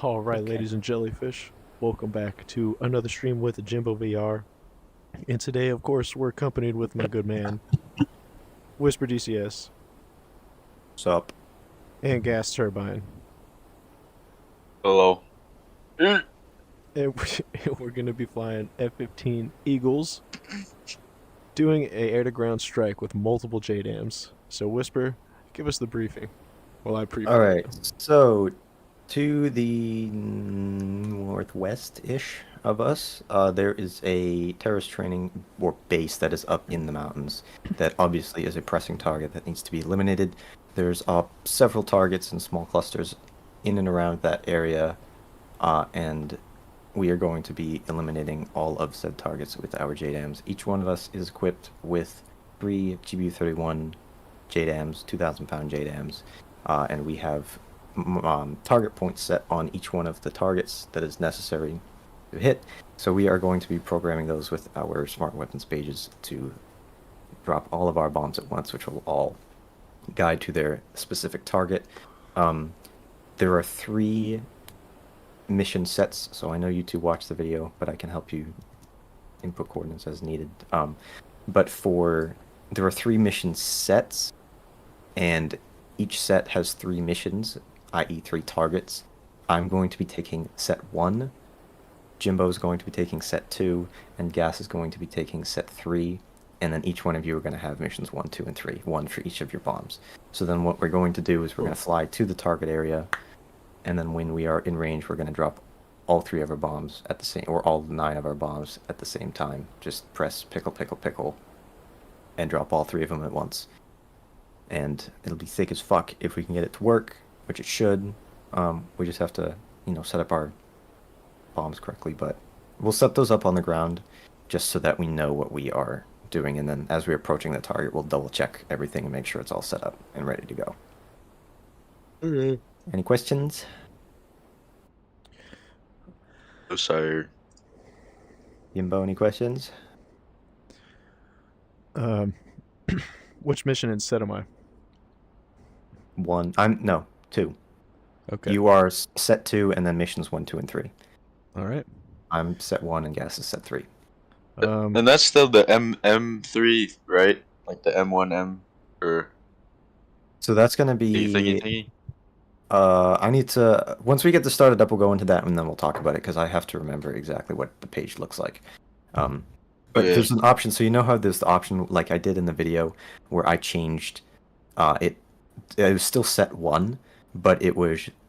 All right, Okay. ladies and jellyfish, welcome back to another stream with Jimbo VR. And today, of course, we're accompanied with my good man, Whisper DCS, What's up? and Gas Turbine. Hello. And we're going to be flying F-15 Eagles, doing a air-to-ground strike with multiple JDAMs. So, Whisper, give us the briefing while I pre-flight. All right. So, to the northwest-ish of us, there is a terrorist training or base that is up in the mountains that obviously is a pressing target that needs to be eliminated. There's several targets in small clusters in and around that area, and we are going to be eliminating all of said targets with our JDAMs. Each one of us is equipped with 3 GBU-31 JDAMs, 2,000-pound JDAMs, and we have target points set on each one of the targets that is necessary to hit. So we are going to be programming those with our smart weapons pages to drop all of our bombs at once, which will all guide to their specific target. There are 3 mission sets, so I know you two watched the video, but I can help you input coordinates as needed. There are 3 mission sets, and each set has 3 missions, i.e. 3 targets. I'm going to be taking set 1, Jimbo is going to be taking set 2, and Gas is going to be taking set 3, and then each one of you are going to have missions 1, 2, and 3, 1 for each of your bombs. So then what we're going to do is we're going to fly to the target area, and then when we are in range, we're going to drop all 3 of our bombs at the same, or all 9 of our bombs at the same time. Just press pickle, pickle, pickle, and drop all 3 of them at once. And it'll be thick as fuck if we can get it to work, which it should. We just have to, set up our bombs correctly, but we'll set those up on the ground just so that we know what we are doing, and then as we're approaching the target, we'll double check everything and make sure it's all set up and ready to go. Mm-hmm. Any questions? No, sire. Yimbo, any questions? Which mission instead am I? 1. 2. Okay. You are set 2, and then missions 1, 2, and 3. All right. I'm set 1, and Gas is set 3. And that's still the M3, right? Like the M1M or So that's gonna be. thingy. I need to. Once we get this started up, we'll go into that, and then we'll talk about it because I have to remember exactly what the page looks like. But Yeah. there's an option. So you know how there's the option, like I did in the video, where I changed. It was still set 1, but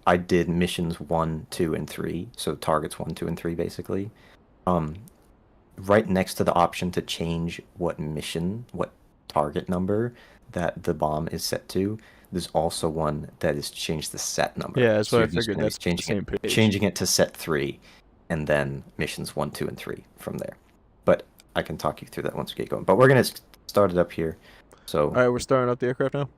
I did missions 1, 2, and 3. So targets 1, 2, and 3 basically. Right next to the option to change what target number that the bomb is set to, there's also one that is change the set number. Yeah, that's So what I you're just figured. gonna be That's the same page. changing it to set 3, and then missions 1, 2, and 3 from there. But I can talk you through that once we get going. But we're gonna start it up here. So All right, we're starting up the aircraft now.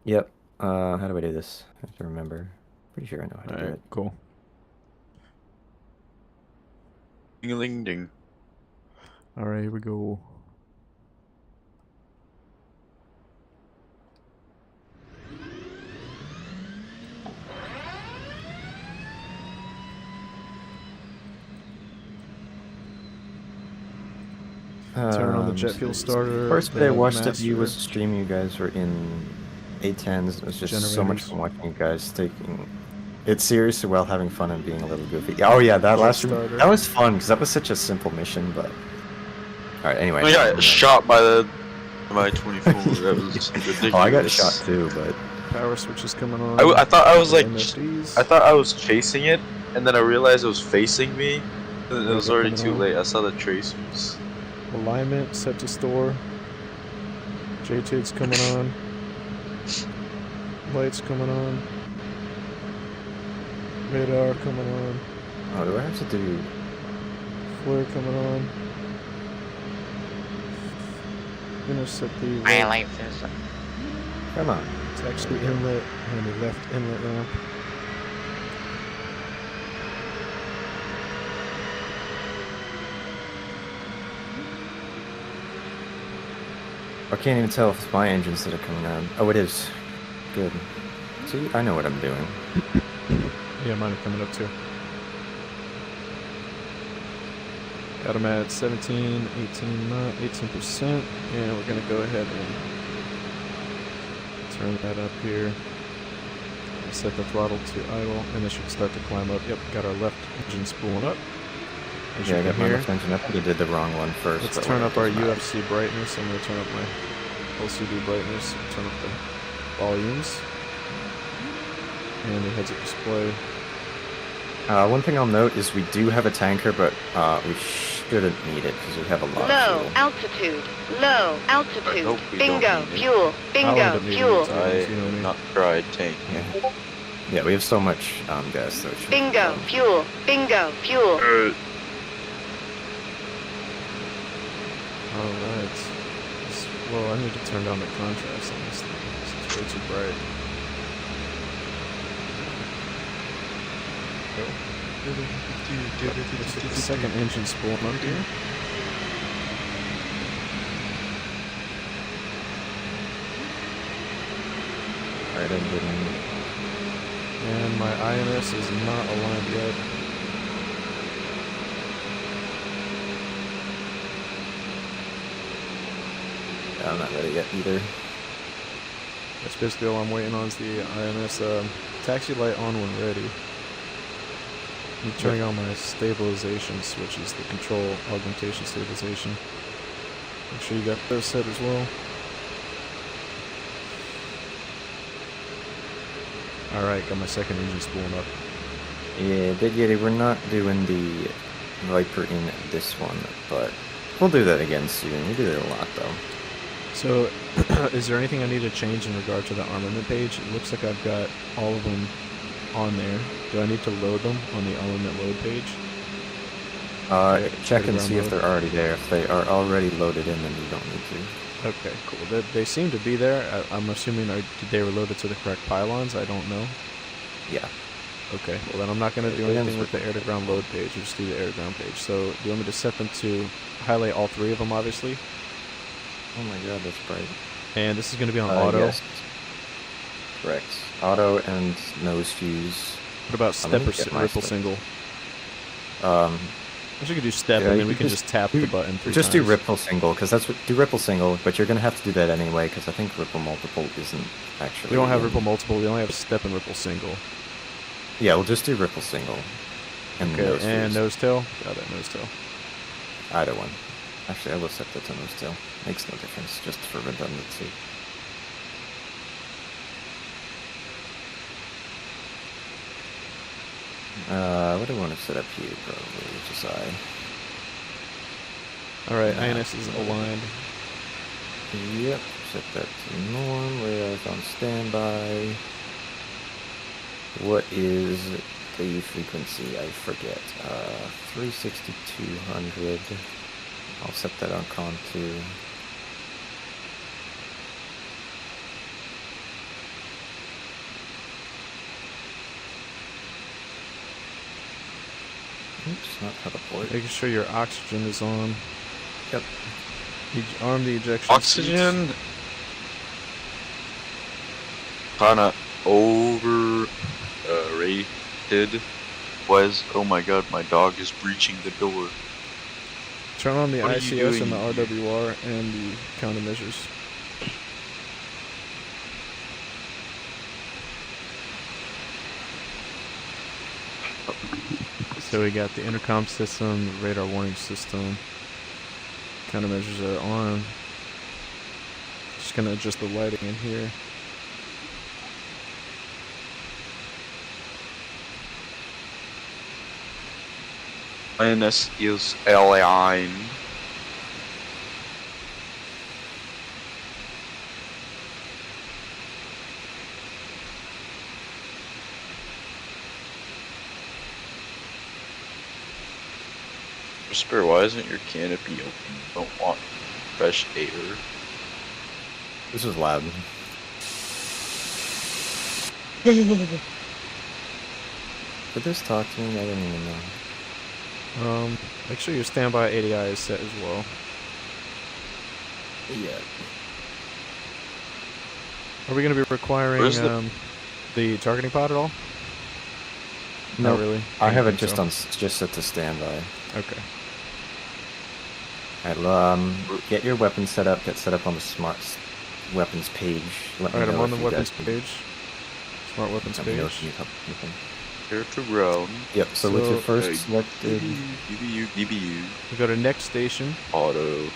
yep. How do I do this? I have to remember. Pretty sure I know how to All do right, it. cool. Ding ding. All right, here we go. Turn on the jet fuel starter. First day I the watched of you master. was streaming. You guys were in A10s. It was just so much Generators. fun watching you guys taking it seriously while having fun and being a little goofy. Oh yeah, that last stream, starter. that was fun because that was such a simple mission. But all right, anyway. I got shot by the Mi-24. That was ridiculous. Oh, I got shot too, but Power switch is coming on. I thought I was like, MFDs. I thought I was chasing it, and then I realized it was facing me. And it was already too late. I saw the tracers. Alignment set to store. JTID's coming on. Lights coming on. Radar coming on. oh, do I have to do? Flare coming on. Intercept the. My life is. Come on. It's actually inlet and the left inlet ramp. I can't even tell if it's my engines that are coming on. Oh, it is. Good. See, I know what I'm doing. Yeah, mine are coming up too. Got them at 17, 18%, and we're gonna go ahead and turn that up here. Set the throttle to idle, and this should start to climb up. Yep, got our left engine spooling up. As Yeah, I you got can my hear. left engine up. You did the wrong one first. Let's but turn up our doesn't matter. UFC brightness. I'm gonna turn up my LCD brightness. Turn up the volumes and the heads-up display. One thing I'll note is we do have a tanker, but we shouldn't need it because we have a lot Low of fuel. altitude. Low altitude. hope we Bingo. don't need it. Fuel. I'll end Bingo. up needing Fuel. it too, you know what I mean? Not tried tank. Yeah. Yeah, we have so much gas, so it should Bingo. Fuel. Bingo. Fuel. Alright. Well, I need to turn down the contrast on this thing. It's way too bright. Let's get the second engine spooling up here. Alright, I'm getting... And my INS is not aligned yet. Yeah, I'm not ready yet either. That's basically all I'm waiting on is the INS taxi light on when ready. I'm turning on my stabilization switches, the control augmentation stabilization. Make sure you got those set as well. Alright, got my second engine spooling up. Yeah, Big Yeti, we're not doing the Viper in this one, but we'll do that again soon. We do it a lot, though. So, is there anything I need to change in regard to the armament page? It looks like I've got all of them on there. Do I need to load them on the armament load page? Check and Underground see if load. they're already there. If they are already loaded in, then you don't need to. Okay, cool. They seem to be there. I'm assuming they were loaded to the correct pylons. I don't know. Yeah. Okay, well then I'm not going to do Yeah, anything with the air-to-ground load page. We'll just do the air-to-ground page. So, do you want me to set them to highlight all three of them, obviously? Oh my god, that's bright. And this is going to be on auto. Yes. Correct. Auto and nose fuse. What about I'm step gonna or get my ripple step. single? Um, I guess you could do step, Yeah, and you then we could can just just tap the button 3 just times. do ripple single, because that's what... Do ripple single, but you're going to have to do that anyway, because I think ripple multiple isn't actually... We don't have in. ripple multiple. We only have step and ripple single. Yeah, we'll just do ripple single. And Okay, nose and fuse. nose tail. Got that nose tail. Either one. Actually, I will set that to nose tail. Makes no difference, just for redundancy. What do I want to set up here, probably, which is I. Alright, Nah. INS is aligned. Yep, set that to norm, radars on standby. What is the frequency? I forget. 36200. I'll set that on con 2. Oops, not teleport. Making sure your oxygen is on. Yep. Arm the ejection Oxygen kinda over rated was, oh my god, my dog is breaching the door. seats. Turn on the What are you ICS and the doing? RWR and the countermeasures. So we got the intercom system, the radar warning system. Countermeasures are on. Just gonna adjust the lighting in here. INS is aligned. Whisper, why isn't your canopy open? You don't want fresh air. This is loud. Did this talk to me? I didn't even know. Make sure your standby ADI is set as well. Yeah. Are we gonna be requiring Where's the- the targeting pod at all? Not Nope. really. I have it think just so. just set to standby. Okay. Alright, get your weapons set up. Get set up on the smart weapons page. Let me Alright, I'm know on if the you weapons guys page. Smart weapons let me know page. if you need help with anything. Here to ground. Yep. So with your So, first selected, DBU. We go to next station. Auto.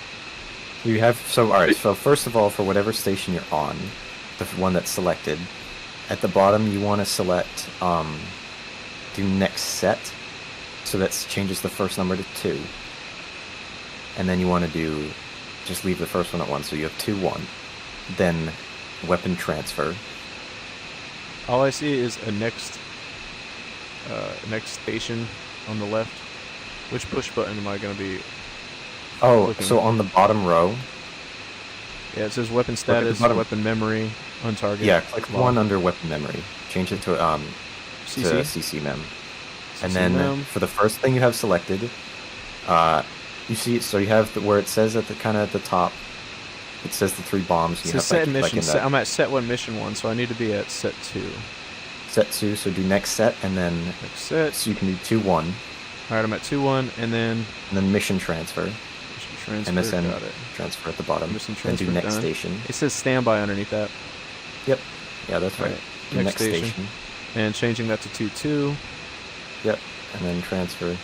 you have alright. So first of all, for whatever station you're on, the one that's selected, at the bottom you want to select do next set, so that changes the first number to 2. And then you want to do, just leave the first one at 1, so you have 2, 1. Then weapon transfer. All I see is a next station on the left. Which push button am I going to be? Oh, Clicking. so on the bottom row, Yeah, it says weapon at the status, bottom. weapon memory, on target. yeah, click lock. 1 under weapon memory. Change it to CC. CC mem. CC And then mem. for the first thing you have selected, you see, so you have where it says at the kind of at the top, it says the 3 bombs. It You says have set mission. in that I'm at set 1, mission 1, so I need to be at set 2. set 2. So do next set, and then Next set. so you can do 2, 1, Alright, I'm at 2-1, and then and then mission transfer, mission transfer. MSN Got it. transfer at the bottom, Mission and do transfer next done. station. It says standby underneath that. Yep. Yeah, that's right. Alright, Do next next station. station. And changing that to 2-2. Yep. And then transfer.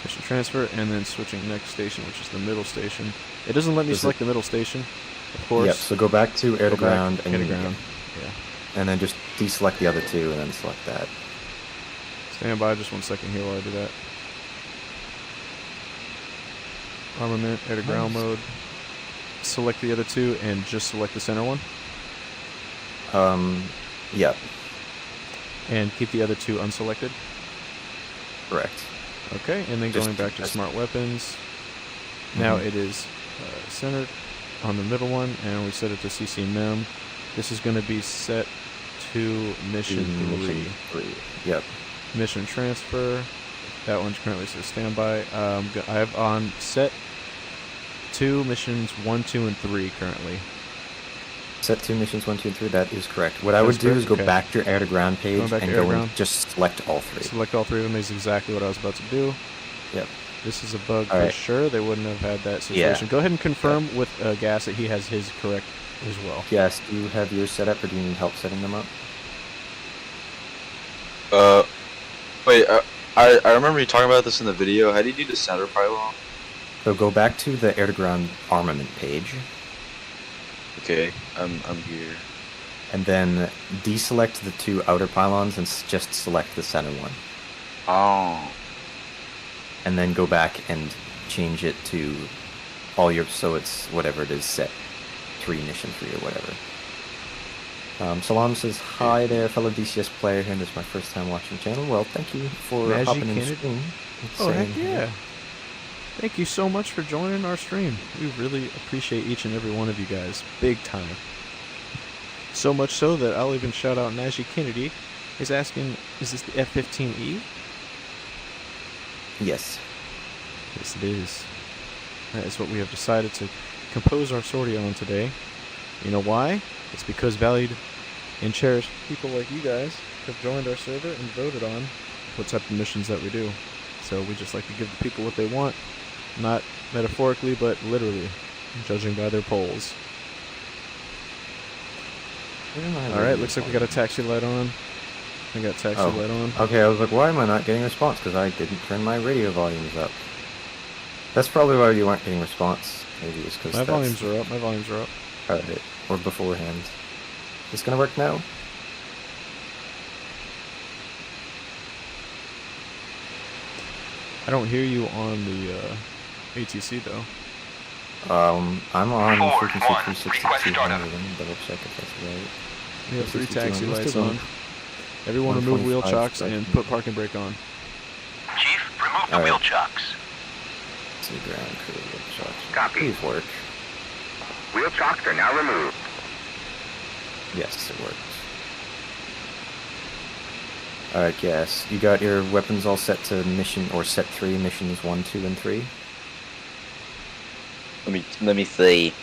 Mission transfer, and then switching next station, which is the middle station. It doesn't let me Does it- select the middle station, of course. Yep. So go back to air to Go back, ground and air to ground. Yeah. and then just deselect the other 2 and then select that. Stand by just 1 second here while I do that. Armament, air to ground Nice. mode. Select the other 2 and just select the center one. Yep. And keep the other 2 unselected. Correct. Okay, and then Just going back to just- smart weapons. Now Mhm. it is centered on the middle one, and we set it to CC mem. This is going to be set to mission 3. Mission 3. Yep. Mission transfer. That one's currently says standby. I have on set 2 missions 1, 2, and 3 currently. Set 2 missions 1, 2, and 3. That is correct. What I That's would do is correct? go Okay. back to your air to ground page Going back and to air to go and ground. just select all 3. Select all 3 of them is exactly what I was about to do. Yep. This is a bug for Alright. sure. They wouldn't have had that situation. Yeah. Go ahead and confirm with Gas that he has his correct as well. Yes. Do you have yours set up, or do you need help setting them up? Wait, I remember you talking about this in the video. How do you do the center pylon? So go back to the air to ground armament page, Okay, I'm here. and then deselect the 2 outer pylons and just select the center one. Oh. And then go back and change it to all your, so it's whatever it is, set 3, mission 3, or whatever. Salam says, hi there, fellow DCS player here, and this is my first time watching the channel. Well, thank you for Magic hopping in Kennedy? stream. Oh, heck Saying, yeah. Thank you so much for joining our stream. We really appreciate each and every one of you guys. Big time. So much so that I'll even shout out Najee Kennedy. He's asking, is this the F-15E? Yes. Yes, it is. That is what we have decided to compose our sortie on today. You know why? It's because valued and cherished people like you guys have joined our server and voted on what type of missions that we do. So we just like to give the people what they want, not metaphorically, but literally, judging by their polls. Alright, looks like we got a taxi light on. I got taxi Oh. light on. Okay, I was like, why am I not getting response? Because I didn't turn my radio volumes up. That's probably why you weren't getting response. Maybe it's because My volumes are up, my volumes are up. Alright, or beforehand. Is this gonna work now? I don't hear you on the ATC though. I'm on Four, frequency one, 360 request startup. 200. Let me double check if that's right. We have 3 taxi 361. Let's lights do on. Everyone remove wheel 125 chocks and seconds. put parking brake on. Chief, remove the All right. wheel chocks. See ground crew shots. Copy. Please work. Wheel chocks are now removed. Yes, it works. Alright, yes. You got your weapons all set to mission, or set 3, missions 1, 2, and 3? Let me see.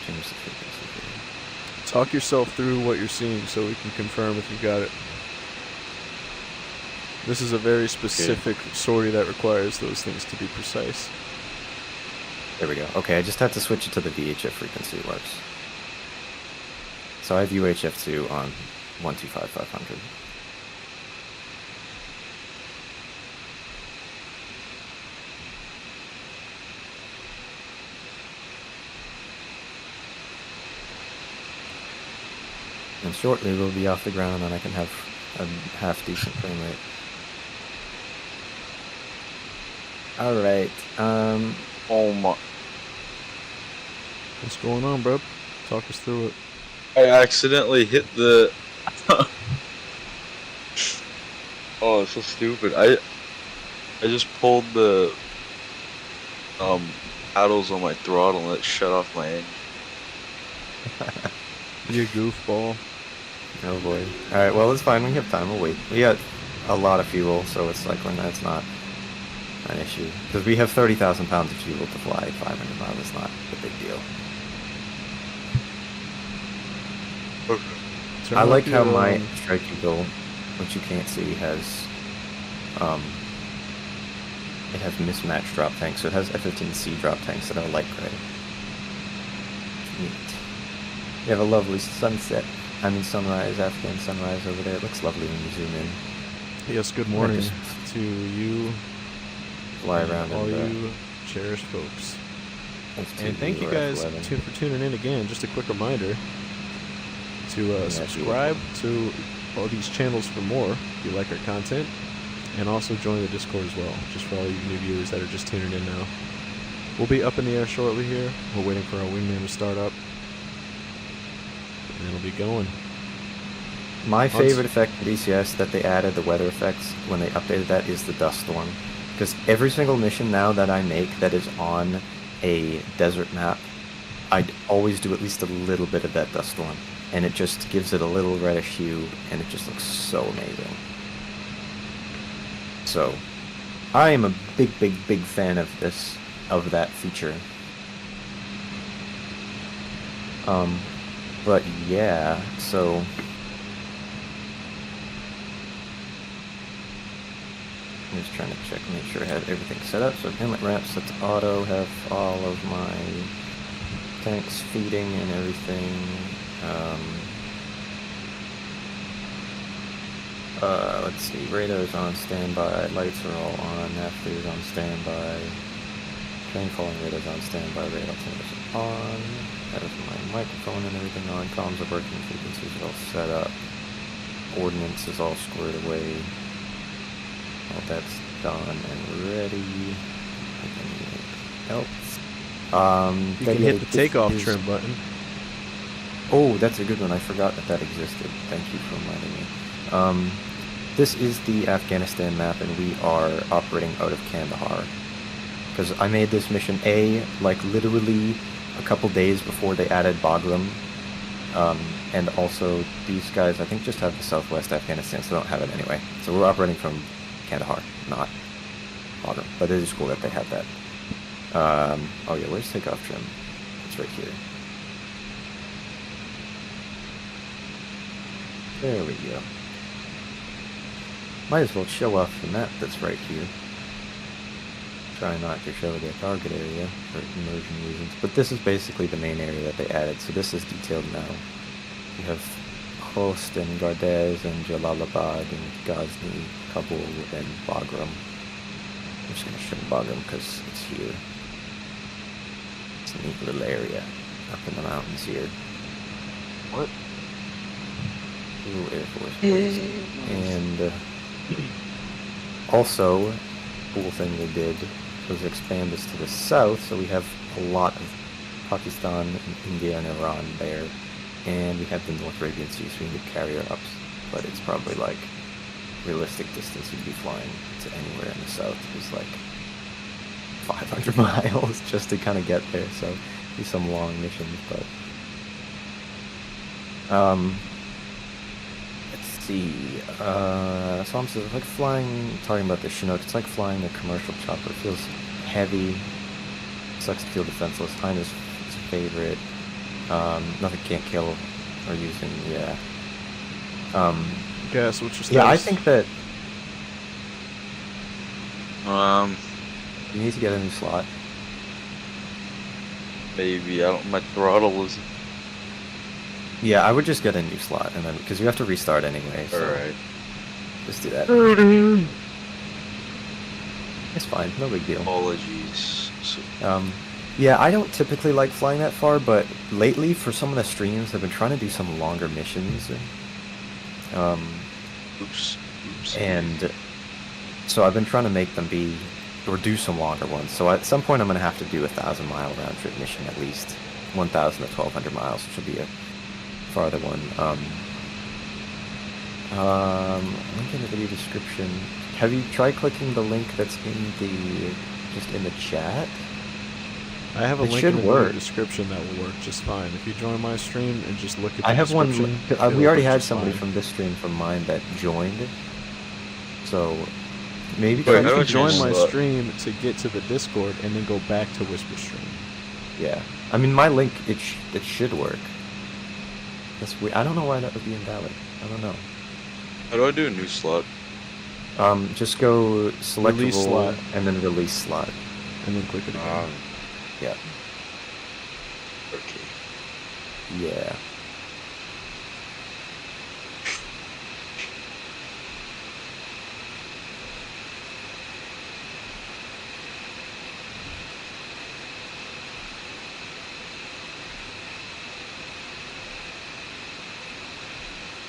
change the frequency here. Talk yourself through what you're seeing so we can confirm if you got it. This is a very specific sortie that requires those things to be precise. There we go. Okay, I just have to switch it to the VHF frequency. It works. So I have UHF2 on 125-500. And shortly we'll be off the ground and I can have a half decent frame rate. Alright, Oh my. What's going on, bro? Talk us through it. I accidentally hit the. Oh, it's so stupid. I just pulled the paddles on my throttle and it shut off my engine. You goofball. oh boy. Alright, well it's fine, we have time, we'll wait. We got a lot of fuel, so it's like when that's not an issue. Because we have 30,000 pounds of fuel to fly 500 miles, it's not a big deal. Okay. Turn I off like how your, my Strike Eagle, which you can't see, has it has mismatched drop tanks, so it has F-15C drop tanks that are light gray. Neat. We have a lovely sunrise, Afghan sunrise over there. It looks lovely when you zoom in. Yes, good morning just to you, fly around all and you cherished folks. F2 And thank you or guys F11. for tuning in again. Just a quick reminder to subscribe to all these channels for more if you like our content, and also join the Discord as well, just for all you new viewers that are just tuning in now. We'll be up in the air shortly here. We're waiting for our wingman to start up, and it'll be going. My favorite effect in DCS that they added, the weather effects, when they updated that, is the dust storm. Because every single mission now that I make that is on a desert map, I always do at least a little bit of that dust storm. And it just gives it a little reddish hue, and it just looks so amazing. So, I am a big fan of that feature. But yeah, so I'm just trying to check, make sure I have everything set up. So inlet ramp set to auto, have all of my tanks feeding and everything. Let's see, radar's on standby, lights are all on, navigator's on standby, train calling radar's on standby, radar tuners on, that is my microphone and everything on, comms are working, frequencies are all set up, ordnance is all squared away, all that's done and ready. Anything else? You can hit the takeoff trim button. Oh, that's a good one. I forgot that existed. Thank you for reminding me. This is the Afghanistan map, and we are operating out of Kandahar. Because I made this mission like literally a couple days before they added Bagram. And also, these guys, I think, just have the southwest Afghanistan, so they don't have it anyway. So we're operating from Kandahar, not Bagram. But it is cool that they have that. Oh yeah, where's takeoff trim? It's right here. There we go. Might as well show off the map that's right here. Try not to show the target area for immersion reasons. But this is basically the main area that they added, so this is detailed now. We have Khost and Gardez and Jalalabad and Ghazni, Kabul and Bagram. I'm just going to show Bagram because it's here. It's a neat little area up in the mountains here. What? Little Air Force Base. And also, cool thing they did was expand this to the south, so we have a lot of Pakistan and India and Iran there. And we have the North Arabian Sea, so we can do carrier ups. But it's probably like realistic distance you'd be flying to anywhere in the south is like 500 miles just to kind of get there. So do some long missions, but let's see. So I'm just like flying. Talking about the Chinook, it's like flying a commercial chopper. It feels heavy. Sucks to feel defenseless. I'm his favorite. Nothing can't kill or using, yeah. Gas, what's your status? Yeah, I think that Um, you need to get a new slot. maybe I don't. My throttle is. Yeah, I would just get a new slot, and then because you have to restart anyway. So Alright. just do that. It's fine, no big deal. Apologies. So, Yeah, I don't typically like flying that far, but lately for some of the streams, I've been trying to do some longer missions. oops. And so I've been trying to make them be, or do some longer ones. So at some point I'm going to have to do a 1,000-mile round-trip mission at least. 1,000 to 1,200 miles, which will be a farther one. Link in the video description. Have you tried clicking the link that's in the, just in the chat? I have a It link should in the work. description that will work just fine. If you join my stream and just look at the I have one, description, we it'll already work had just somebody fine. from this stream from mine that joined. So, maybe Wait, try You how to do I can join change my that? stream to get to the Discord and then go back to Whisper Stream. Yeah, I mean my link it should work. That's weird. I don't know why that would be invalid. I don't know. How do I do a new slot? Just go select Release role slot. and then release slot. And then click it again. Yeah, Okay. yeah.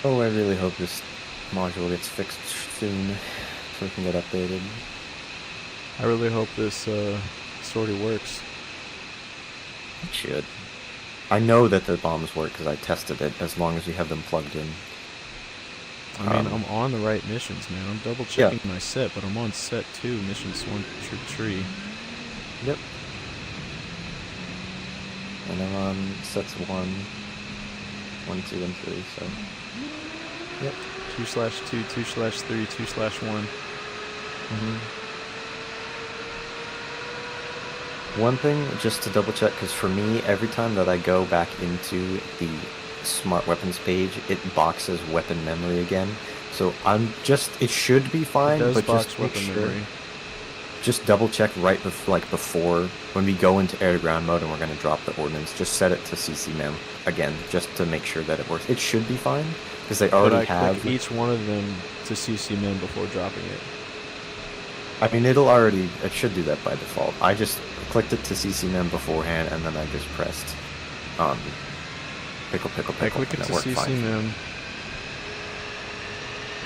Oh, I really hope this module gets fixed soon, so we can get updated. I really hope this sortie works. It should. I know that the bombs work because I tested it, as long as we have them plugged in. I mean, I'm on the right missions, man. I'm double checking my set, but I'm on set 2, missions 1 through 3. Yep. And I'm on sets 1, 1, 2, and 3, so... Yep. 2/2, 2/3, 2/1. One thing, just to double check, because for me, every time that I go back into the smart weapons page, it boxes weapon memory again. So I'm just, it should be fine, It does but box just make weapon sure. memory. Just double check right before, when we go into air to ground mode and we're going to drop the ordnance, just set it to CC mem again, just to make sure that it works. It should be fine, because they But already I have. click each one of them to CC min before dropping it. I mean, it should do that by default. I just clicked it to CC mem beforehand, and then I just pressed pickle, I click it and to worked CC fine. mem.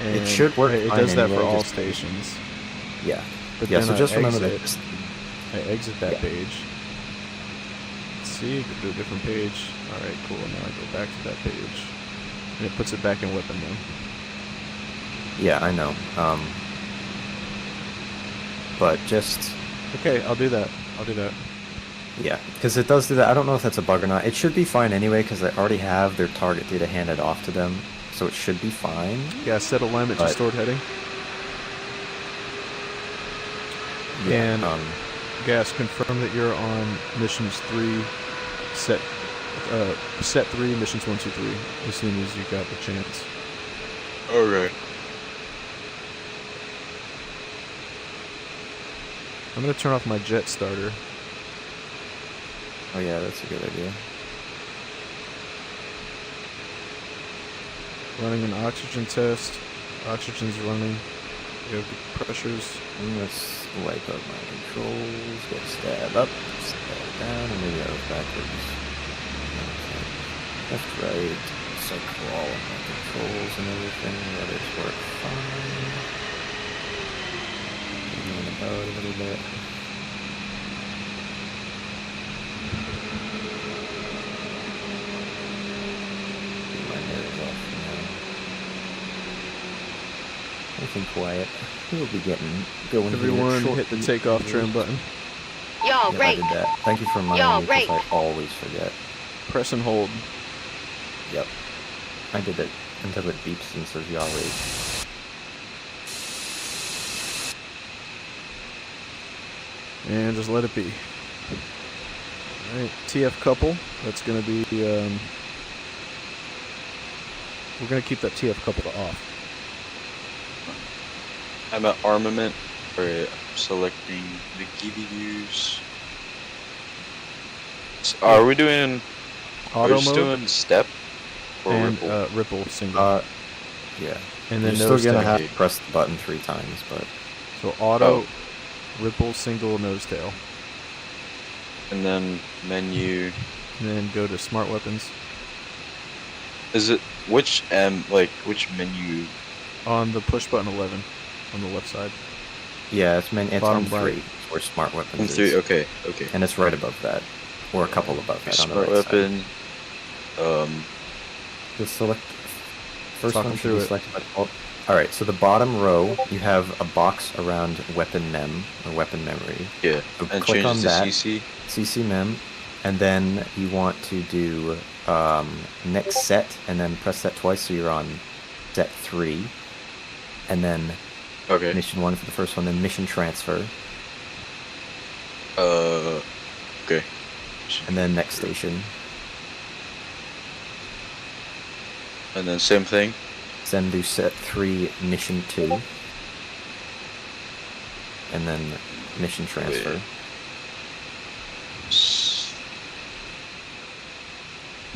It and should work It fine does that for anyway, all just- stations. Yeah. But Yeah, then so I just remember exit, that. Just, I exit that Yeah. page. See, go to a different page. Alright, cool. Now I go back to that page. And it puts it back in weapon mode. yeah, I know. But just, Okay, I'll do that. yeah, because it does do that. I don't know if that's a bug or not. It should be fine anyway, because they already have their target data handed off to them, so it should be fine. Yeah, set alignment to But- stored heading. Yeah, And Gas, confirm that you're on missions 3, set 3, missions 1, 2, 3, as soon as you got the chance. Okay. I'm gonna turn off my jet starter. oh yeah, that's a good idea. Running an oxygen test. Oxygen's running. We have the pressures. Let's wipe out my controls, go stab up, stab down, and maybe that was backwards. Left, right, cycle all of my controls and everything, let it work fine. Moving about a little bit. Get my nerves off now. Everything quiet. We'll be going here Everyone hit the shortly. takeoff trim button. Y'all Yeah, I rate. did that. Thank you for reminding Y'all me, because rate. I always forget. Press and hold. Yep. I did it until it beeps and says y'all rate. And just let it be. Alright, TF couple. That's going to be, we're going to keep that TF couple off. I'm at armament. Alright, I'm selecting the GBUs. So are we doing Auto we're just mode doing step or and ripple? ripple single. Yeah. And then You're nose still gonna tail. have to press the button 3 times, but So auto, Oh. ripple, single, nose tail. And then menu. And then go to smart weapons. Is it which menu? On the push button 11 on the left side. yeah, it's on Bottom 3 right. where smart weapons And is. 3. Okay. And it's right above that, or a couple above that on the Smart right weapon. You'll select first Talk one them should through be it. selected by default. All right, so the bottom row you have a box around weapon mem or weapon memory. Yeah. So And click change on it to that. CC. CC mem, and then you want to do next set, and then press that twice so you're on set 3, and then Okay. mission 1 for the first one, then mission transfer, Okay. and then next station. And then same thing. Then do set 3 mission 2, and then mission transfer.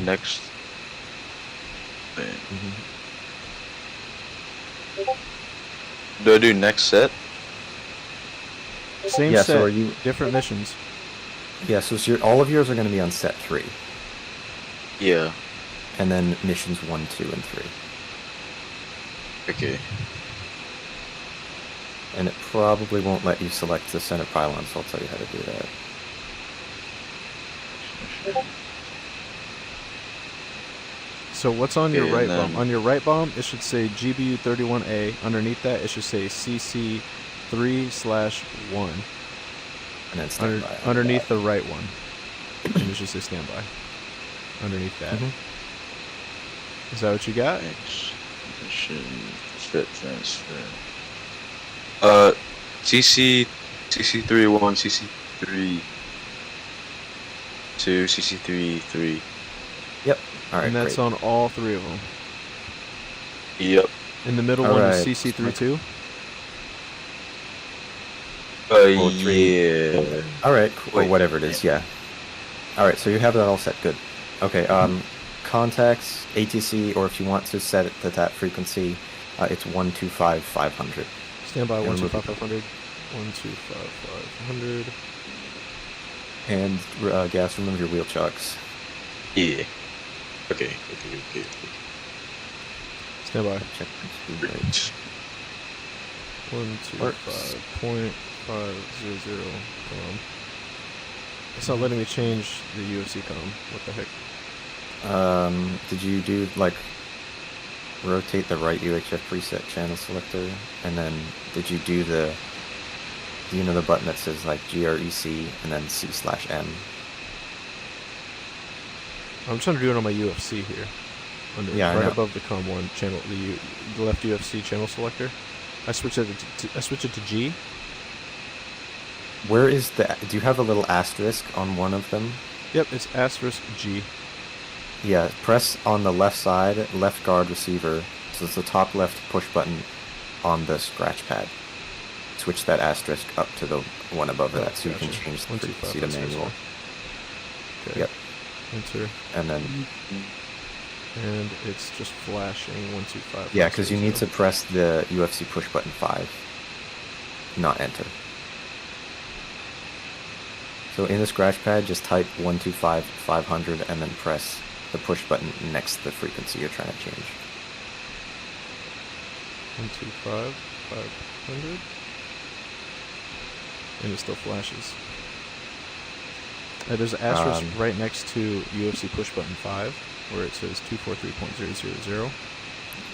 Next thing. Do I do next set? Same Yeah, set, so are you? different missions. Yeah, so all of yours are going to be on set 3, Yeah. and then missions 1, 2, and 3. Okay. And it probably won't let you select the center pylon, so I'll tell you how to do that. So what's on your Okay, right and bomb? then- On your right bomb, it should say GBU 31A. Underneath that, it should say CC 3/1. And then stand by on Underneath that. the right one, and it should say standby. Underneath that. Mhm. Is that what you got? Next mission fit transfer. CC3 1, CC3 2, CC3 3. Yep. All right. And that's great. on all 3 of them. Yep. And the middle All one is right. CC32. Well, 3. Yeah. All right. Cool. Or Wait, whatever it is. Yeah. All right. So you have that all set. Good. Okay. Contacts ATC, or if you want to set it to that frequency, it's 125-500. Standby And 125-500. 125-500. And gas. Remove your wheel chucks. Yeah. Okay. Standby. Check the speed rate. Great. 125.500. It's not letting me change the UFC com. What the heck? Did you do rotate the right UHF preset channel selector, and then did you do the button that says GREC and then C/M? I'm trying to do it on my UFC here. Yeah, I right know. above the COM1 channel, the left UFC channel selector. I switched it to G. Where is do you have a little asterisk on one of them? Yep, it's asterisk G. Yeah, press on the left side, left guard receiver, so it's the top left push button on the scratch pad. Switch that asterisk up to the one above that, so you can Gotcha. change the 125, frequency to that's manual. Okay. Yep, Enter. and then And it's just flashing 125. yeah, because you need to press the UFC push button 5, not enter. So in the scratch pad, just type 125-500 and then press the push button next to the frequency you're trying to change. 125-500. And it still flashes. There's an asterisk right next to UFC push button 5, where it says 243.000.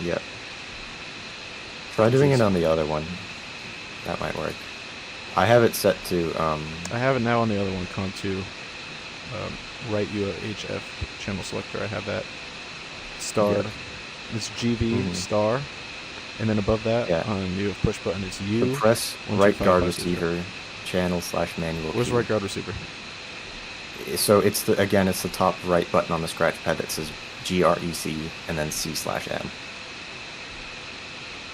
Yep. Try doing it on the other one. That might work. I have it set to, I have it now on the other one, COM2. Right UHF channel selector, I have that starred. Yeah. It's GV Mhm. star. And then above that, Yeah. on UF push button, it's U. so press right guard 125-500. receiver channel/manual. Where's key. right guard receiver? So it's the top right button on the scratch pad that says GREC and then C/M.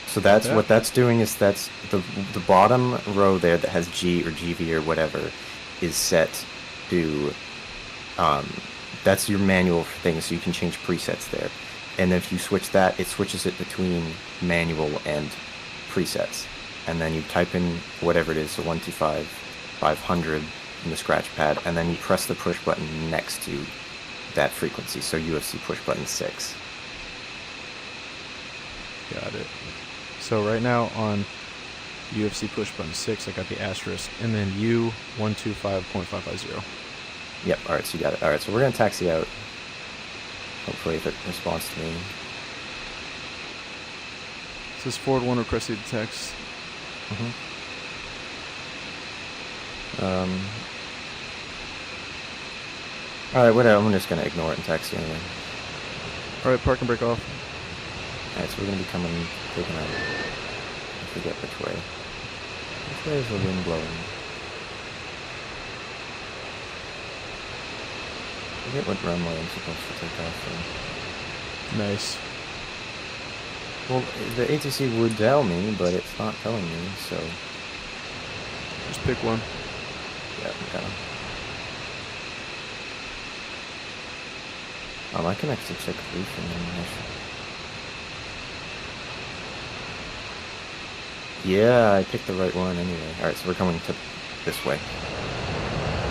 So that's Okay. what that's doing is that's the bottom row there that has G or GV or whatever is set to that's your manual thing, so you can change presets there. And if you switch that, it switches it between manual and presets. And then you type in whatever it is, so 125 500 in the scratch pad, and then you press the push button next to that frequency, so UFC push button 6. Got it. So right now on UFC push button 6, I got the asterisk, and then U125.550. Yep, alright, so you got it. Alright, so we're going to taxi out. Hopefully if it responds to me. It says Ford 1 requested text. Alright, whatever, I'm just going to ignore it and taxi anyway. Alright, park and brake off. Alright, so we're going to be taking out. I forget which way. Which way is the wind blowing? I forget what runway I'm supposed to take off from. Nice. Well, the ATC would tell me, but it's not telling me, so... Just pick one. Yeah, okay. I can actually check briefing animation. Yeah, I picked the right one anyway. Alright, so we're coming to this way.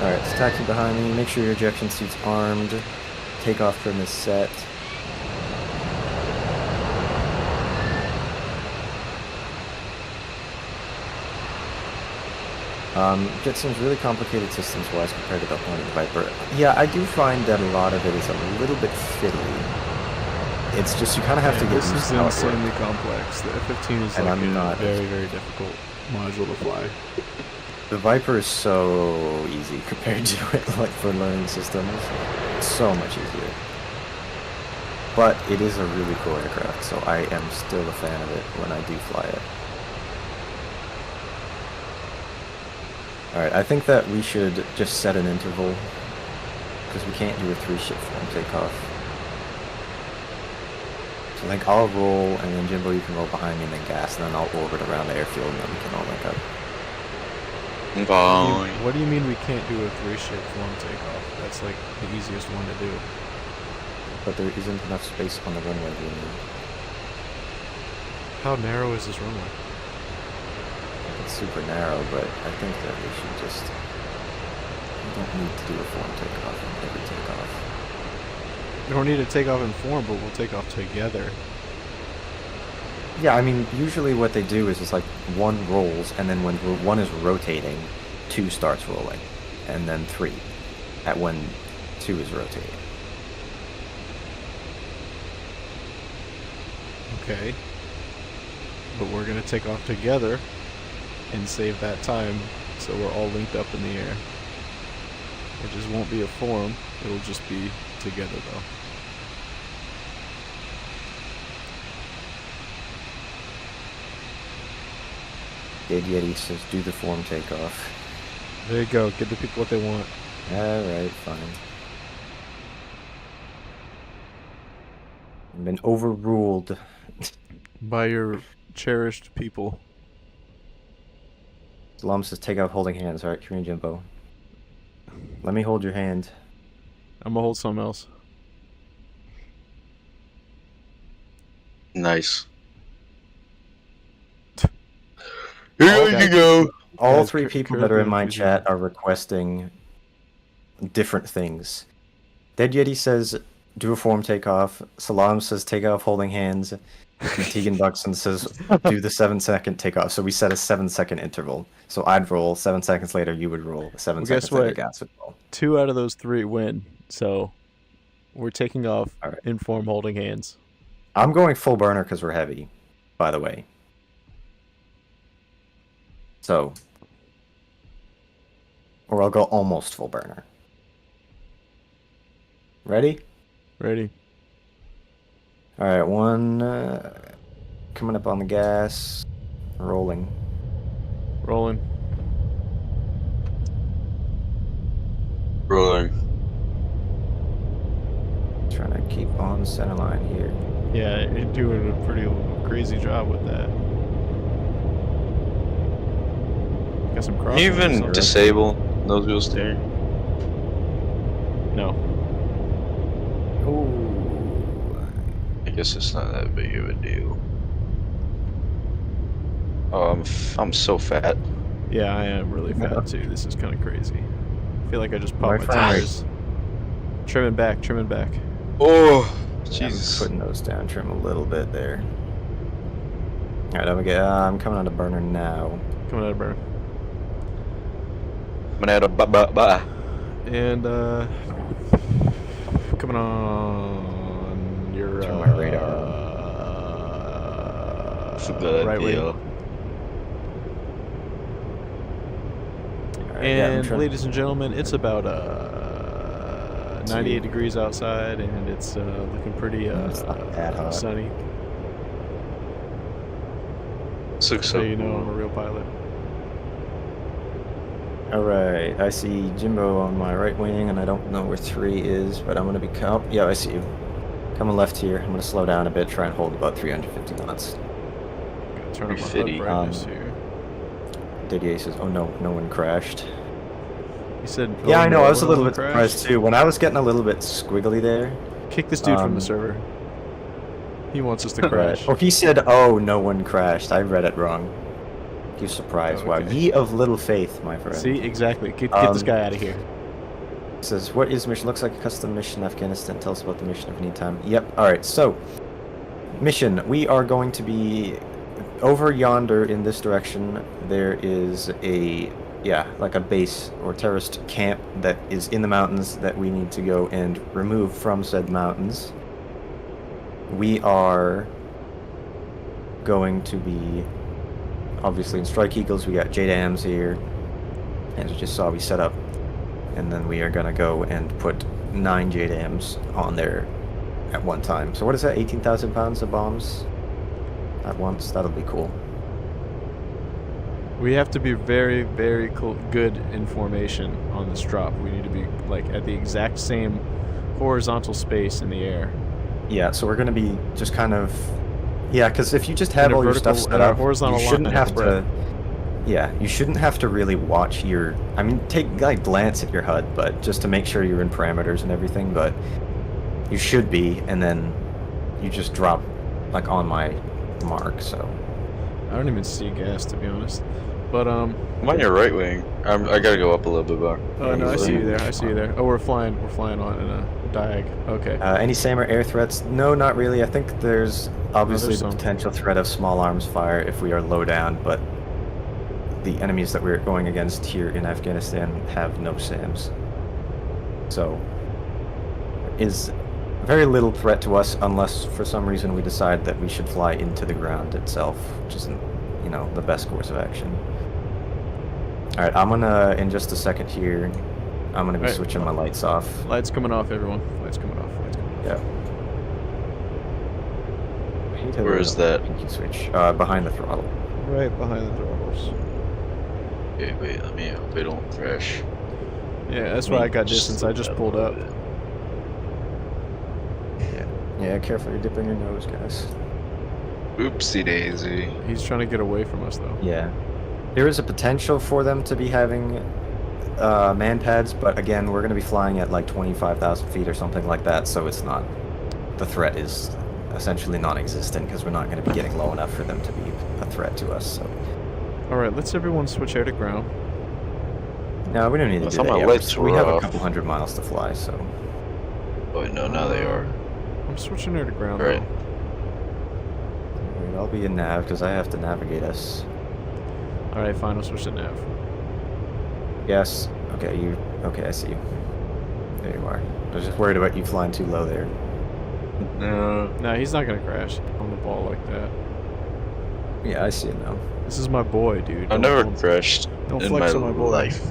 Alright, it's taxi behind me. Make sure your ejection seat's armed. Takeoff trim is set. Jetson's really complicated systems-wise compared to the Hornet and Viper. Yeah, I do find that a lot of it is a little bit fiddly. It's just you kind of have to get This used is to how it works. insanely complex. The F-15 is And like I'm a not- very, very difficult module to fly. The Viper is so easy compared to it, like for learning systems. It's so much easier. But it is a really cool aircraft, so I am still a fan of it when I do fly it. Alright, I think that we should just set an interval, because we can't do a 3-shift form takeoff. So I think I'll roll, and then Jimbo, you can roll behind me and then gas, and then I'll orbit around the airfield, and then we can all link up. What do you mean we can't do a 3-shift form takeoff? That's like the easiest one to do. But there isn't enough space on the runway, do you know? How narrow is this runway? It's super narrow, but I think that we should just... We don't need to do a form takeoff on every takeoff. We don't need to take off in form, but we'll take off together. Yeah, I mean, usually what they do is it's like one rolls, and then when one is rotating, 2 starts rolling, and then 3 at when 2 is rotating. Okay. But we're going to take off together and save that time so we're all linked up in the air. It just won't be a form, it'll just be together though. Dead Yeti says do the form takeoff. There you go, give the people what they want. Alright, fine. I've been overruled. By your cherished people. Salam says take off holding hands. Alright, Korean Jimbo. Let me hold your hand. I'm gonna hold something else. Nice. Here Okay. you go. All Guys, 3 cur- people that are in my currently chat are requesting different things. Dead Yeti says do a form takeoff. Salam says take off holding hands. And Tegan Buxton says do the 7-second takeoff. So we set a 7-second interval. So I'd roll 7 seconds later. You would roll 7 Well, guess seconds later. what? Gas would roll. 2 out of those 3 win, so we're taking off All right. in form holding hands. I'm going full burner because we're heavy. By the way. So. Or I'll go almost full burner. Ready? Ready? Alright, 1 coming up on the gas, rolling. Rolling. Rolling. Trying to keep on center line here. Yeah, you're doing a pretty crazy job with that. Got some cross. Can you even disable nose wheel steering? No. Ooh. I guess it's not that big of a deal. Oh, I'm so fat. Yeah, I am really fat too. This is kind of crazy. I feel like I just popped my frame rate. tires. Trimming back, trimming back. Oh, Yeah, I'm Jesus. putting those down, trim a little bit there. Alright, I'm coming on a burner now. Coming out of burn. Manada ba ba ba. And coming on your Turn my radar Good right deal. wing. Alright, yeah, I'm And trying- ladies and gentlemen, it's about 98 degrees outside, and it's looking pretty It's not that hot. sunny. This looks So so you know I'm a cool. real pilot. Alright, I see Jimbo on my right wing, and I don't know where 3 is, but I'm gonna be yeah, I see you. Coming left here. I'm gonna slow down a bit, try and hold about 350 knots. Gonna turn up my Pretty HUD brightness here. Didier says, oh no, no one crashed. He said, Yeah, "Oh, I know, no, I was a no little one bit crashed." surprised too. When I was getting a little bit squiggly there. Kick this dude from the Um, server. He wants us to crash. Or he said, oh, no one crashed. I read it wrong. He was surprised. Oh, Wow, okay. ye of little faith, my friend. See, exactly. Get this guy out of here. It says, what is mission? Looks like a custom mission, Afghanistan. Tell us about the mission if you need time. Yep, alright, so, mission. We are going to be over yonder in this direction. There is a, like a base or terrorist camp that is in the mountains that we need to go and remove from said mountains. We are going to be, obviously in Strike Eagles, we got JDAMs here. As you just saw, we set up. And then we are going to go and put 9 JDAMs on there at one time. So what is that, 18,000 pounds of bombs at once? That'll be cool. We have to be very, very good in formation on this drop. We need to be like at the exact same horizontal space in the air. Yeah, so we're going to be just kind of... Yeah, because if you just have In a all your stuff vertical- set in a up, horizontal you shouldn't line, have breadth. to... Yeah, you shouldn't have to really watch your... I mean, take like glance at your HUD, but just to make sure you're in parameters and everything, but you should be, and then you just drop like on my mark, so... I don't even see gas, to be honest. But I'm on your right wing. I gotta go up a little bit back. oh no, I he's see you leaving. there. I see you there. Oh, we're flying on in a diag. Okay. Any SAM or air threats? No, not really. I think there's obviously there's the some. potential threat of small arms fire if we are low down, but the enemies that we're going against here in Afghanistan have no SAMs. So, is very little threat to us unless for some reason we decide that we should fly into the ground itself, which isn't, you know, the best course of action. Alright, I'm gonna, in just a second here, I'm gonna be Alright. switching my lights off. Lights coming off, everyone. Lights coming off. Lights coming off. Yeah. Where is that? Pinky switch. Behind the throttle. Right behind the throttles. Okay, wait, let me hope I don't crash. Yeah, that's why I got distance. I just pulled up. Yeah, careful, you're dipping your nose, guys. Oopsie daisy. He's trying to get away from us, though. Yeah. There is a potential for them to be having man pads, but again, we're going to be flying at like 25,000 feet or something like that, so it's not... The threat is essentially non-existent because we're not going to be getting low enough for them to be a threat to us, so... Alright, let's everyone switch air to ground. No, we don't need to I do thought that my yet. lights We were have a off. couple hundred miles to fly, so... Oh no, now they are. I'm switching air to ground, Alright. though. Wait, I'll be in nav because I have to navigate us. Alright, fine, I'll switch to nav. Yes. Okay, you... Okay, I see you. There you are. I was just worried about you flying too low there. No. Nah, he's not gonna crash on the ball like that. Yeah, I see it now. This is my boy, dude. I've never crashed don't in flex my on my boy. life.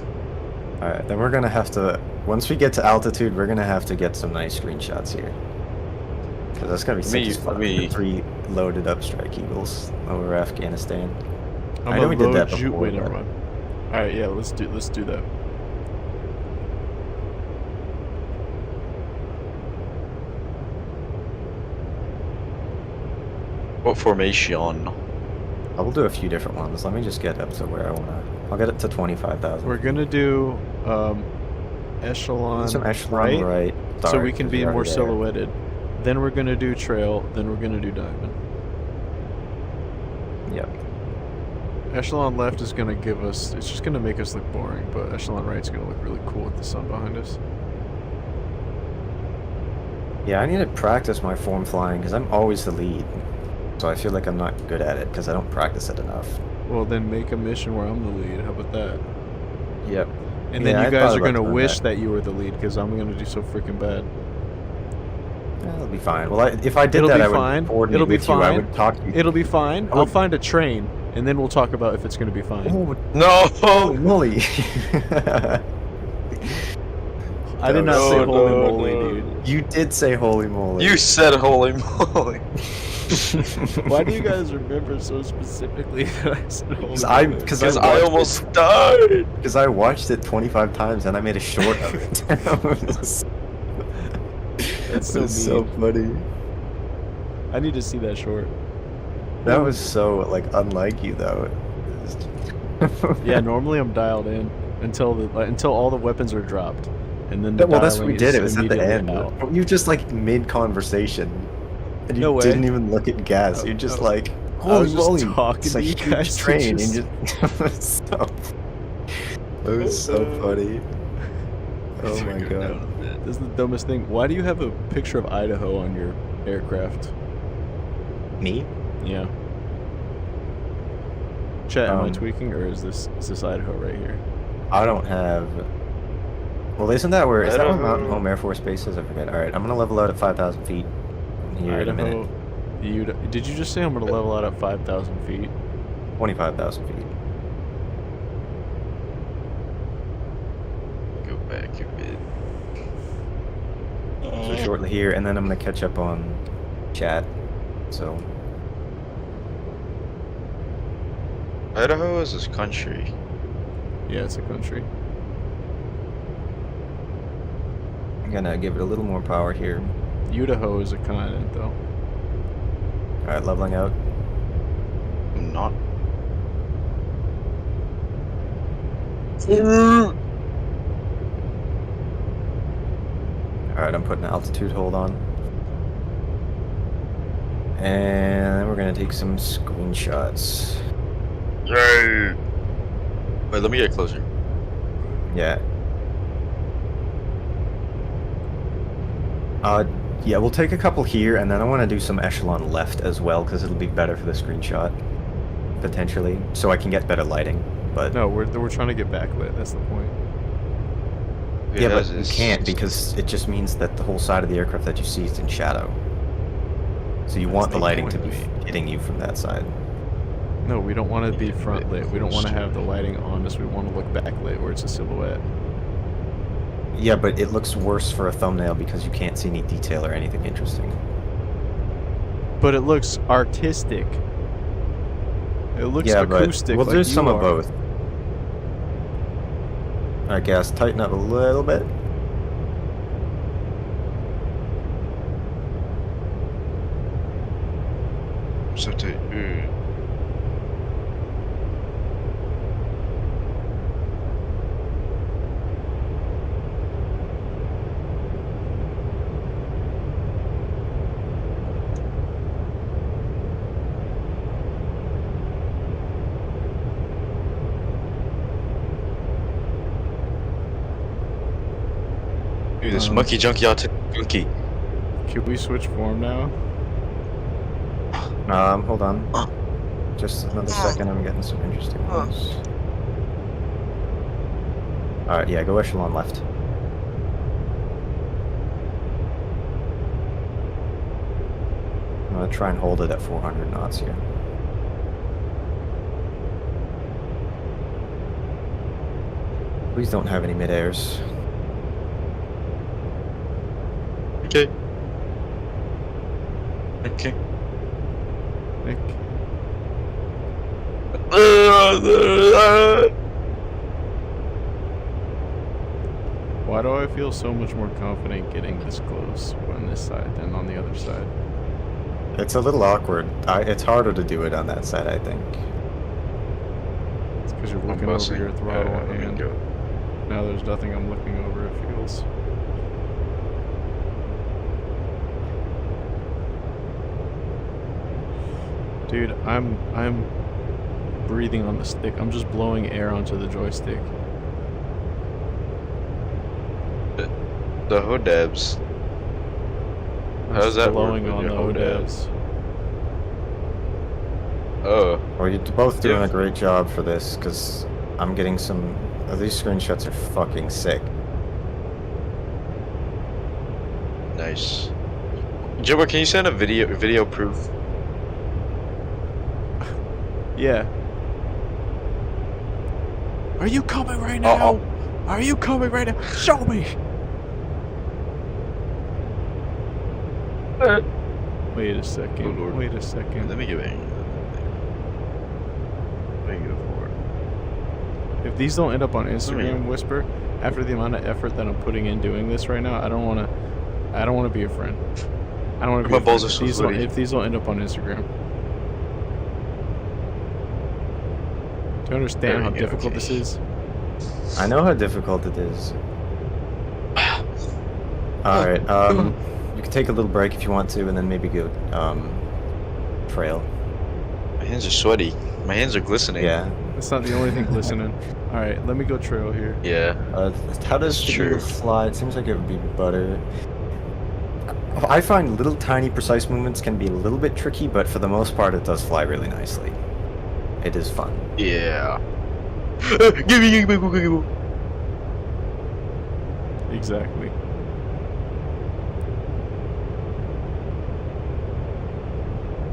Alright, then we're gonna have to... Once we get to altitude, we're gonna have to get some nice screenshots here. Because that's gonna be sick as fuck. let me- 3 loaded up Strike Eagles over Afghanistan. I'm I know a we did low that ju- before, Wait, never but- mind. Alright, yeah, let's do that. What formation? I will do a few different ones. Let me just get up to where I wanna. I'll get it to 25,000. We're gonna do echelon, Some echelon right. so start, we can 'cause be you're more already there. silhouetted. Then we're gonna do trail. Then we're gonna do diamond. Yep. Echelon left is gonna give us. It's just gonna make us look boring, but echelon right's gonna look really cool with the sun behind us. Yeah, I need to practice my form flying because I'm always the lead. So I feel like I'm not good at it because I don't practice it enough. Well, then make a mission where I'm the lead. How about that? Yep. And then Yeah, you I guys thought are about gonna doing wish that. that you were the lead because I'm gonna do so freaking bad. That'll be fine. Well, if I did It'll that, be I would fine. coordinate It'll be with you. I fine. would talk to you. It'll be fine. I I'll would- find a train, and then we'll talk about if it's gonna be fine. Oh, No! holy moly! I did not say No, holy no, moly, no. dude. You did say holy moly. You said holy moly. Why do you guys remember so specifically that I said holy moly? Because Because I almost died. Because I watched it 25 times and I made a short of it. That's so It was so mean. funny. I need to see that short. That was so like unlike you though. Yeah, normally I'm dialed in until all the weapons are dropped, and then the Well, that's what we dialing did. It is was at the immediately end. out. You just like mid conversation, and you No way. didn't even look at gas. Oh, You're just oh. like, I holy was just moly! talking It's to a you huge guys, train. just- And it was so funny. Oh my god. This is the dumbest thing. Why do you have a picture of Idaho on your aircraft? Me? Yeah. Chat, am I Um, tweaking, or is this Idaho right here? I don't have. Well, isn't that where? Is that where Idaho. Mountain Home Air Force Base is? I forget. All right, I'm gonna level out at 5,000 feet. Here in a minute. Idaho. Did you just say I'm gonna level out at 5,000 feet? 25,000 feet. Go back a bit. So shortly here, and then I'm gonna catch up on chat. So Idaho is this country. Yeah, it's a country. I'm gonna give it a little more power here. Idaho is a continent, though. All right, leveling out. I'm not. All right, I'm putting altitude hold on. And then we're gonna take some screenshots. Yay! Wait, let me get closer. Yeah. Yeah, we'll take a couple here, and then I want to do some echelon left as well, because it'll be better for the screenshot, potentially, so I can get better lighting. But No, we're trying to get backlit. That's the point. yeah, but you can't because it just means that the whole side of the aircraft that you see is in shadow. So you want the the lighting to point. be hitting you from that side. No, we don't want to be front lit. We don't want to have the lighting on us. We want to look backlit where it's a silhouette. Yeah, but it looks worse for a thumbnail because you can't see any detail or anything interesting. But it looks artistic. It looks Yeah, acoustic. but we'll like do you some of are. both. Alright, guys, tighten up a little bit. So to, Dude, this monkey junkyard junkie. Can we switch form now? Hold on. Just another second, I'm getting some interesting ones. Alright, yeah, go echelon left. I'm gonna try and hold it at 400 knots here. Please don't have any mid-airs. Okay. Okay. Nick? Why do I feel so much more confident getting this close on this side than on the other side? It's a little awkward. It's harder to do it on that side, I think. It's because you're I'm looking over bussing. your throttle Let me and go. now there's nothing I'm looking over, it feels. Dude, I'm breathing on the stick. I'm just blowing air onto the joystick. The HODABs. I'm How does just that work blowing with on your the HODABs? ODABs. Oh. Well, you're both doing Yeah. a great job for this, because I'm getting some... these screenshots are fucking sick. Nice. Jibba, can you send a video proof? Yeah. Are you coming right now? Oh. Are you coming right now? Show me! Wait a second. Oh, Lord. Wait a second. Let me get in. Let me go for it. If these don't end up on Instagram, Whisper, after the amount of effort that I'm putting in doing this right now, I don't want to be a friend. I don't want to be My a balls friend. are so If these don't- sweaty. If these don't end up on Instagram. Do you understand how Okay, difficult okay. this is? I know how difficult it is. Alright, you can take a little break if you want to, and then maybe go, trail. My hands are sweaty. My hands are glistening. Yeah. That's not the only thing glistening. Alright, let me go trail here. Yeah. How does the Sure. eagle fly? It seems like it would be butter. I find little tiny precise movements can be a little bit tricky, but for the most part it does fly really nicely. It is fun. Yeah. Give me. Exactly.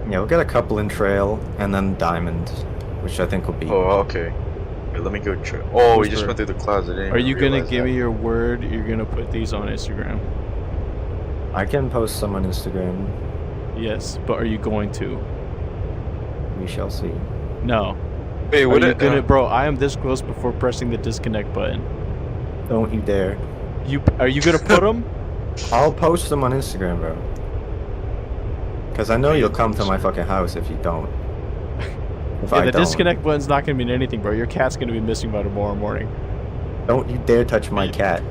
Yeah, we'll get a couple in trail, and then diamond, which I think will be... Oh, okay. Wait, let me go. Oh, we just Whisper. went through the clouds. I didn't Are even you gonna realize give that. me your word you're gonna put these on Instagram? I can post some on Instagram. Yes, but are you going to? We shall see. No. Wait, Are what? you gonna, bro? I am this close before pressing the disconnect button. Don't you dare. Are you gonna put them? I'll post them on Instagram, bro. Because I know you'll come to my fucking house if you don't. If Yeah, I the don't. disconnect button's not gonna mean anything, bro. Your cat's gonna be missing by tomorrow morning. Don't you dare touch my cat.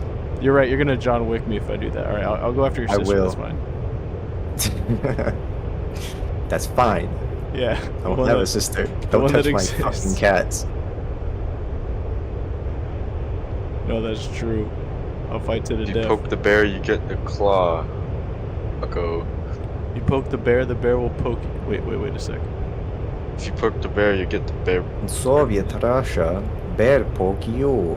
You're right. You're gonna John Wick me if I do that. All right, I'll go after your I sister. will. That's fine. That's fine. Yeah. I the don't one have a that- sister. the Don't one touch that my exists. fucking cats. No, that's true. I'll fight to the You death. poke the bear, you get the claw. Bucko. You poke the bear will poke you. Wait a sec. If you poke the bear, you get the bear. In Soviet Russia, bear poke you.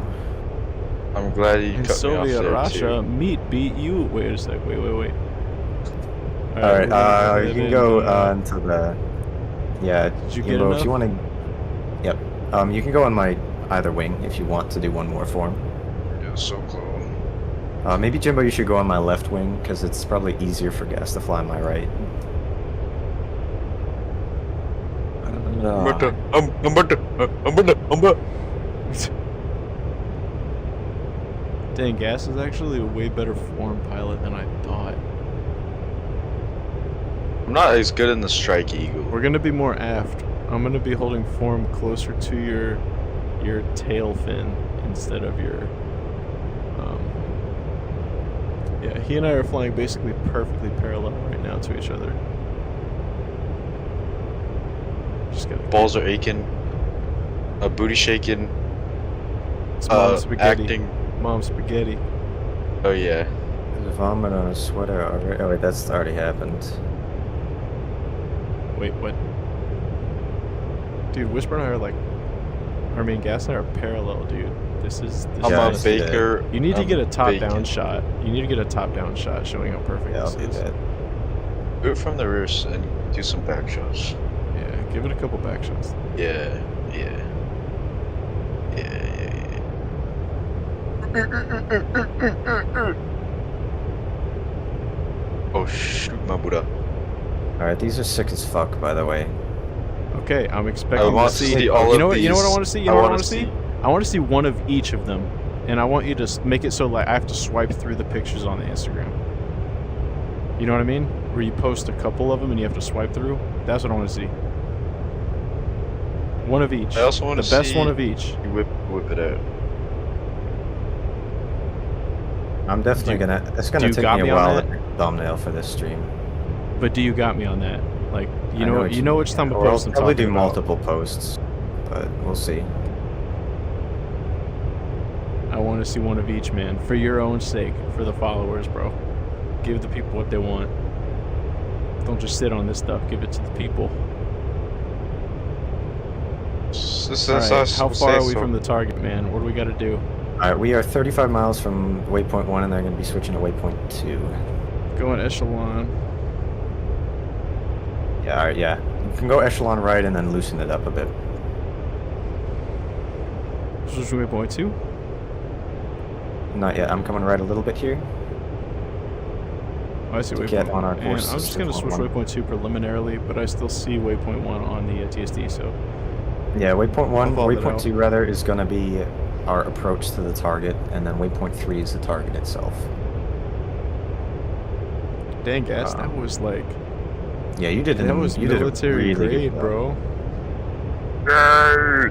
I'm glad you In cut me off Soviet there Russia, too. meat beat you. Wait a sec. Wait. Alright, we're gonna go you ahead can and, go on to the... Yeah, Did you get Jimbo, enough? if you want to... Yep. You can go on my either wing if you want to do one more form. Yeah, so close. Maybe Jimbo, you should go on my left wing, because it's probably easier for gas to fly on my right. Dang, Gas is actually a way better form pilot than I thought. I'm not as good in the Strike Eagle. We're gonna be more aft. I'm gonna be holding form closer to your tail fin instead of your. Yeah, he and I are flying basically perfectly parallel right now to each other. Just gotta Balls are aching. A booty shaking. It's mom spaghetti. Acting. Mom spaghetti. Oh yeah. There's a vomit on a sweater already. Oh wait, that's already happened. Wait, what? Dude, Whisper and I are like, Gas and I are parallel, dude. This is. I'm Yeah, a let's do that. baker. You need to I'm get a top-down bacon. shot. You need to get a top-down shot showing how perfect Yeah, I'll this do is. that. Do it from the rear and do some back shots. Yeah, give it a couple back shots. Yeah. Oh shoot, my Buddha. Alright, these are sick as fuck, by the way. Okay, I'm I expecting to want to see. see all You know of what? these. You know what I want to see. You know what I wanna want to see. I want to see one of each of them, and I want you to make it so like I have to swipe through the pictures on the Instagram. You know what I mean? where you post a couple of them and you have to swipe through. That's what I want to see. One of each. I also want the to best see one of each. you whip it out. I'm definitely gonna. It's gonna do you take got me me a on while that? to pick the thumbnail for this stream. But do you got me on that? Like, I know what you know which time to Or I'll post I'm probably talking do about. multiple posts, but we'll see. I want to see one of each, man. For your own sake, for the followers, bro. Give the people what they want. Don't just sit on this stuff. Give it to the people. Alright, how far are we from the target, man? What do we got to do? Alright, we are 35 miles from waypoint 1, and they're going to be switching to waypoint 2. Going echelon. Yeah, alright, yeah. You can go echelon right and then loosen it up a bit. Switch to waypoint 2. Not yet. I'm coming right a little bit here. Oh, I see To waypoint get on our 1. course And I'm to just going to switch waypoint waypoint 2 preliminarily, but I still see waypoint 1 on the TSD, so... Yeah, waypoint 1, I'll follow that waypoint out. 2 rather, is going to be our approach to the target, and then waypoint 3 is the target itself. Dang, Gas, that was like... Yeah, you did. That was you did a military really grade, good bro. Yay!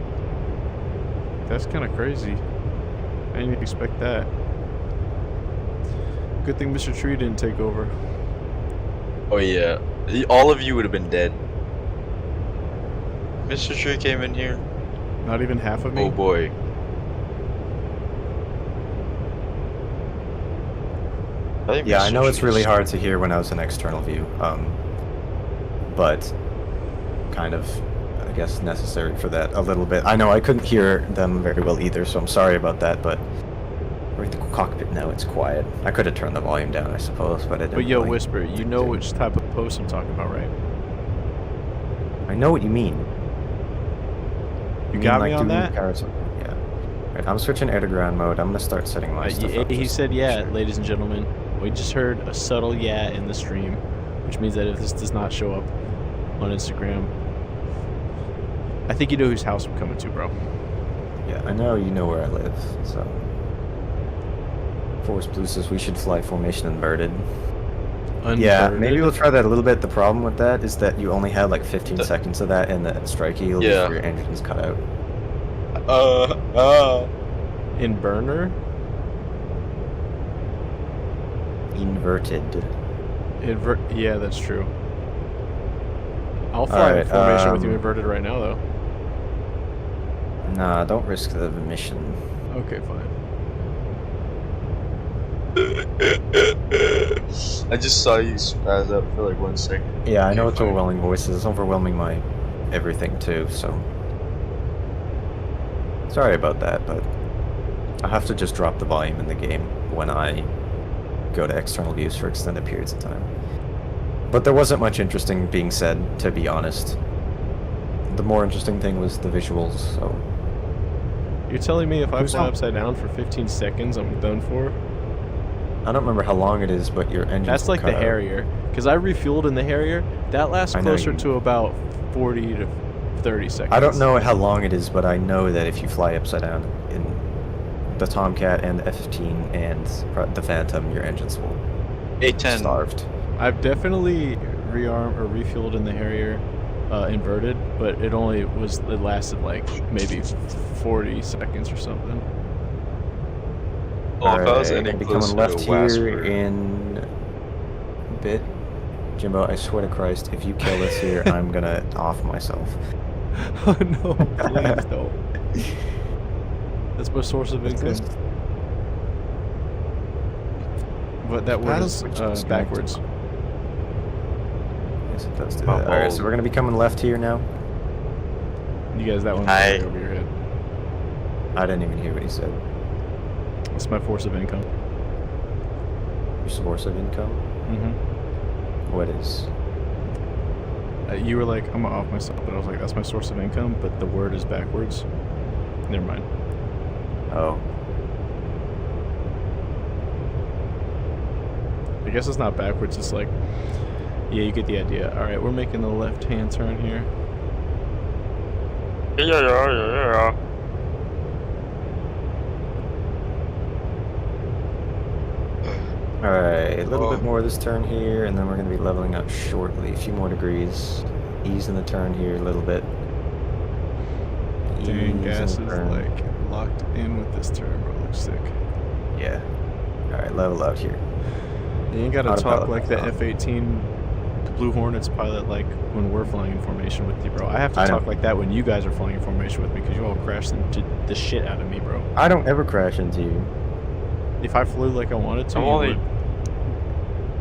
That's kind of crazy. I didn't expect that. Good thing Mr. Tree didn't take over. Oh yeah, all of you would have been dead. Mr. Tree came in here. Not even half of me. Oh boy. Yeah, I Mr. know it's Tree's- really hard to hear when I was in external view, but kind of, I guess, necessary for that a little bit. I know I couldn't hear them very well either, so I'm sorry about that, but we're in the cockpit now, it's quiet. I could have turned the volume down, I suppose, but I didn't. But yo, really Whisper, you know do. which type of post I'm talking about, right? I know what you mean. You got me like on doing that? carousel? Yeah. Right, I'm switching air to ground mode. I'm gonna start setting my stuff up. He just said to make yeah, sure. ladies and gentlemen. We just heard a subtle yeah in the stream, which means that if this does not show up on Instagram, I think you know whose house I'm coming to, bro. Yeah, I know you know where I live, so. Force Blue says we should fly formation inverted. Yeah, maybe we'll try that a little bit. The problem with that is that you only have like 15 seconds of that in the strike yield Yeah. before your engine's cut out. In burner. Inverted. Yeah, that's true. I'll fly in Alright, formation with you inverted right now, though. Nah, don't risk the mission. Okay, fine. I just saw you spaz up for like 1 second. Yeah, I know Okay, it's fine. overwhelming voices. It's overwhelming my everything too, so. Sorry about that, but I have to just drop the volume in the game when I go to external views for extended periods of time. But there wasn't much interesting being said, to be honest. The more interesting thing was the visuals, so. You're telling me if I Who's fly on? upside down for 15 seconds, I'm done for? I don't remember how long it is, but your engine. That's like the Harrier. Because I refueled in the Harrier. That lasts I know closer you- to about 40 to 30 seconds. I don't know how long it is, but I know that if you fly upside down in the Tomcat and the F-15 and the Phantom, your engines will be 810. starved. I've definitely rearmed or refueled in the Harrier inverted, but it lasted like maybe 40 seconds or something. Oh, if I was Alright, any gonna be closer coming left to here Whisper. in a bit. Jimbo, I swear to Christ, if you kill us here, I'm gonna off myself. Oh no, please don't. That's my source of income. But that word Paddle is switch disconnected. backwards. Yes, it does do My that. Alright, balls. so we're gonna be coming left here now. You guys, that one's Hi. way over your head. I didn't even hear what he said. That's my force of income. Your source of income? Mm-hmm. What is? You were like, I'm gonna off myself, but I was like, that's my source of income, but the word is backwards. Never mind. Oh. I guess it's not backwards, it's like, yeah, you get the idea. Alright, we're making the left-hand turn here. Yeah. Alright, a little bit Oh. more of this turn here, and then we're going to be leveling out shortly. A few more degrees. Ease in the turn here a little bit. Ease Dang, in gas the is turn. like locked in with this turn, bro. Looks sick. Yeah. Alright, level out here. You ain't gotta Autopilot talk like the on. F-18, the Blue Hornets pilot, like when we're flying in formation with you, bro. I have to I know. talk like that when you guys are flying in formation with me because you all crashed into the shit out of me, bro. I don't ever crash into you. If I flew like I wanted to, I'm you only- would.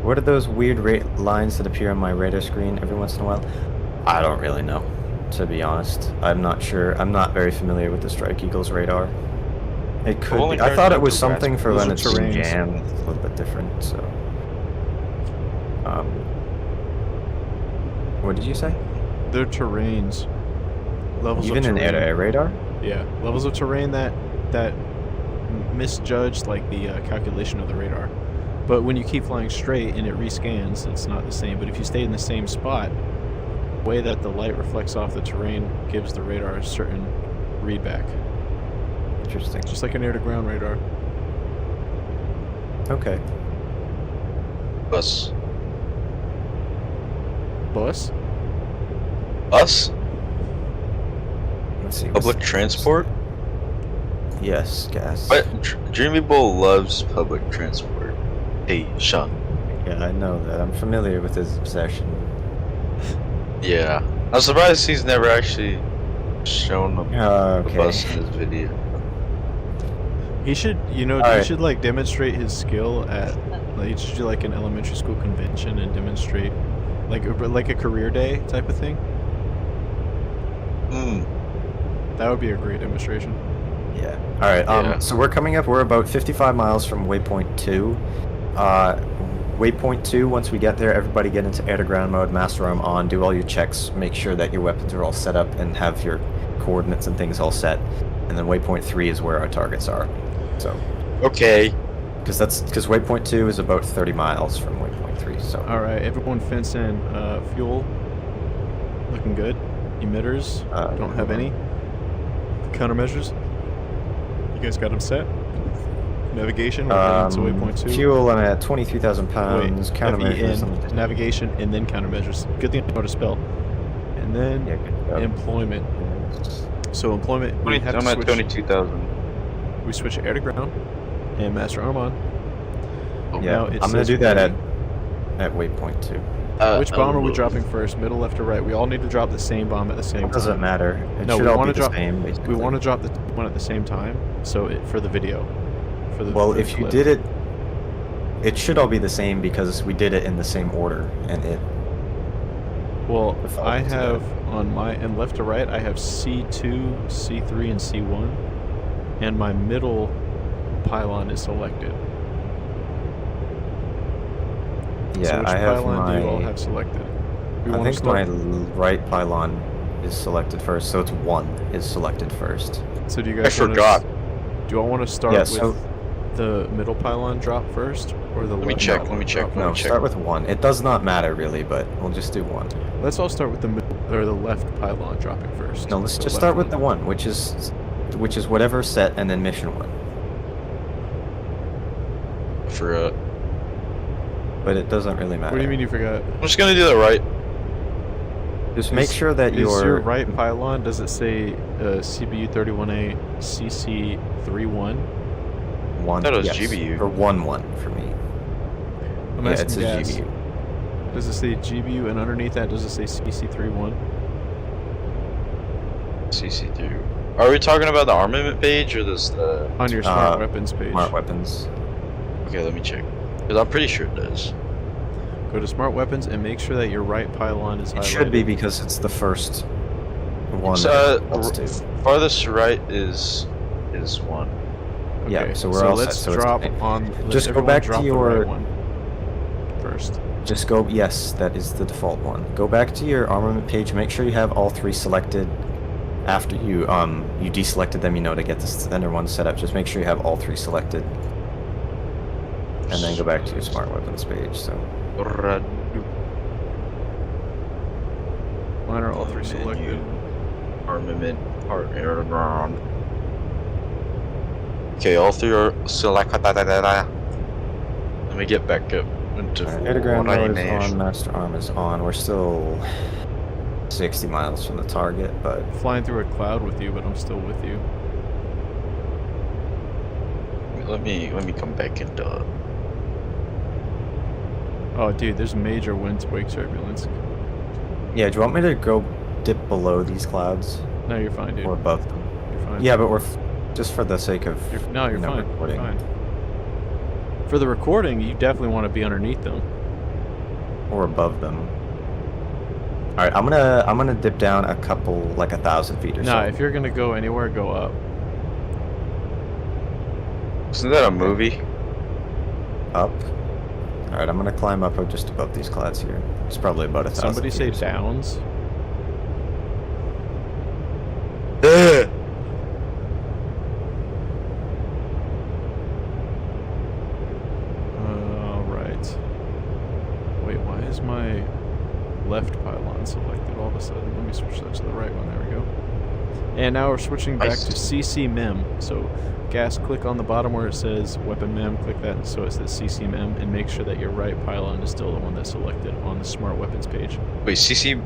What are those weird lines that appear on my radar screen every once in a while? I don't really know, to be honest. I'm not sure. I'm not very familiar with the Strike Eagle's radar. It could only be. I heard thought them it was through something for Those when are it's terrains. jammed. It's a little bit different, so. What did you say? They're terrains. Levels Even of in terrain. air-to-air radar? Yeah, levels of terrain that misjudged like the calculation of the radar. But when you keep flying straight and it rescans, it's not the same. But if you stay in the same spot, the way that the light reflects off the terrain gives the radar a certain readback, Interesting. just like an air-to-ground radar. Okay. Us. Bus? Us? Let's see. Public transport? Yes, gas. But Dreamy Bull loves public transport. Hey, Sean. Yeah, I know that. I'm familiar with his obsession. Yeah. I'm surprised he's never actually shown the Okay. bus in his video. He should, you know, he Alright. should like demonstrate his skill at, like, he should do like an elementary school convention and demonstrate, like a career day type of thing. Hmm. That would be a great demonstration. Yeah. All right. Yeah. So we're coming up. We're about 55 miles from waypoint 2. Waypoint 2. Once we get there, everybody get into air-to-ground mode. Master arm on. Do all your checks. Make sure that your weapons are all set up and have your coordinates and things all set. And then waypoint 3 is where our targets are. So, Okay. because waypoint 2 is about 30 miles from waypoint 3. So. Alright, everyone fence in. Fuel, looking good. Emitters, don't have any. Countermeasures, you guys got them set. Navigation, we're heading to waypoint 2. Fuel, I'm at 23,000 Wait, pounds. Countermeasures. FEN, navigation, and then countermeasures. Good thing I know how to spell. And then Yeah, good job. employment. So employment, we have I'm to at switch. 22,000. We switch air to ground, and master arm on. Yeah, Now it I'm gonna says do that ready. at waypoint 2. Which bomb are we dropping first? Middle, left, or right? We all need to drop the same bomb at the same It doesn't time. matter. It No, should we all wanna be the drop- same, basically. We want to drop the one at the same time, so for the video. For the Well, for the if you clip. did it, it should all be the same because we did it in the same order, and it. Well, default I to that. have on my and left to right. I have C2, C3, and C1, and my middle pylon is selected. So Yeah, which I have pylon do you all my. have selected? We I wanna think my start- right pylon is selected first, so it's 1 is selected first. So do you I guys wanna forgot. Do I want to start Yeah, with so- the middle pylon drop first, or the Let me left check, pylon let me check, drop let me No, first? check. start with 1. It does not matter really, but we'll just do 1. Let's all start with the middle or the left pylon dropping first. No, let's The just left start with one. the 1, which is whatever set, and then mission 1. For But it doesn't really matter. What do you mean you forgot? I'm just gonna do that right. Just make sure that Is your your right pylon, does it say CBU 31A CC 31? 1. thought it was yes, GBU. or 1-1 for me. I'm Yeah, asking it's a gas. GBU. Does it say GBU, and underneath that does it say CC 31? CC2. Are we talking about the armament page or this? On your smart weapons page. Smart weapons. Okay, let me check. Because I'm pretty sure it does. Go to smart weapons and make sure that your right pylon is highlighted. It should be because it's the first one. It's, that's two. farthest right is 1. Yeah, Okay, so we're all let's set, so it's drop the same. on. Let's Just go everyone back to drop the your- right one first. Just go. Yes, that is the default one. Go back to your armament page. Make sure you have all 3 selected. After you deselected them, to get the center one set up. Just make sure you have all 3 selected, and then go back to your smart weapons page. So Mine are all 3 selected. Armament, air-to-ground. Okay, all 3 are selected. Let Let me get back up into Air to ground mode is Rheinland. on, master arm is on. We're still 60 miles from the target, but Flying through a cloud with you, but I'm still with you. Let me come back into. Oh, dude, there's major wind wake turbulence. yeah, do you want me to go dip below these clouds No, you're fine, dude. or above them? You're fine. Yeah, but just for the sake of You're you know, fine. recording. You're fine. For the recording, you definitely want to be underneath them. Or above them. All right, I'm gonna dip down a couple, like 1,000 feet or so. Nah, if you're gonna go anywhere, go up. Isn't that a movie? Up. All right, I'm gonna climb up just above these clouds here. It's probably about 1,000. Somebody say feet or so. downs. Alright. Wait, why is my left pylon selected all of a sudden? Let me switch that to the right one. There we go. And now we're switching back to CC mem. So, gas, click on the bottom where it says weapon mem, click that so it says CC mem, and make sure that your right pylon is still the one that's selected on the smart weapons page. Wait, CC.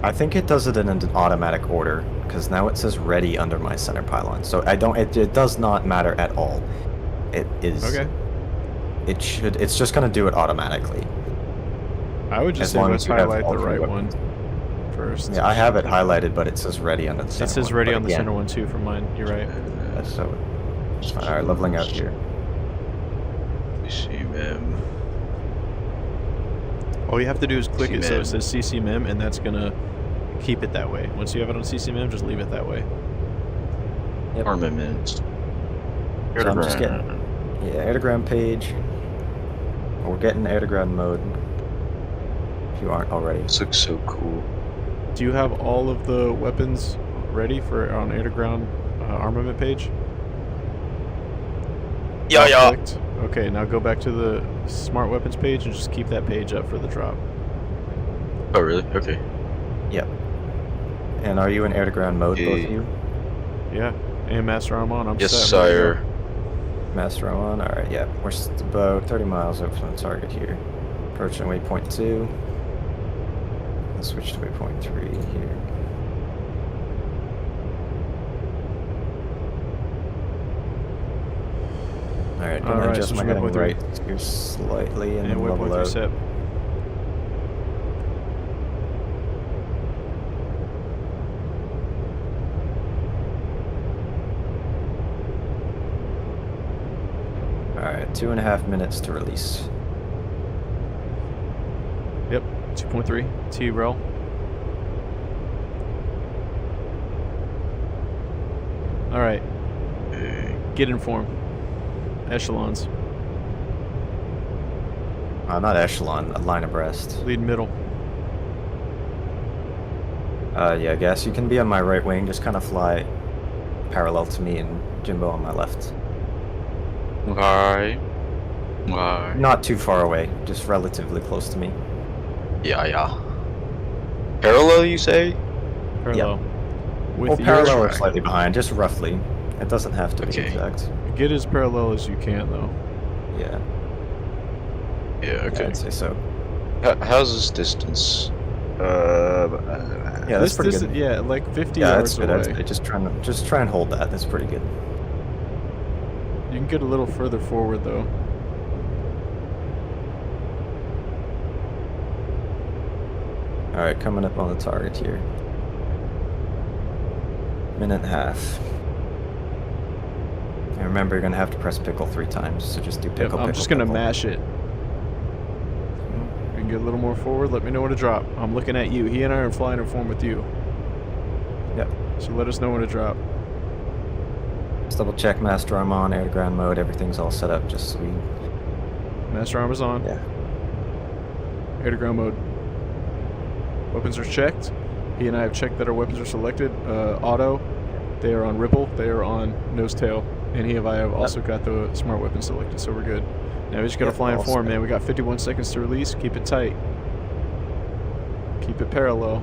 I think it does it in an automatic order because now it says ready under my center pylon. So I don't. It does not matter at all. It is. Okay. It should. It's just gonna do it automatically. I would just As say long let's as you have highlight all the three right weapons. one first. Yeah, I have it highlighted, but it says ready under the center. It says one, ready but on the again, center one too for mine. You're right. So, all right, leveling out here. CC mem. All you have to do is click it so CC it says CC mem, and that's gonna keep it that way. Once you have it on CC mem, just leave it that way. Yep. Armament. So I'm just getting, yeah, air to ground page. We're getting air to ground mode. If you aren't already. This looks so cool. Do you have all of the weapons ready for on air to ground armament page? Yeah, yeah. Clicked? Okay, now go back to the smart weapons page and just keep that page up for the drop. Oh, really? Okay. Yep. And are you in air to ground mode, both of you? Yeah, and master arm on. I'm Yes, set. Ready to go. sire. Master on. All right. Yeah, we're about 30 miles out from the target here. Approaching waypoint 2. Let's switch to waypoint 3 here. All right. Gonna Alright, adjust my switching heading waypoint 3. right here slightly and And then level waypoint 3 out. set. All right. 2.5 minutes to release. Yep, 2.3 T-rel. All right, get in form. Echelons, Not echelon. A line abreast. lead middle. Yeah. Gas. You can be on my right wing. Just kind of fly parallel to me and Jimbo on my left. Why? Why? Not too far away. Just relatively close to me. Yeah, yeah. Parallel, you say? Parallel. With Well, your parallel or track. slightly behind, just roughly. It doesn't have to be Okay. exact. Get as parallel as you can, though. Yeah, Yeah, okay. I'd say so. How's this distance? Yeah, that's pretty good. Yeah, like 50 Yeah, yards that's good. away. That's good. Just try and hold that. That's pretty good. You can get a little further forward, though. All right, coming up on the target here. Minute and a half. And remember, you're gonna have to press pickle 3 times. So just do Yep, pickle. I'm pickle, just gonna pickle. mash it. You can get a little more forward. Let me know when to drop. I'm looking at you. He and I are flying in form with you. Yep. So let us know when to drop. Just double check master arm on, air to ground mode. Everything's all set up. Just so we. Master arm is on. Yeah. Air to ground mode. Weapons are checked. He and I have checked that our weapons are selected. Auto. They are on ripple. They are on nose tail. And he and I have also got the smart weapon selected, so we're good. Now we just gotta Yep, fly in all form, set. man. We got 51 seconds to release. Keep it tight. Keep it parallel.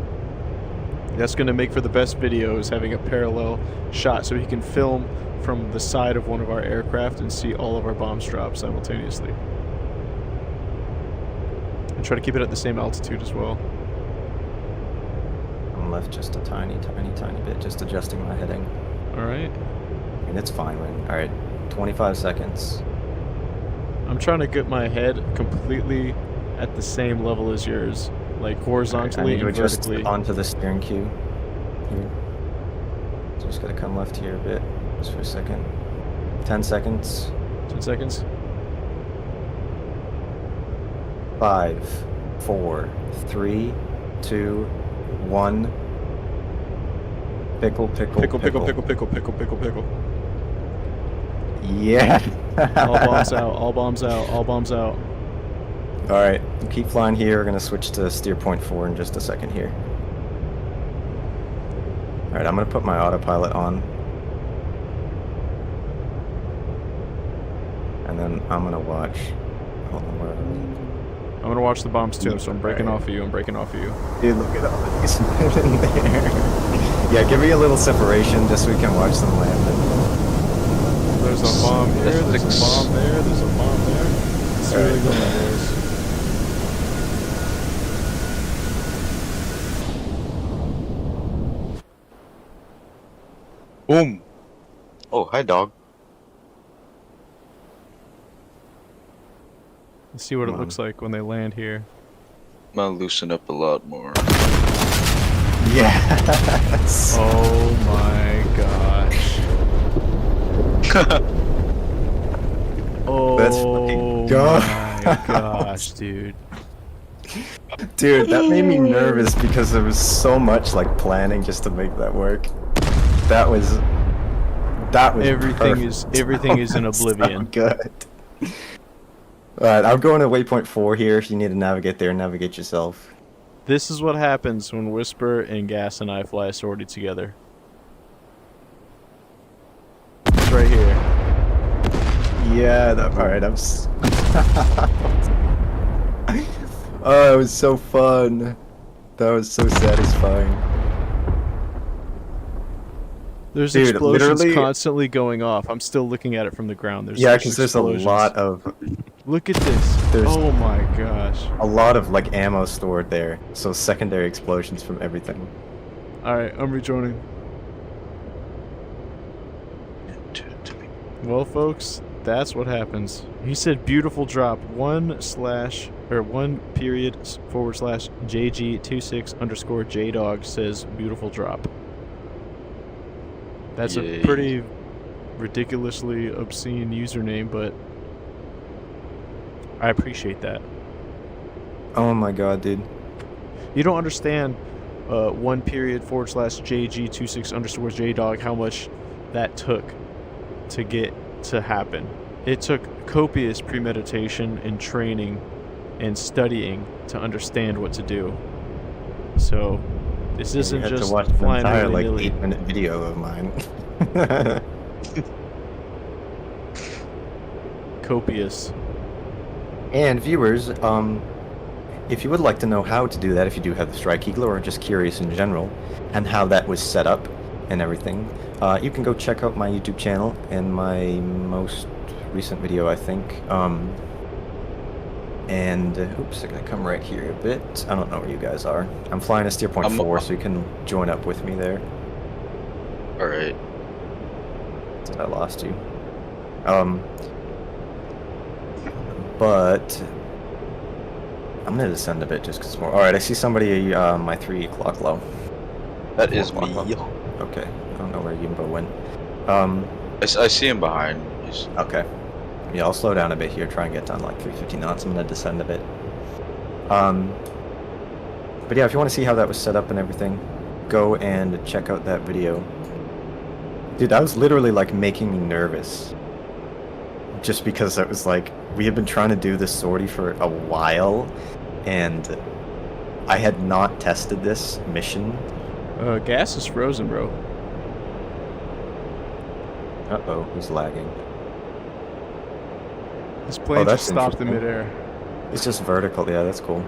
That's going to make for the best video, is having a parallel shot so he can film from the side of one of our aircraft and see all of our bombs drop simultaneously. And try to keep it at the same altitude as well. I'm left just a tiny bit, just adjusting my heading. Alright. And it's fine, man. Alright, 25 seconds. I'm trying to get my head completely at the same level as yours. Like horizontally I need and to adjust vertically. onto the steering cue here. So just gotta come left here a bit, just for a second. 10 seconds. 10 seconds. 5, 4, 3, 2, 1. Pickle. Pickle. Yeah. All bombs out, all bombs out, all bombs out. Alright, keep flying here. We're gonna switch to steer point 4 in just a second here. Alright, I'm gonna put my autopilot on. And then I'm gonna watch. Hold on, where are we? I'm gonna watch the bombs too, so I'm breaking off of you, I'm breaking off of you. Dude, look at all these in there. Yeah, give me a little separation just so we can watch them land. There's a bomb here, there's a bomb there, there's a bomb there. It's really Alright. going, boys. Boom. Oh, hi, dog. Let's see what it Come looks like when they land here. I'm gonna loosen up a lot more. Yes. Oh my gosh. Oh Let's fucking go. my gosh, dude. Dude, that made me nervous because there was so much like planning just to make that work. That was Everything perfect. is in oblivion. So good. Alright, I'm going to waypoint 4 here. If you need to navigate there, navigate yourself. This is what happens when Whisper and Gas and I fly a sortie together. It's right here. Yeah, alright, oh, it was so fun. That was so satisfying. There's Dude, explosions literally- constantly going off. I'm still looking at it from the ground. Yeah, just because there's a explosions. lot of Look at this. There's- Oh my gosh. like ammo stored there. So secondary explosions from everything. Alright, I'm rejoining. Well, folks, that's what happens. He said beautiful drop. 1//JG26_JDog says beautiful drop. That's a Yay. pretty ridiculously obscene username, but I appreciate that. Oh my god, dude. You don't understand 1//JG26_JDog how much that took to get to happen. It took copious premeditation and training and studying to understand what to do. So this isn't You had just to watch the flying entire like willy-nilly. 8-minute video of mine. Copious. And viewers, if you would like to know how to do that, if you do have the Strike Eagle or are just curious in general, and how that was set up and everything, you can go check out my YouTube channel and my most recent video, I think. Oops, I gotta come right here a bit. I don't know where you guys are. I'm flying a steer point 4, so you can join up with me there. Alright. Did I lost you? But I'm gonna descend a bit just because more. All right, I see somebody my 3 o'clock low. That is 4 me. o'clock low. Okay, I don't know where Yimbo went. I see him behind. He's... Okay. Yeah, I'll slow down a bit here. Try and get down like 350 knots. I'm gonna descend a bit. But yeah, if you want to see how that was set up and everything, go and check out that video. Dude, that was literally like making me nervous. Just because it was like, we had been trying to do this sortie for a while, and I had not tested this mission. Gas is frozen, bro. Uh-oh, he's lagging. This plane that's just stopped in interesting. midair. It's just vertical, yeah, that's cool.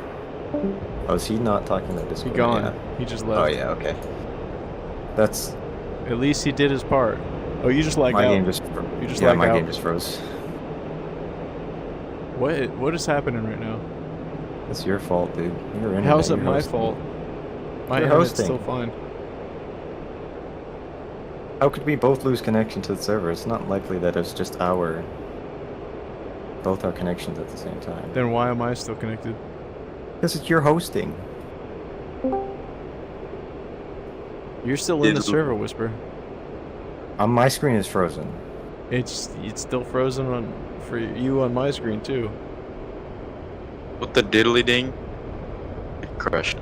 Oh, is he not talking about He Discord? gone. Yeah. He just left. Oh yeah, okay. That's At least he did his part. Oh, you just like my out. game just. You just yeah, like my out. game just froze. What is happening right now? It's your fault, dude. You're internet. How's it you're my hosting. fault? My You're internet's hosting. still fine. How could we both lose connection to the server? It's not likely that it's just both our connections at the same time. Then why am I still connected? Because it's your hosting. You're still in the server, Whisper. My screen is frozen. It's still frozen for you on my screen too. What the diddly ding? It crashed.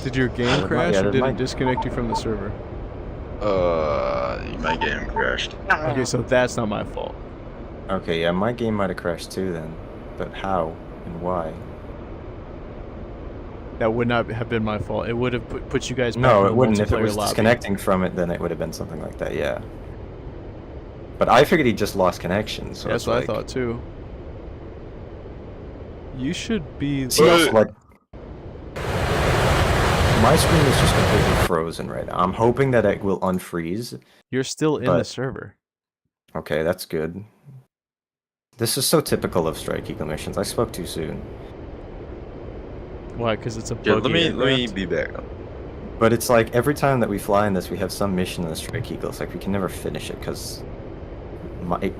Did your game Yeah, crash or did did my- it disconnect you from the server? My game crashed. Okay, so that's not my fault. Okay, yeah, my game might have crashed too then. But how and why? That would not have been my fault. It would have put you guys back No, in it the wouldn't. If it multiplayer was lobby. disconnecting from it, then it would have been something like that, yeah. But I figured he just lost connection, so That's it's what like... I thought too. You should be. See, also, like... My screen is just completely frozen right now. I'm hoping that it will unfreeze. You're still in the but- server. Okay, that's good. This is so typical of Strike Eagle missions. I spoke too soon. Why? Because it's a Yeah, buggy let me aircraft? be back. But it's like, every time that we fly in this, we have some mission in the Strike Eagle. It's like, we can never finish it, because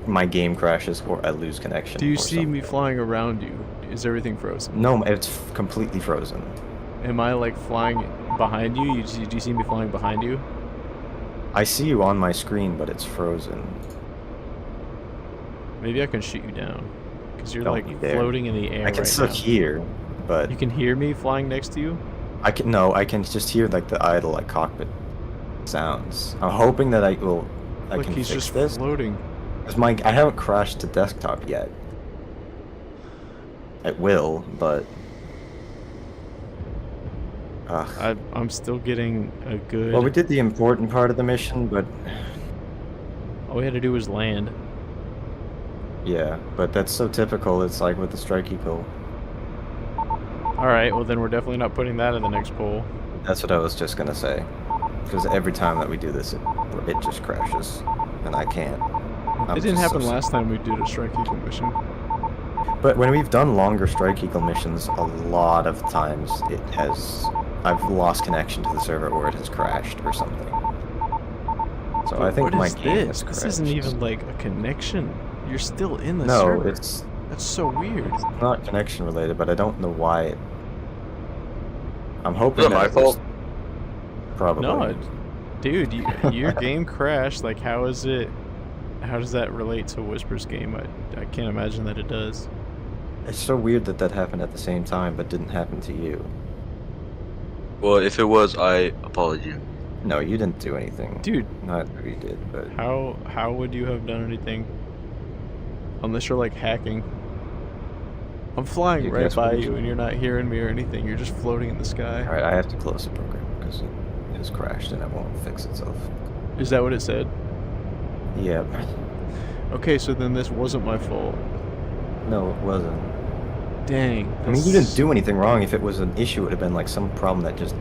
my game crashes, or I lose connection. Do you or see me something. flying around you? Is everything frozen? No, it's completely frozen. Am I like flying behind you? Do you see me flying behind you? I see you on my screen, but it's frozen. Maybe I can shoot you down. Because you're Don't like you dare. floating in the air I can right still now. hear, but You can hear me flying next to you? I can just hear like the idle like cockpit sounds. I'm hoping that I Look, can he's fix just this. floating. 'Cause I haven't crashed to desktop yet. It will, but I'm still getting a good... well, we did the important part of the mission, but All we had to do was land. yeah, but that's so typical. It's like with the Strike Eagle. Alright, well then we're definitely not putting that in the next poll. That's what I was just gonna say. Because every time that we do this, it just crashes, and I can't. It didn't happen last time we did a Strike Eagle mission. But when we've done longer Strike Eagle missions, a lot of times I've lost connection to the server or it has crashed or something. So But I think what my is game this? has This crashed. isn't even like a connection. You're still in the No, server. it's That's so weird. not connection related, but I don't know why it... I'm hoping Is it that my it was fault? Probably. No, dude, your game crashed. Like, how is it? How does that relate to Whisper's game? I can't imagine that it does. It's so weird that that happened at the same time, but didn't happen to you. Well, if it was, I apologize. No, you didn't do anything. Dude, Not that you did, but... how would you have done anything? Unless you're like hacking. I'm flying You right guess by what you and you're not hearing me or anything. You're just floating in the sky. Alright, I have to close the program, because it has crashed and it won't fix itself. Is that what it said? Yep. Okay, so then this wasn't my fault. No, it wasn't. Dang. I mean, you didn't do anything wrong. If it was an issue, it would have been like some problem that just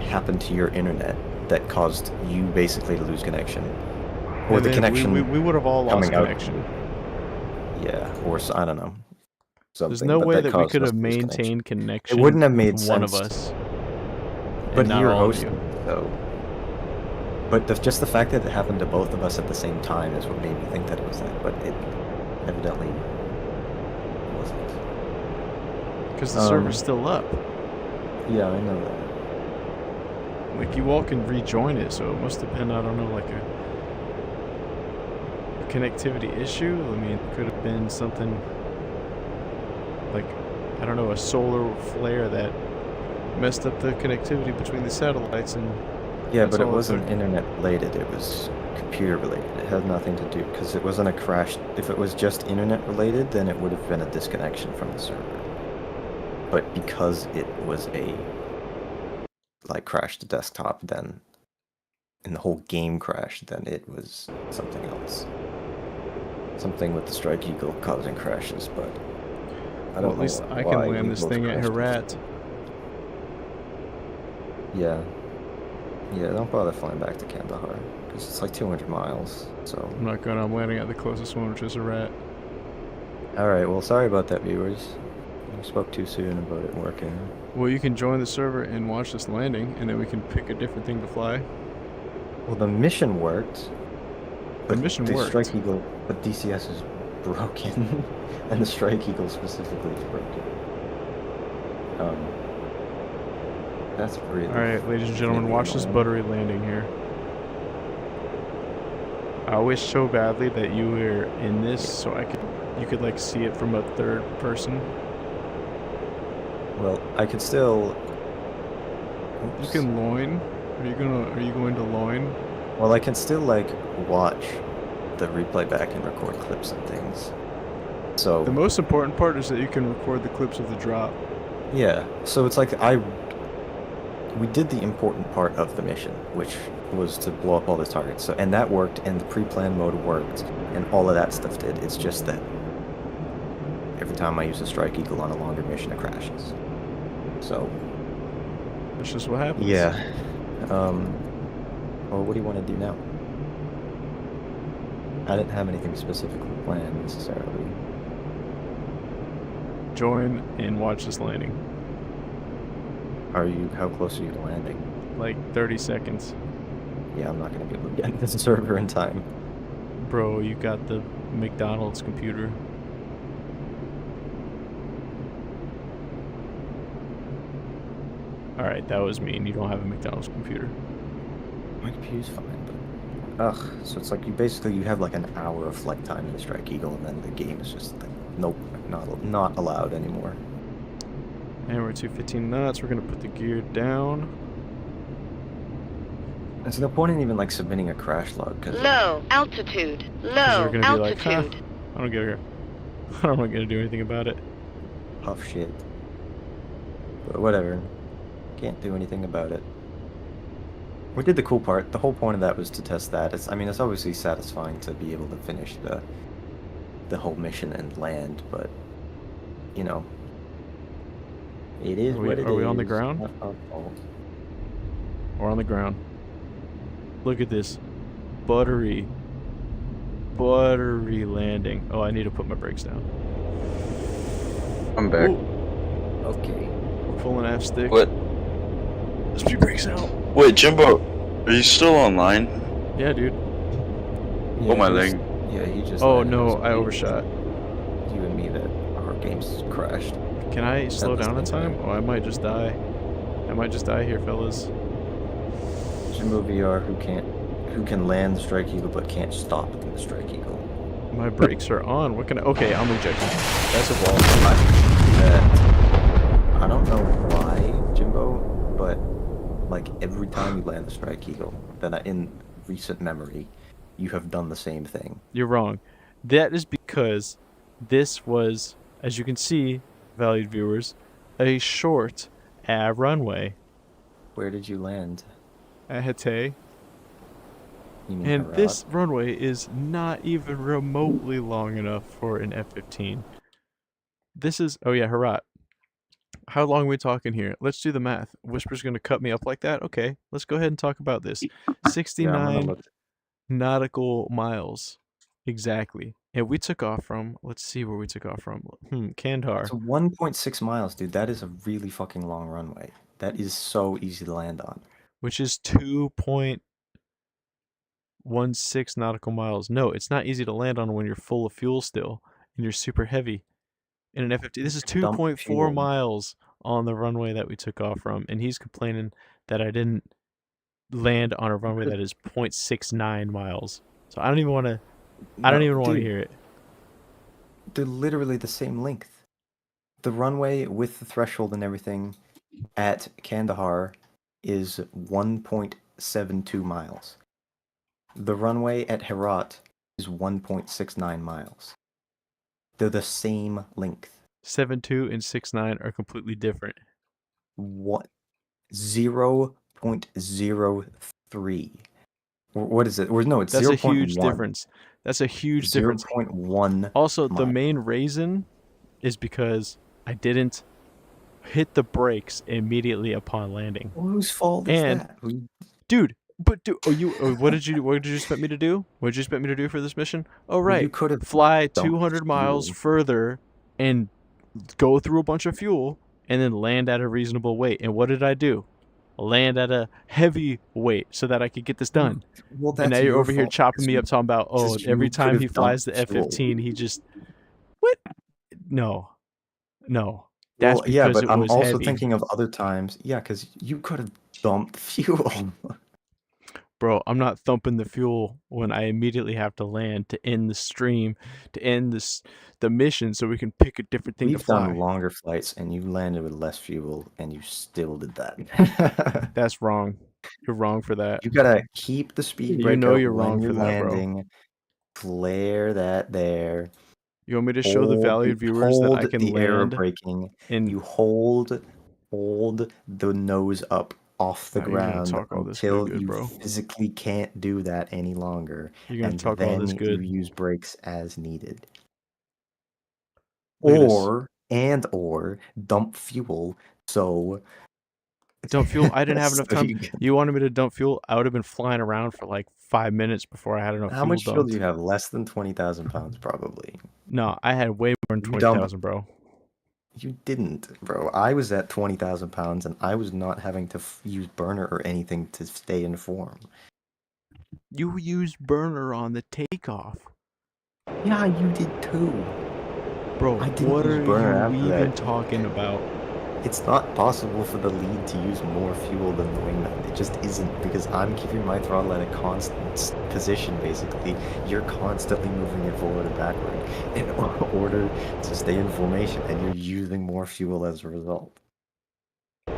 happened to your internet that caused you basically to lose connection. Or And the then connection we would have all lost coming out. connection. Yeah, or I don't know. There's Something, no but way that we caused could us have to lose connection. maintained connection. It wouldn't have made with one of sense. us. But and not you're all of hosting, you. though. But just the fact that it happened to both of us at the same time is what made me think that it was that. But it evidently wasn't. Because the server's still up. Yeah, I know that. Like, you all can rejoin it, so it must have been, I don't know, like a connectivity issue. I mean, it could have been something like, I don't know, a solar flare that messed up the connectivity between the satellites, and Yeah, that's but it all wasn't took. internet related, it was computer related. It had nothing to do, because it wasn't a crash. If it was just internet related, then it would have been a disconnection from the server. But because it was a, like, crash to desktop, then, and the whole game crashed, then it was something else. Something with the Strike Eagle causing crashes, but I Well, don't at know least I why can land we this both thing at crashed. Herat. Yeah. Yeah, don't bother flying back to Kandahar, because it's like 200 miles, so... I'm not going. I'm landing at the closest one, which is Herat. Alright, well, sorry about that, viewers. I spoke too soon about it working. Well, you can join the server and watch this landing, and then we can pick a different thing to fly. Well, the mission worked. The But mission the worked. Strike Eagle, but DCS is broken, and the Strike Eagle specifically is broken. That's really. Alright, ladies and gentlemen, really watch this annoying. buttery landing here. I wish so badly that you were in this so you could like see it from a third person. Well, I could still. You Oops. can loin. Are you going to loin? Well, I can still like watch the replay back and record clips and things. So The most important part is that you can record the clips of the drop. yeah, so it's like we did the important part of the mission, which was to blow up all the targets. So and that worked, and the pre-plan mode worked, and all of that stuff did. It's just that every time I use a Strike Eagle on a longer mission, it crashes. So That's just what happens. yeah. Well, what do you want to do now? I didn't have anything specifically planned necessarily. Join and watch this landing. How close are you to landing? Like 30 seconds. Yeah, I'm not gonna be able to get into the server in time. Bro, you got the McDonald's computer. Alright, that was mean. You don't have a McDonald's computer. My computer's fine, but ugh. So it's like you have like an hour of flight time in the Strike Eagle, and then the game is just like, nope, not allowed anymore. And we're at 215 knots. We're gonna put the gear down. There's no point in even like submitting a crash log because Low altitude. They're Low gonna be like, huh, altitude. I don't get here. I'm not gonna do anything about it. puff shit. But whatever, can't do anything about it. We did the cool part. The whole point of that was to test that. It's obviously satisfying to be able to finish the whole mission and land, but you know, it is what it is. Are we on the ground? Not our fault. Or on the ground. Look at this. Buttery landing. Oh, I need to put my brakes down. I'm back. Ooh, Okay. we're pulling half stick. What? Let's be brakes out. Wait, Jimbo, are you still online? Yeah, dude. Yeah, Oh, my just- leg. Yeah, he just. Oh landed no, us. I overshot. You and me that our games crashed. Can I slow was down a not time? bad. Oh, I might just die. I might just die here, fellas. Jimbo VR who can land the Strike Eagle but can't stop the Strike Eagle. My brakes are on. What can I? Okay, I'm ejecting. That's a wall. I don't know why, Jimbo, but like every time you land the Strike Eagle, in recent memory, you have done the same thing. You're wrong. That is because this was, as you can see, valued viewers, a short runway Where did you land? at Hatay. You mean And Herat? this runway is not even remotely long enough for an F-15. This is, oh yeah, Herat. How long are we talking here? Let's do the math. Whisper's going to cut me up like that? Okay, let's go ahead and talk about this. Yeah, I'm gonna 69 look. nautical miles. Exactly. And we took off from, let's see where we took off from. Kandahar. It's 1.6 miles, dude. That is a really fucking long runway. That is so easy to land on. Which is 2.16 nautical miles. No, it's not easy to land on when you're full of fuel still and you're super heavy. In an F-15, this is Dump 2.4 fuel. miles on the runway that we took off from, and he's complaining that I didn't land on a runway that is 0.69 miles. So I don't even want to. I don't No, even want to dude, hear it. They're literally the same length. The runway with the threshold and everything at Kandahar is 1.72 miles. The runway at Herat is 1.69 miles. They're the same length. 7.2 and 6.9 are completely different. What? 0.03. What is it? Or no, it's That's 0. a huge difference. That's a huge difference. 0.1. Also, the mile. main reason is because I didn't hit the brakes immediately upon landing. Well, whose fault is And that? dude, what did you expect me to do? What did you expect me to do for this mission? Oh Well, you right, could have fly dumped 200 miles fuel. further and go through a bunch of fuel and then land at a reasonable weight. And what did I do? Land at a heavy weight so that I could get this done. Well, And now that's you're your over here fault. chopping me up talking about, oh, Because every you could time he have flies dumped the fuel. F-15, he just what? No. That's Well, yeah, because but it I'm was also heavy. thinking of other times. Yeah, because you could have dumped fuel. Bro, I'm not thumping the fuel when I immediately have to land to end the stream, to end the mission so we can pick a different thing to We've fly. done longer flights, and you landed with less fuel, and you still did that. That's wrong. You're wrong for that. You gotta keep the speed You brake know out you're when wrong you're for that, bro. landing. Flare that there. You want me to show the valued viewers that I can the air land braking. in You hold the nose up off the Nah, you're gonna ground talk all this until good, you bro. physically can't do that any longer, You're gonna and talk all then this you good. use brakes as needed. Look at this. Or dump fuel. So Dump fuel. I didn't have enough so time. you can- You wanted me to dump fuel? I would have been flying around for like 5 minutes before I had enough How fuel much fuel dumped. do you have? Less than 20,000 pounds, probably. No, I had way more than You dump- 20,000, bro. You didn't, bro. I was at 20,000 pounds, and I was not having to use burner or anything to stay in form. You used burner on the takeoff. Yeah, you did too. Bro, I didn't what use are burner you after even that. talking about? It's not possible for the lead to use more fuel than the wingman. It just isn't, because I'm keeping my throttle at a constant position, basically. You're constantly moving it forward and backward in order to stay in formation, and you're using more fuel as a result.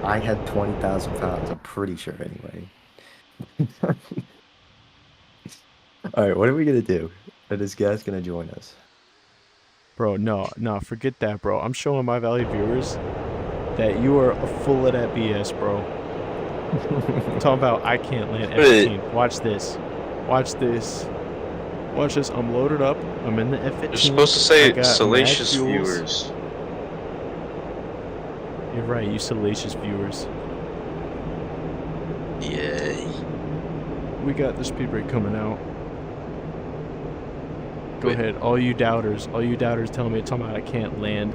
I had 20,000 pounds, I'm pretty sure, anyway. Alright, what are we gonna do? Are this guy's gonna join us? Bro, no, forget that, bro. I'm showing my valued viewers that you are full of that BS, bro. I'm talking about I can't land F-15. Watch this. Watch this. Watch this. I'm loaded up. I'm in the F-15. You're supposed to I say got salacious mad fuels. viewers. You're right, you salacious viewers. Yay. We got the speed brake coming out. Go Wait. ahead, all you doubters telling me I can't land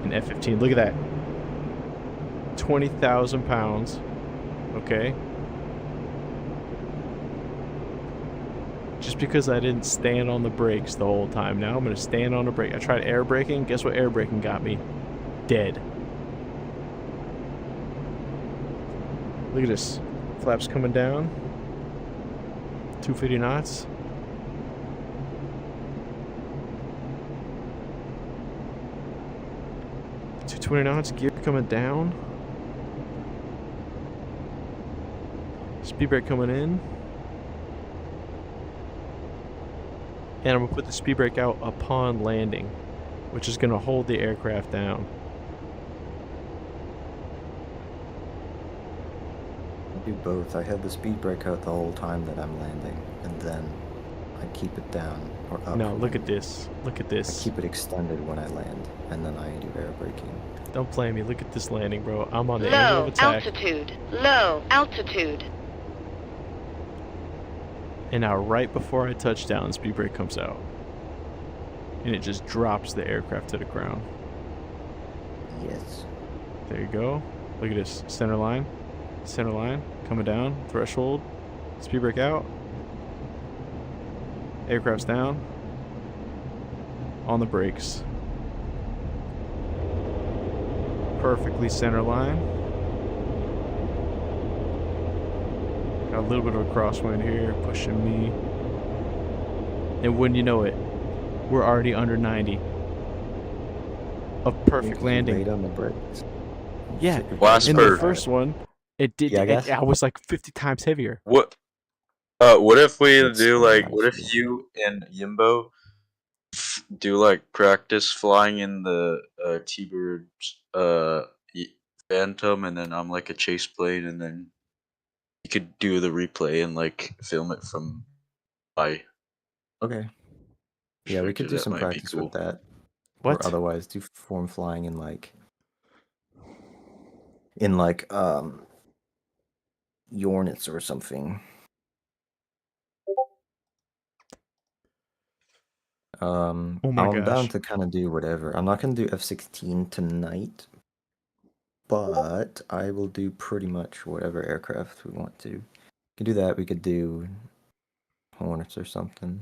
an F-15. Look at that. 20,000 pounds. Okay. Just because I didn't stand on the brakes the whole time. Now I'm going to stand on the brake. I tried air braking. Guess what air braking got me? Dead. Look at this. Flaps coming down. 250 knots. .220 knots. Gear coming down. Speed brake coming in. And I'm going to put the speed brake out upon landing, which is going to hold the aircraft down. I do both. I have the speed brake out the whole time that I'm landing, and then I keep it down or up. No, look at this. Look at I this. keep it extended when I land, and then I do air braking. Don't play me. Look at this landing, bro. I'm on the angle Low of attack. altitude. Low altitude. And now right before I touch down, speed brake comes out. And it just drops the aircraft to the ground. Yes. There you go. Look at this. Center line. Center line. Coming down. Threshold. Speed brake out. Aircraft's down. On the brakes. Perfectly center line. Got a little bit of a crosswind here, pushing me. And wouldn't you know it, we're already under 90. A perfect landing. Laid on the brakes. Yeah. Shit, you're Last In right. the bird. first one, it did. Yeah, I guess. I was like 50 times heavier. What if we That's do so like, nice what of if you. you and Yimbo do like practice flying in the T-Bird's Phantom, and then I'm like a chase plane, and then you could do the replay and like film it from high. Okay. Yeah, we could do That some might be practice with cool. that. or What? otherwise do form flying in Yornits or something. Oh my I'm down gosh. to kind of do whatever. I'm not gonna do F-16 tonight, but I will do pretty much whatever aircraft we want to. We could do that. We could do Hornets or something.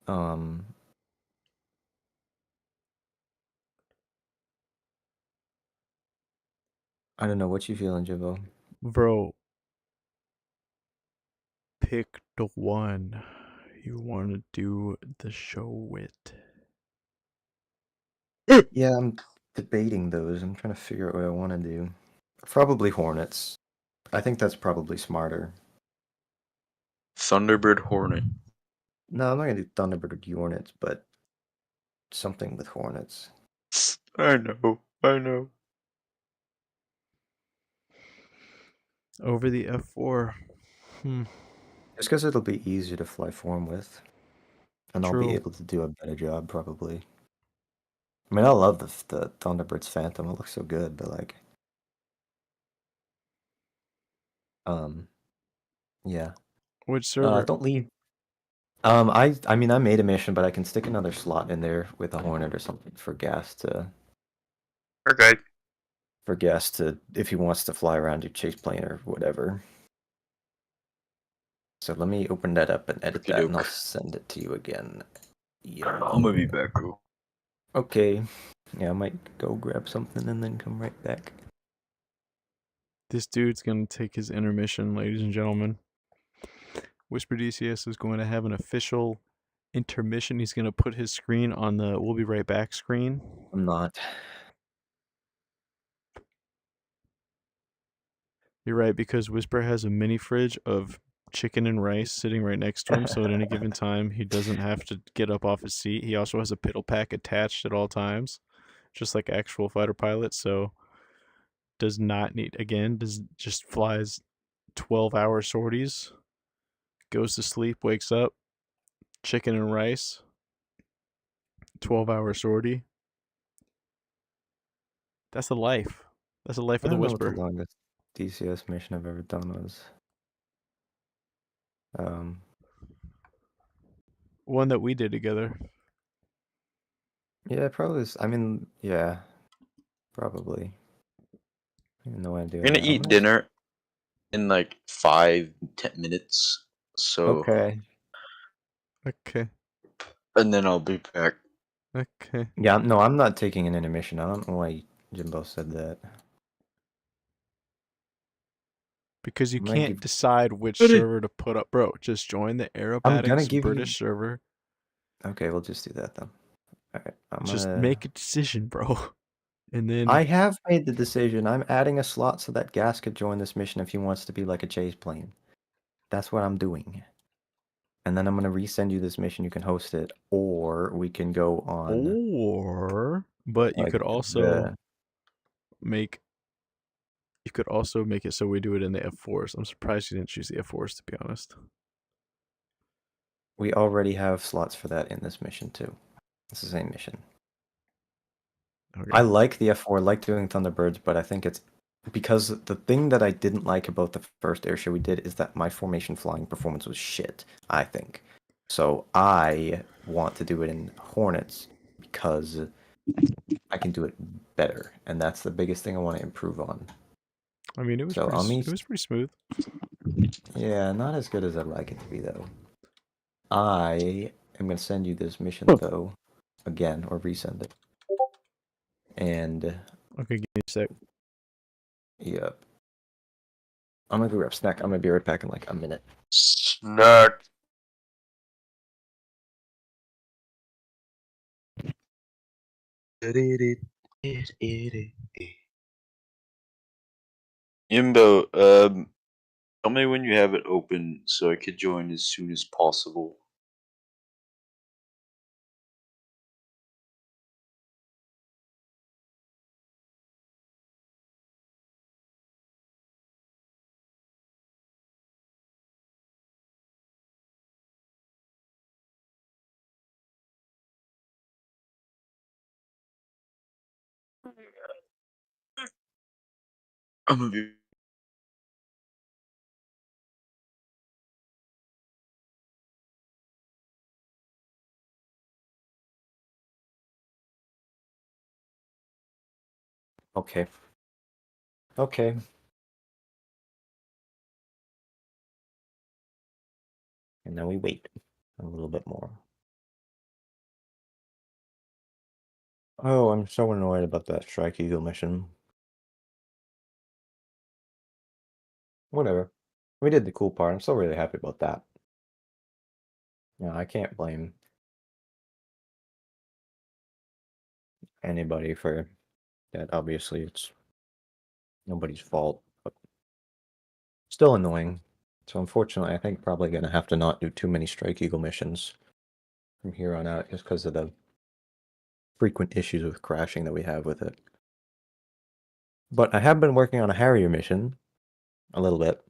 Um, I don't know. What you feeling, Jimbo? Bro, pick the one you want to do the show with. Yeah, I'm debating those. I'm trying to figure out what I want to do. Probably Hornets. I think that's probably smarter. Thunderbird Hornet. No, I'm not gonna do Thunderbird Hornets, but something with Hornets. I know. I know. Over the F4. Just because it'll be easier to fly form with, and I'll be True. able to do a better job probably. I mean, I love the Thunderbird's Phantom. It looks so good, but like, yeah. Which server? Don't leave. I mean, I made a mission, but I can stick another slot in there with a Hornet or something for Okay. gas to if he wants to fly around your chase plane or whatever. So let me open that up and edit that, and I'll Okey-doke. send it to you again. Yeah. I'm gonna be back, bro. Okay. Yeah, I might go grab something and then come right back. This dude's going to take his intermission, ladies and gentlemen. Whisper DCS is going to have an official intermission. He's going to put his screen on the "We'll be right back" screen. I'm not. You're right, because Whisper has a mini fridge of chicken and rice sitting right next to him, so at any given time, he doesn't have to get up off his seat. He also has a piddle pack attached at all times, just like actual fighter pilots, so does not need, again, just flies 12-hour sorties, goes to sleep, wakes up, chicken and rice, 12-hour sortie. That's the life. That's the life I of the don't know what the Whisper. longest DCS mission I've ever done was. One that we did together. Yeah, probably. I mean, yeah, probably. I have no idea. We're gonna I'm eat gonna. dinner in like 5-10 minutes. So, Okay. Okay. and then I'll be back. Okay. Yeah, no, I'm not taking an intermission. I don't know why Jimbo said that. Because you I'm gonna can't give. decide which Ready? server to put up. Bro, just join the I'm gonna aerobatics give you. British server. Okay, we'll just do that then. All right, I'm Just gonna. make a decision, bro. And then I have made the decision. I'm adding a slot so that Gas could join this mission if he wants to be like a chase plane. That's what I'm doing. And then I'm gonna resend you this mission. You can host it, or we can go on but you like could also the. make it so we do it in the F4s. I'm surprised you didn't choose the F4s, to be honest. We already have slots for that in this mission too. It's the same mission. Okay. I like the F4, like doing Thunderbirds, but I think it's because the thing that I didn't like about the first airshow we did is that my formation flying performance was shit, I think. So I want to do it in Hornets because I can do it better, and that's the biggest thing I want to improve on. I mean, it was So pretty smooth. yeah, not as good as I'd like it to be though. I am gonna send you this mission though, again, or resend it. And Okay, give me a sec. yep. I'm gonna go grab a snack. I'm gonna be right back in like a minute. Snack. Yimbo, tell me when you have it open so I could join as soon as possible. I'm gonna be. Okay. Okay. And now we wait a little bit more. Oh, I'm so annoyed about that Strike Eagle mission. Whatever. We did the cool part. I'm still really happy about that. Yeah, I can't blame anybody for that. Obviously, it's nobody's fault, but still annoying. So unfortunately, I think probably gonna have to not do too many Strike Eagle missions from here on out, just because of the frequent issues with crashing that we have with it. But I have been working on a Harrier mission a little bit.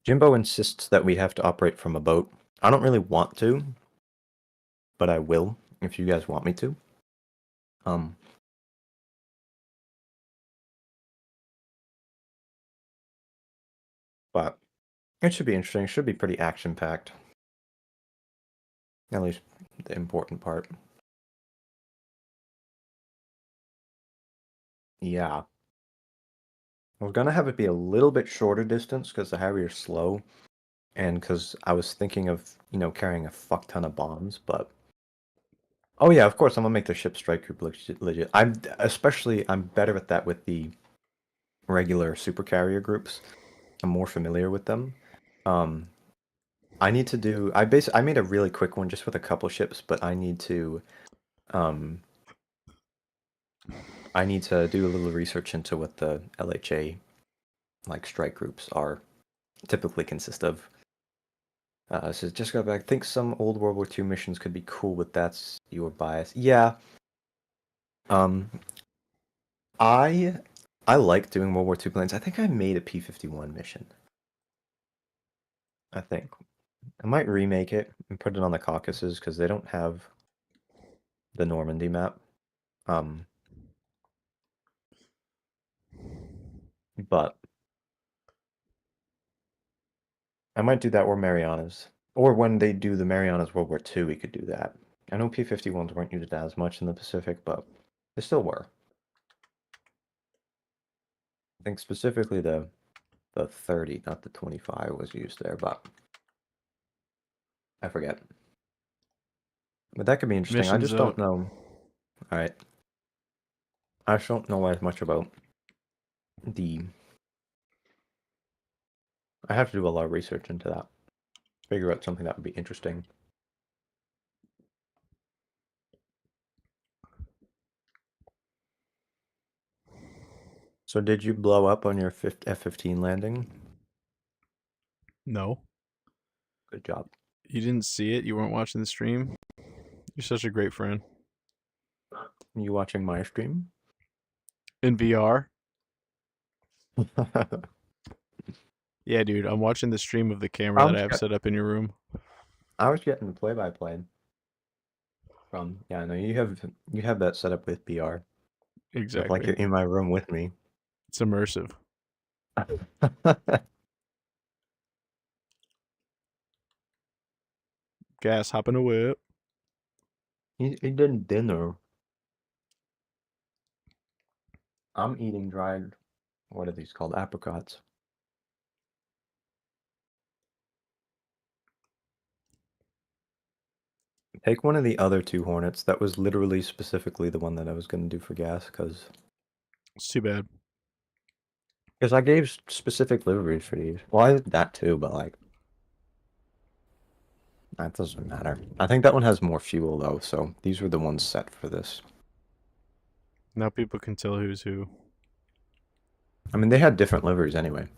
Jimbo insists that we have to operate from a boat. I don't really want to, but I will if you guys want me to. But it should be interesting. It should be pretty action-packed. At least the important part. Yeah. I was gonna have it be a little bit shorter distance because the Harrier's slow, and because I was thinking of, carrying a fuck ton of bombs, but... Oh yeah, of course, I'm gonna make the ship strike group legit. I'm better at that with the regular supercarrier groups. I'm more familiar with them. I need to do... I made a really quick one just with a couple ships, but I need to do a little research into what the LHA strike groups are typically consist of. So just go back. I think some old World War II missions could be cool, but that's your bias. Yeah. I like doing World War II planes. I think I made a P-51 mission. I think. I might remake it and put it on the Caucasus because they don't have the Normandy map. But I might do that or Marianas. Or when they do the Marianas World War II, we could do that. I know P-51s weren't used as much in the Pacific, but they still were. I think specifically the 30, not the 25, was used there, but I forget. But that could be interesting. I Mission's just don't up. know. Alright. I just don't know as much about the... I have to do a lot of research into that. Figure out something that would be interesting. So did you blow up on your F-15 landing? No. Good job. You didn't see it? You weren't watching the stream? You're such a great friend. You watching my stream? In VR? Yeah, dude, I'm watching the stream of the camera that I have set up in your room. I was getting the play-by-play from... Yeah, I know you have that set up with VR. Exactly. Like you're in my room with me. It's immersive. Gas, hop in a whip. He did dinner. I'm eating dried... What are these called? Apricots. Take one of the other two Hornets. That was literally specifically the one that I was going to do for gas, because It's too bad. I gave specific liveries for these. Well, I did that too, but that doesn't matter. I think that one has more fuel though, so these were the ones set for this. Now people can tell who's who. I mean, they had different liveries anyway.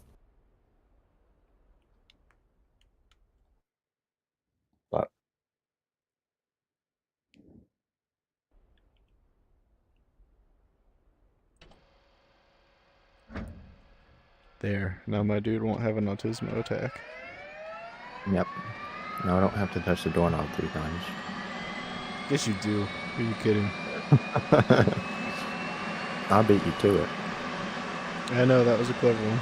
But There. Now my dude won't have an autismo attack. yep. Now I don't have to touch the doorknob 3 times. Yes, you do. Are you kidding? I'll beat you to it. I know, that was a clever one.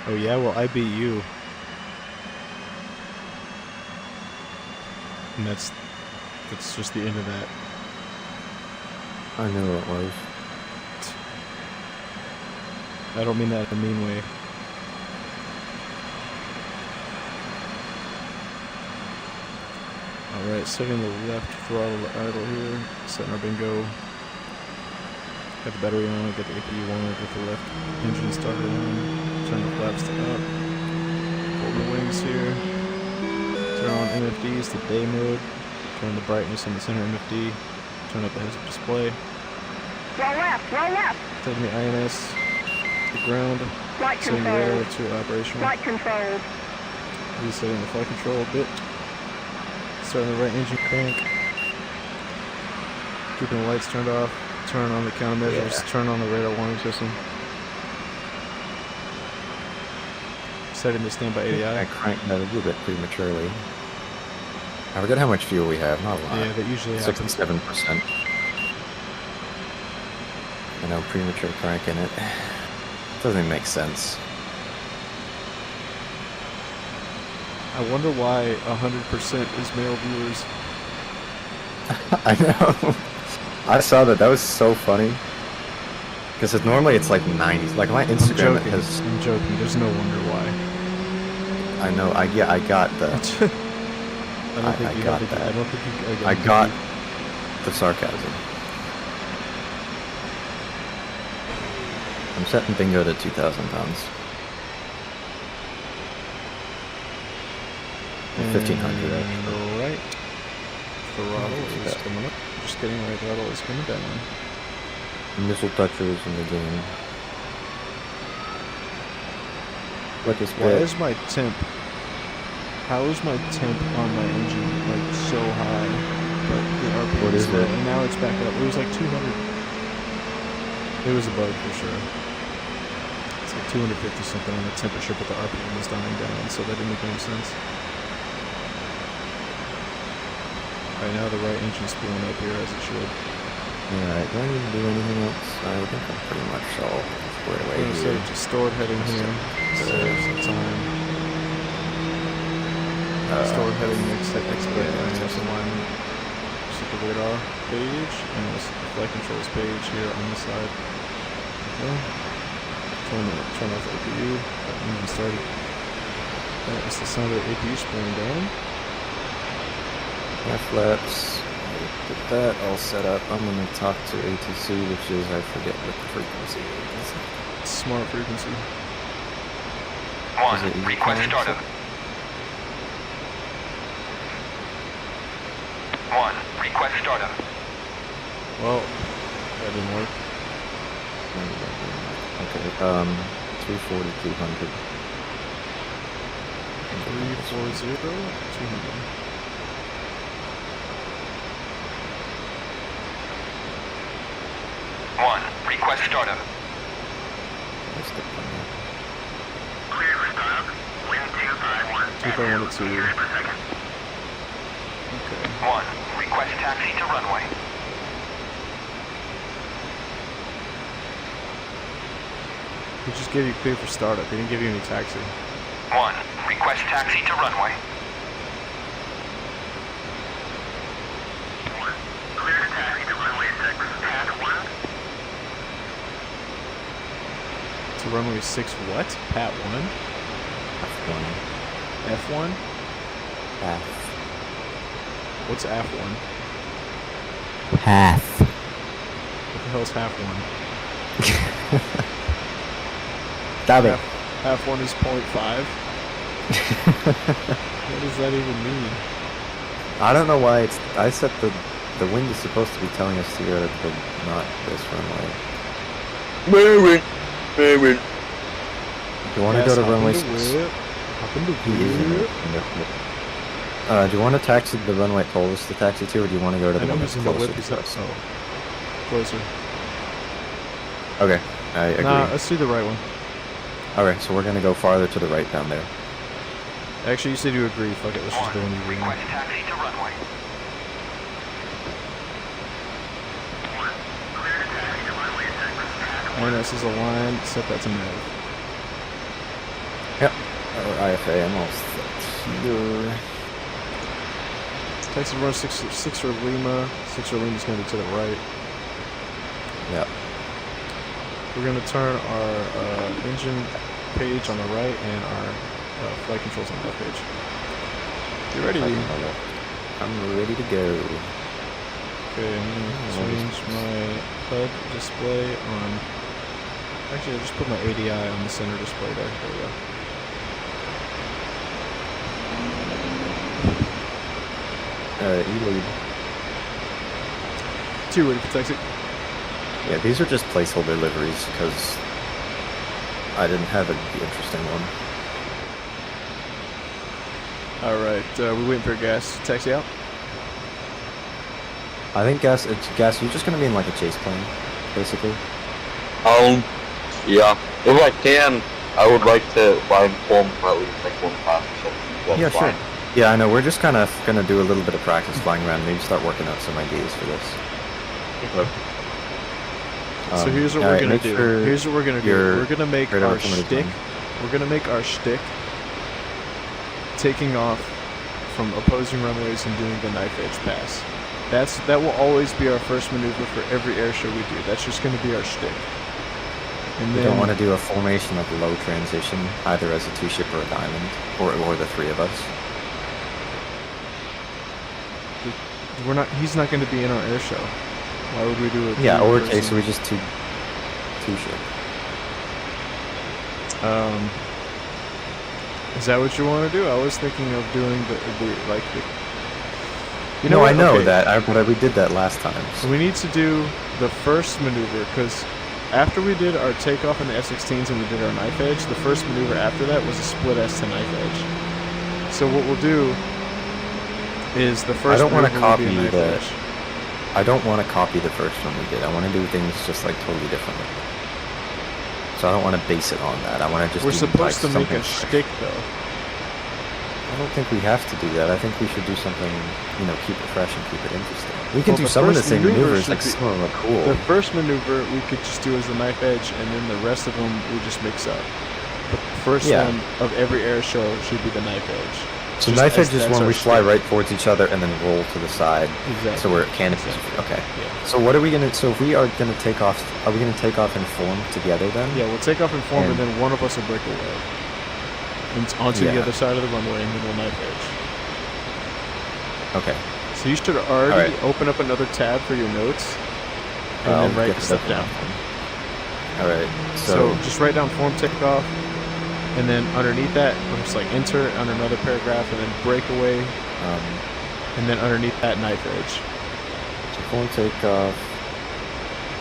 Oh yeah, well I beat you. And that's just the end of that. I knew it was. I don't mean that in a mean way. Alright, setting the left throttle idle here. Setting our bingo. Got the battery on, got the APU on, got the left engine started on. Turn the flaps to up. Hold the wings here. Turn on MFDs to day mode. Turn the brightness on the center MFD. Turn up the heads-up display. Roll left, roll left. Setting the INS to ground. Flight Setting the control. radar to operational. Flight control. Resetting the flight control a bit. Starting the right engine crank. Keeping the lights turned off. Turn on the countermeasures. Yeah. Turn on the radar warning system. Setting the standby ADI. I cranked that a little bit prematurely. I forget how much fuel we have. Not a lot. Yeah, that usually happens. 67%. I know, premature cranking it. Doesn't even make sense. I wonder why 100% is male viewers. I know. I saw that. That was so funny. Because normally it's like 90s. Like my Instagram has. I'm joking. There's no wonder why. I know. I got the. I don't think you got have that. I don't think you. I got the sarcasm. I'm setting bingo to 2,000 pounds. 1,500 actually. Right. Throttle is coming up. Just kidding. Right throttle is coming down. Missile touchers in the game. What is Why is my temp? How is my temp on my engine like so high, but the RPM What is low, it? and now it's back up. It was like 200. It was a bug for sure. It's like 250 something on the temperature, but the RPM was dying down, so that didn't make any sense. Right now the right engine's spooling up here as it should. Alright, do I need to do anything else? I think I'm pretty much all squared away I'm gonna set here. it to stored heading here. Save some time. Stored heading next to expedite INS alignment. Set the radar page and we'll set the flight controls page here on the side. Okay. Turn off the APU. That engine started. That is the sound of the APU spooling down. My flaps. Get that all set up. I'm gonna talk to ATC, which is, I forget what the frequency is. Smart frequency. Is it Request equal? startup. 1. Request startup. Well, that didn't work. Okay, 340, 200. 340, 200. 1. Request startup. That's the plan. Clear for startup. Wind 251. 251 at 2. meters per second. Okay. 1. Request taxi to runway. He just gave you clear for startup. He didn't give you any taxi. 1. Request taxi to runway. Clear to taxi to runway 6. Pad 1. To runway 6 what? Pat 1? F1. F1? F. What's F1? Half. What the hell's half 1? Stop it. Half 1 is 0.5? What does that even mean? I don't know why it's. I set the wind is supposed to be telling us to go to the not this runway. Maybe. Do you want to go to runway 6? Hop in the He is in whip. it. Do you want to taxi the runway told us to taxi to, or do you want to go to I the know one he's that's in the closer whip. He's to up. us? Oh. Closer. Okay, I agree. Nah, let's do the right one. Alright, so we're gonna go farther to the right down there. Actually, you said you agree. Fuck it, let's just go in the green. Request taxi to runway. 1. Clear to taxi to runway at Cypress. Pad 1. INS is aligned, set that to nav. Yep. Or IFA, I'm almost here. Taxi run 6 for Lima. 6 for Lima's going to be to the right. Yep. We're going to turn our engine page on the right and our flight controls on the left page. You ready? I'm ready to go. Okay, I'm going to change my HUD display on... Actually, I just put my ADI on the center display there. There we go. Alright, you lead. 2 ready for taxi. Yeah, these are just placeholder liveries because I didn't have the interesting one. Alright, we waiting for gas. Taxi out. I think gas. You're just gonna be in like a chase plane, basically. Yeah. If I can, I would like to fly in form for at least like 1 class or something. That's Yeah, fine. sure. Yeah, I know. We're just kind of gonna do a little bit of practice flying around. Maybe start working out some ideas for this. Okay. So here's what we're gonna do. Here's what we're gonna do. We're gonna make our shtick. We're gonna make our shtick taking off from opposing runways and doing the knife edge pass. That will always be our first maneuver for every air show we do. That's just gonna be our shtick. And We then don't want to do a formation of low transition, either as a 2-ship or a diamond, or the 3 of us. we're not. He's not gonna be in our air show. Why would we do it? Yeah, or okay, so we just 2-ship. Is that what you want to do? I was thinking of doing the You No, what? I know Okay. that, but we did that last time. So we need to do the first maneuver, because after we did our takeoff in the F-16s and we did our knife edge, the first maneuver after that was a split S to knife edge. So what we'll do is the first don't wanna maneuver will be a copy knife the- edge. I don't want to copy the first one we did. I want to do things just like totally differently. So I don't want to base it on that. I want to just. We're do, supposed to like, make a something shtick, though. I don't think we have to do that. I think we should do something, keep it fresh and keep it interesting. We can Well, do the some of the first same maneuver maneuvers, like should be- some of them are cool. The first maneuver we could just do as the knife edge, and then the rest of them we just mix up. The first Yeah. one of every air show should be the knife edge. So Just knife as edge is that's when our we fly shtick. right towards each other and then roll to the side. Exactly. So we're canopies. Exactly. Okay. Yeah. So what are we gonna? So if we are gonna take off, are we gonna take off in form together then? Yeah, we'll take off in form, and And- then one of us will break away. And it's onto the Yeah. other side of the runway, and then we'll knife edge. Okay. So you should already Alright. open up another tab for your notes, and I'll then write get the to stuff that down. All right. So just write down form takeoff, and then underneath that, we'll just like enter under another paragraph, and then breakaway, and then underneath that knife edge. So form takeoff,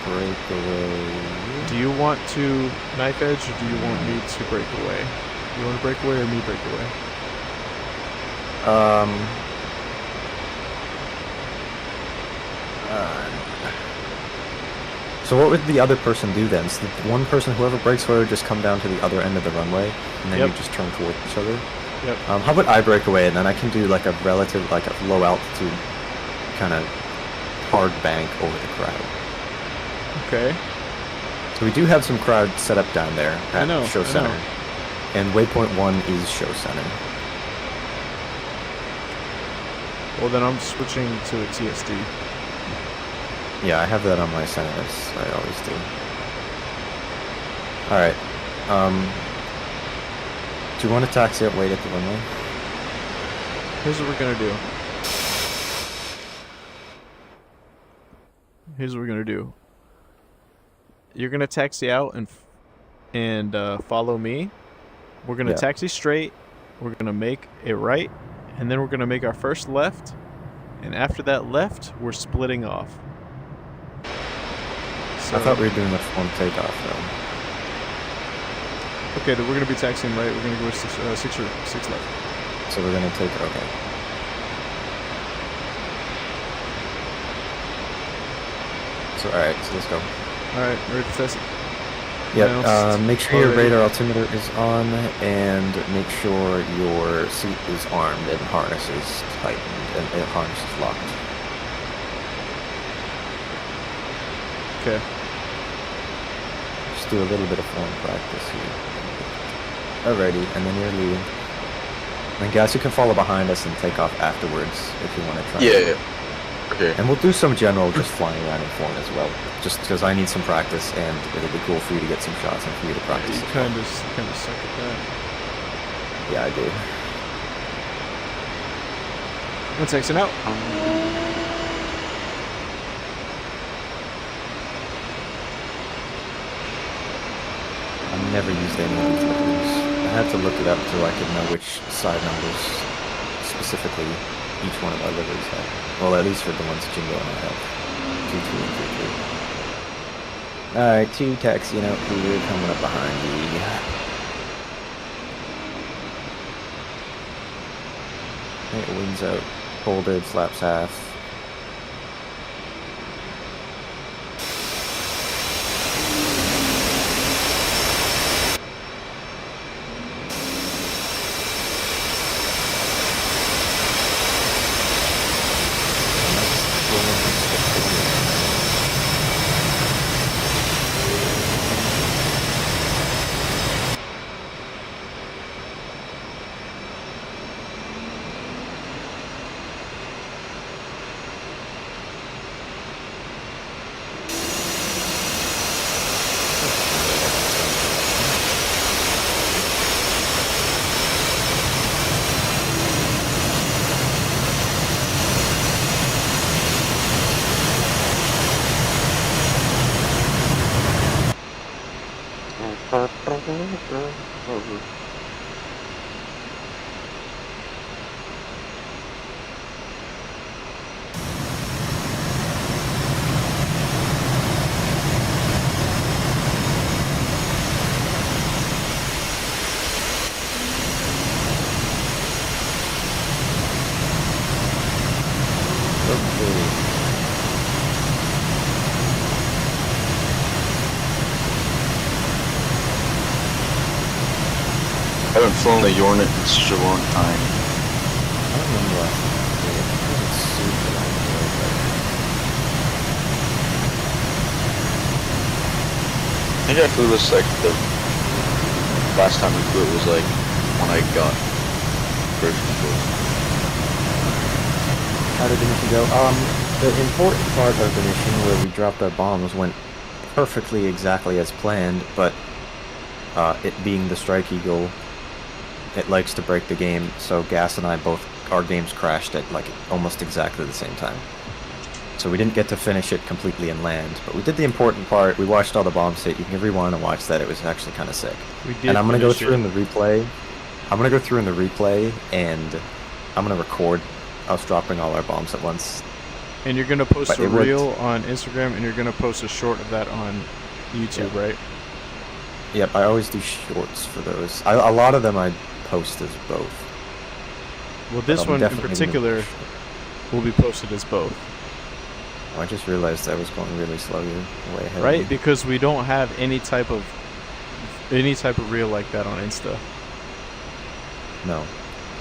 breakaway. Do you want to knife edge, or do you want me to break away? You want to break away or me break away? So what would the other person do then? So the one person, whoever breaks away, would just come down to the other end of the runway, and then Yep. you just turn towards each other. Yep. How about I break away, and then I can do like a relative, like a low altitude, kind of hard bank over the crowd. Okay. So we do have some crowd set up down there at know, Show I Center, know. and waypoint 1 is Show Center. Well, then I'm switching to a TSD. Yeah, I have that on my center, as I always do. Alright. Do you want to taxi up, wait at the runway? Here's what we're gonna do. Here's what we're gonna do. You're gonna taxi out and follow me. We're gonna Yeah. taxi straight. We're gonna make a right, and then we're gonna make our first left. And after that left, we're splitting off. So, I thought we were doing the form takeoff, though. okay, then we're gonna be taxiing right. We're gonna go six left. So we're gonna take, okay. So, alright, so let's go. All right, ready for taxi. Yep, announced make sure your already? radar altimeter is on, and make sure your seat is armed and harness is tightened, and harness is locked. Okay. Just do a little bit of form practice here. Alrighty, and then you're leading. And guys, you can follow behind us and take off afterwards if you want to try. Yeah. Okay. And we'll do some general just flying around in form as well, just because I need some practice, and it'll be cool for you to get some shots and for you to practice. You as well. kind of suck at that. Yeah, I do. 1 second out. I've never used any of these numbers. I had to look it up so I could know which side numbers specifically each one of our liveries had. Well, at least for the ones Jingo and I have. 2, 2, and 3, 3. Alright, 2 taxiing out here, coming up behind you. Okay, wings out, folded, flaps half. I haven't flown the Hornet in such a long time. I don't remember last time I did it. It wasn't super long ago, but I think I flew this like the last time we flew it was like when I got first control. how did the mission go? The important part of the mission where we dropped our bombs went perfectly exactly as planned, but it being the Strike Eagle, it likes to break the game, so Gas and I both, our games crashed at like almost exactly the same time. So we didn't get to finish it completely and land, but we did the important part. We watched all the bombs hit. You can rewind and watch that. It was actually kind of sick. We did. And I'm gonna go finish through it. in the replay. I'm gonna go through in the replay, and I'm gonna record us dropping all our bombs at once. And you're gonna post But a it worked. reel on Instagram, and you're gonna post a short of that on YouTube, right? Yep, I always do shorts for those. A lot of them I post as both. Well, this I'm one in definitely gonna- particular will be posted as both, Oh, I just realized I was going really slow. You're way ahead. of right? me. Because we don't have any type of reel like that on Insta. No,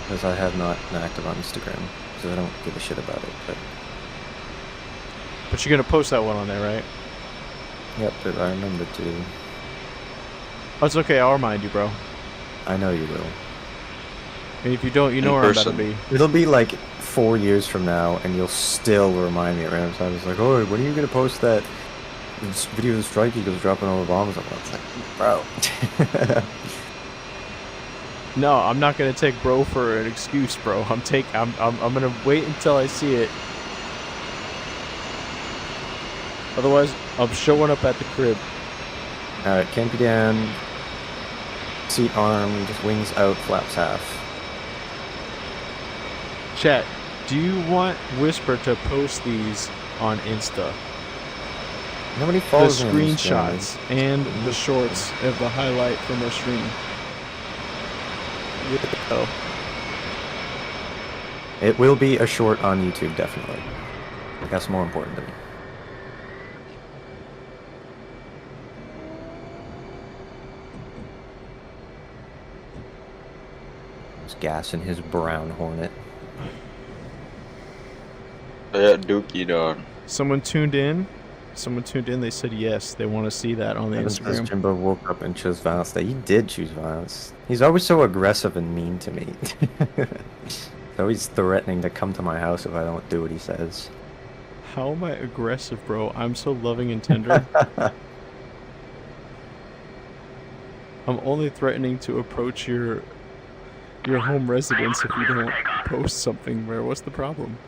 because I have not been active on Instagram, because I don't give a shit about it. But you're gonna post that one on there, right? Yep, but I remember to. Oh, it's okay. I'll remind you, bro. I know you will. And if you don't, you know In where I'm about to person. be. It'll be like 4 years from now, and you'll still remind me at random times. Like, oh, when are you gonna post that video of the Strike Eagles dropping all the bombs? I'm like, bro. No, I'm not gonna take bro for an excuse, bro. I'm gonna wait until I see it. Otherwise, I'm showing up at the crib. All right, canopy down, seat arm, just wings out, flaps half. Chat, do you want Whisper to post these on Insta? Nobody The follows me on Instagram. screenshots and the shorts of the highlight from our stream. Oh, It will be a short on YouTube, definitely. That's more important to me. gas in his brown Hornet. Yeah, Dookie dog. Someone tuned in. They said yes. They want to see that on the Evan says Instagram. Jimbo woke up and chose violence. That he did choose violence. He's always so aggressive and mean to me. He's always threatening to come to my house if I don't do what he says. How am I aggressive, bro? I'm so loving and tender. I'm only threatening to approach your home residence if you don't post something, bro. What's the problem?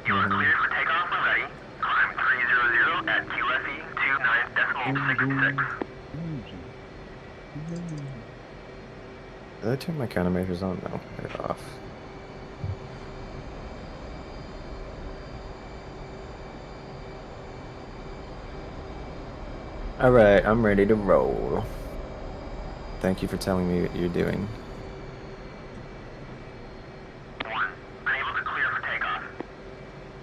You are cleared for takeoff when ready. Climb 300 at QFE 29.66. Did I turn my countermeasures on? No, they're off. Alright, I'm ready to roll. Thank you for telling me what you're doing. Unable to clear for takeoff.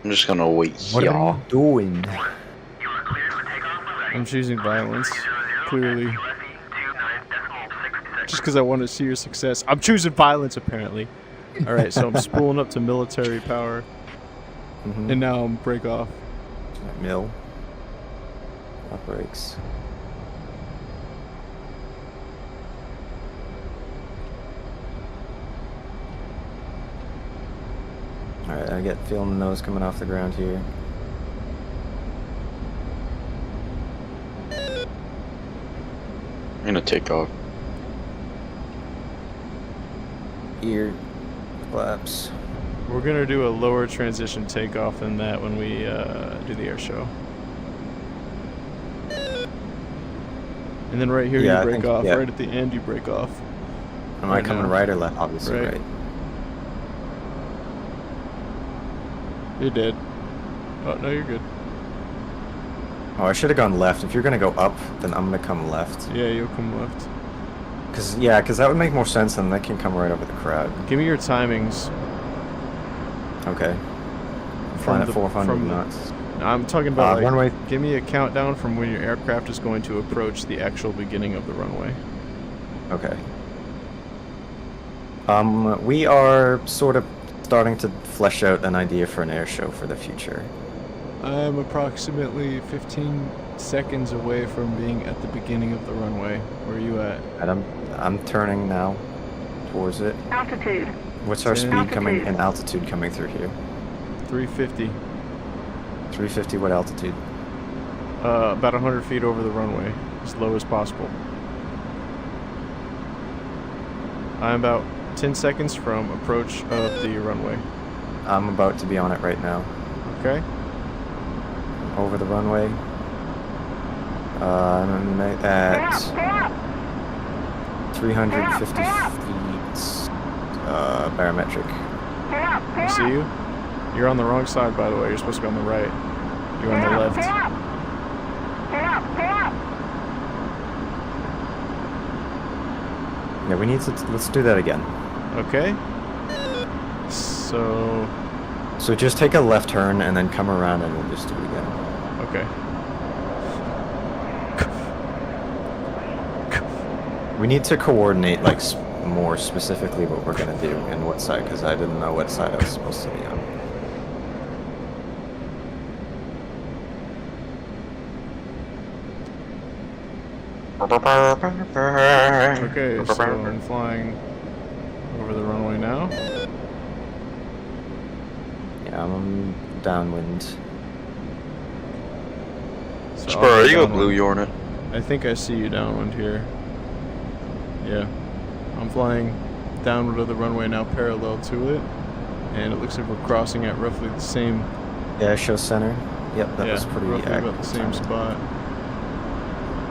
I'm just gonna wait What here. are you doing? You are cleared for takeoff when ready. I'm choosing violence. 300 Clearly. at QFE 29.66. Just because I want to see your success. I'm choosing violence, apparently. Alright, so I'm spooling up to military power. Mm-hmm. And now I'm break off. Mill. That breaks. Alright, I get feeling the nose coming off the ground here. I'm gonna take off. Ear flaps. We're going to do a lower transition takeoff than that when we do the air show. And then right here Yeah, I you break think- off. yeah. Right at the end you break off. Am I Right coming now. right or left? Obviously Right. right. You're dead. Oh, no, you're good. Oh, I should have gone left. If you're gonna go up, then I'm gonna come left. Yeah, you'll come left. Cause that would make more sense, and they can come right over the crowd. Give me your timings. Okay. From Flying at the- 400 from the- knots. I'm talking about, like, runway. give me a countdown from when your aircraft is going to approach the actual beginning of the runway. Okay. We are sort of starting to flesh out an idea for an air show for the future. I'm approximately 15 seconds away from being at the beginning of the runway. Where are you at? And I'm turning now towards it. Altitude. What's our 10. speed coming Altitude. and altitude coming through here? 350. 350. What altitude? About 100 feet over the runway, as low as possible. I'm about 10 seconds from approach of the runway. I'm about to be on it right now. Okay? Over the runway. I'm at 350 feet. Barometric. I see you. You're on the wrong side, by the way. You're supposed to be on the right. You're on the left. Yeah, we need to. Let's do that again. Okay? So... So just take a left turn and then come around, and we'll just do it again. Okay. We need to coordinate like more specifically what we're gonna do and what side, because I didn't know what side I was supposed to be on. Okay, so I'm flying over the runway now. Yeah, I'm downwind. So Spur, I'll are go you a downwind. blue Hornet? I think I see you downwind here. Yeah. I'm flying downward of the runway now, parallel to it. And it looks like we're crossing at roughly the same... Yeah, show center. Yep, that yeah, was pretty roughly accurate. about the same spot.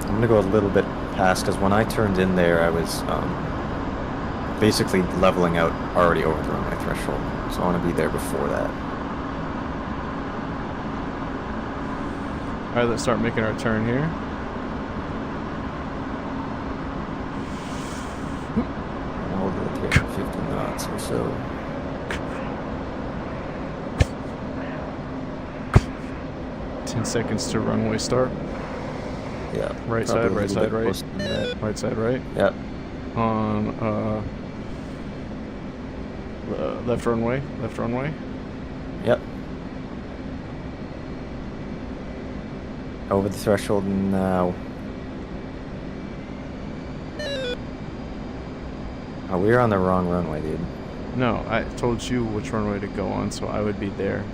I'm gonna go a little bit past, because when I turned in there, I was basically leveling out already over the runway threshold. So I want to be there before that. Alright, let's start making our turn here. Hold it at 50 knots or so. Ten seconds to runway start. Yeah. Right probably side, a right little side, bit right. closer than that. Right side, right. Yep. On Left runway. Left runway. Yep. Over the threshold now. Oh, we're on the wrong runway, dude. No, I told you which runway to go on, so I would be there.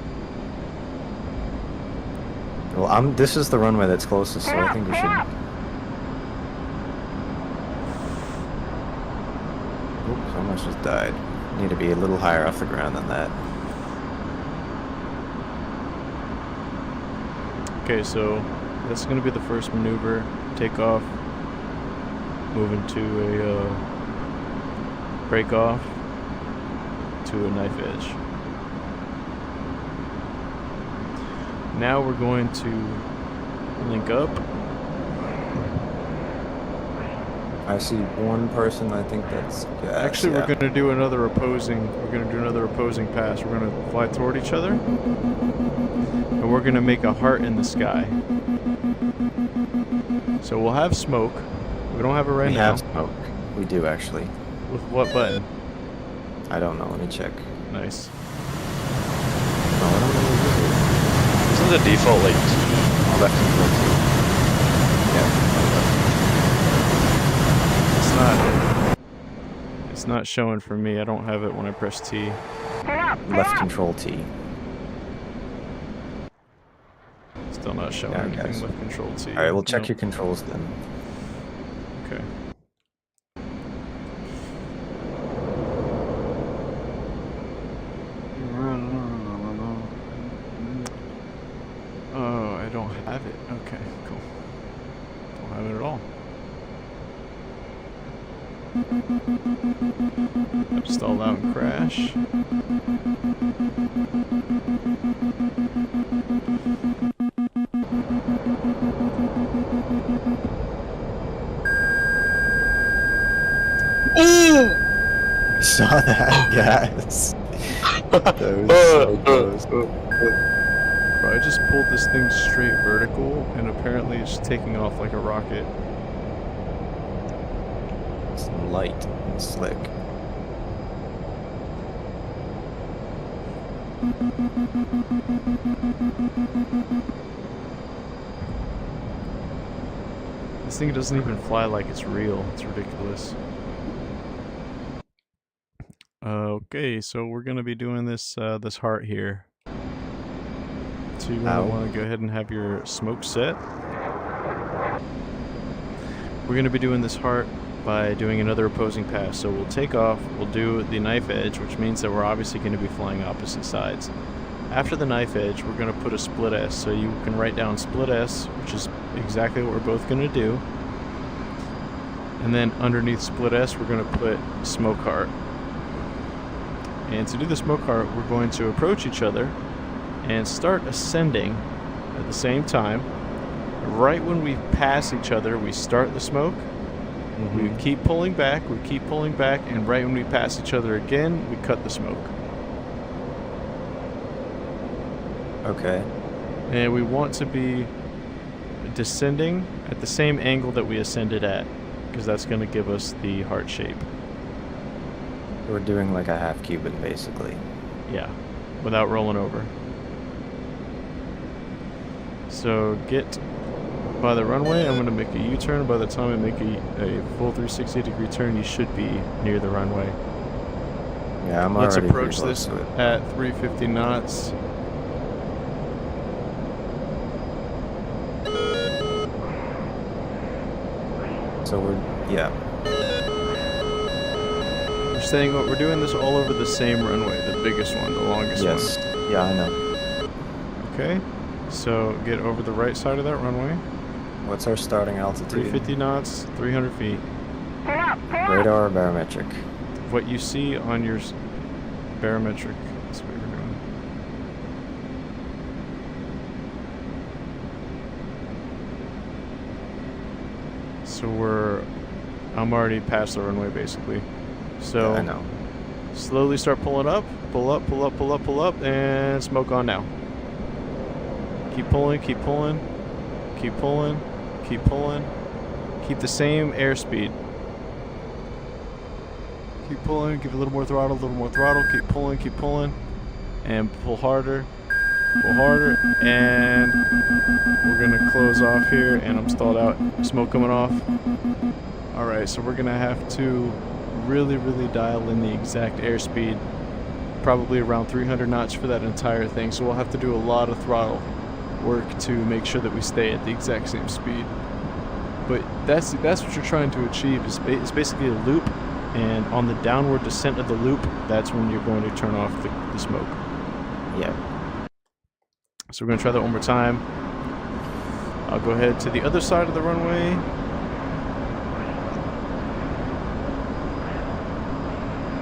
Well, this is the runway that's closest, so I think we should... Oops, almost just died. Need to be a little higher off the ground than that. Okay, so that's going to be the first maneuver. Take off. Move into a break off to a knife edge. Now we're going to link up. I see one person. I think that's gas. Actually, we're going to do another opposing. We're going to do another opposing pass. We're going to fly toward each other, and we're going to make a heart in the sky. So we'll have smoke. We don't have it right We now. have smoke. We do actually. With what button? I don't know. Let me check. Nice. No, I don't know what to do. Isn't the default like T? Left control T. Yeah. It's not showing for me. I don't have it when I press T. Left control T. Still not showing Yeah, anything guys. with control T. All right, we'll check Nope. your controls then. Okay. Oh, I don't have it. Okay, cool. Don't have it at all. Stall out and crash. We saw that, guys. That was so close. Bro, I just pulled this thing straight vertical, and apparently it's taking off like a rocket. It's light and slick. This thing doesn't even fly like it's real. It's ridiculous. Okay, so we're gonna be doing this this heart here. So you're gonna want to go ahead and have your smoke set. We're gonna be doing this heart by doing another opposing pass. So we'll take off. We'll do the knife edge, which means that we're obviously going to be flying opposite sides. After the knife edge, we're going to put a split S. So you can write down split S, which is exactly what we're both going to do. And then underneath split S, we're going to put smoke heart. And to do the smoke heart, we're going to approach each other and start ascending at the same time. Right when we pass each other, we start the smoke. We keep pulling back, and right when we pass each other again, we cut the smoke. Okay. And we want to be descending at the same angle that we ascended at, because that's going to give us the heart shape. We're doing like a half Cuban, basically. Yeah, without rolling over. So get by the runway. I'm going to make a U-turn. By the time I make a full 360-degree turn, you should be near the runway. Yeah, I'm Let's already approach pretty close this to it. at 350 knots. So yeah. We're saying what we're doing this all over the same runway, the biggest one, the longest Yes. one. Yeah, I know. Okay. So get over the right side of that runway. What's our starting altitude? 350 knots, 300 feet. Radar or barometric? What you see on your barometric. That's what we're doing. So I'm already past the runway basically. So Yeah, I know. slowly start pulling up, pull up, pull up, pull up, pull up, and smoke on now. Keep pulling, keep pulling, keep pulling, keep pulling. Keep the same airspeed. Keep pulling, give it a little more throttle, keep pulling, and pull harder, and we're gonna close off here, and I'm stalled out, smoke coming off. Alright, so we're gonna have to really dial in the exact airspeed, probably around 300 knots for that entire thing, so we'll have to do a lot of throttle work to make sure that we stay at the exact same speed. But that's what you're trying to achieve, is it's basically a loop, and on the downward descent of the loop, that's when you're going to turn off the smoke. Yeah. So we're going to try that one more time. I'll go ahead to the other side of the runway.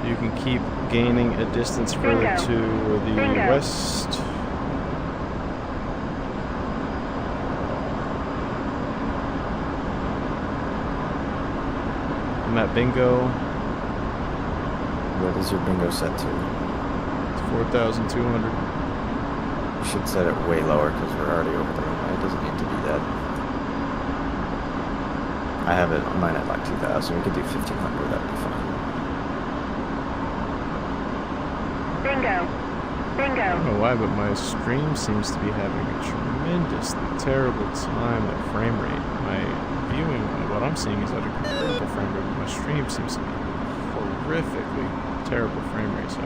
You can keep gaining a distance further to the west. I'm at bingo. What is your bingo set to? It's 4,200. You should set it way lower because we're already over the runway. It doesn't need to be that. I have it on mine at like 2,000. We could do 1,500. That'd be fine. Bingo. Bingo. I don't know why, but my stream seems to be having a tremendously terrible time at frame rate. My viewing, what I'm seeing is at a incredible frame rate, but my stream seems to be horrifically terrible frame rate. So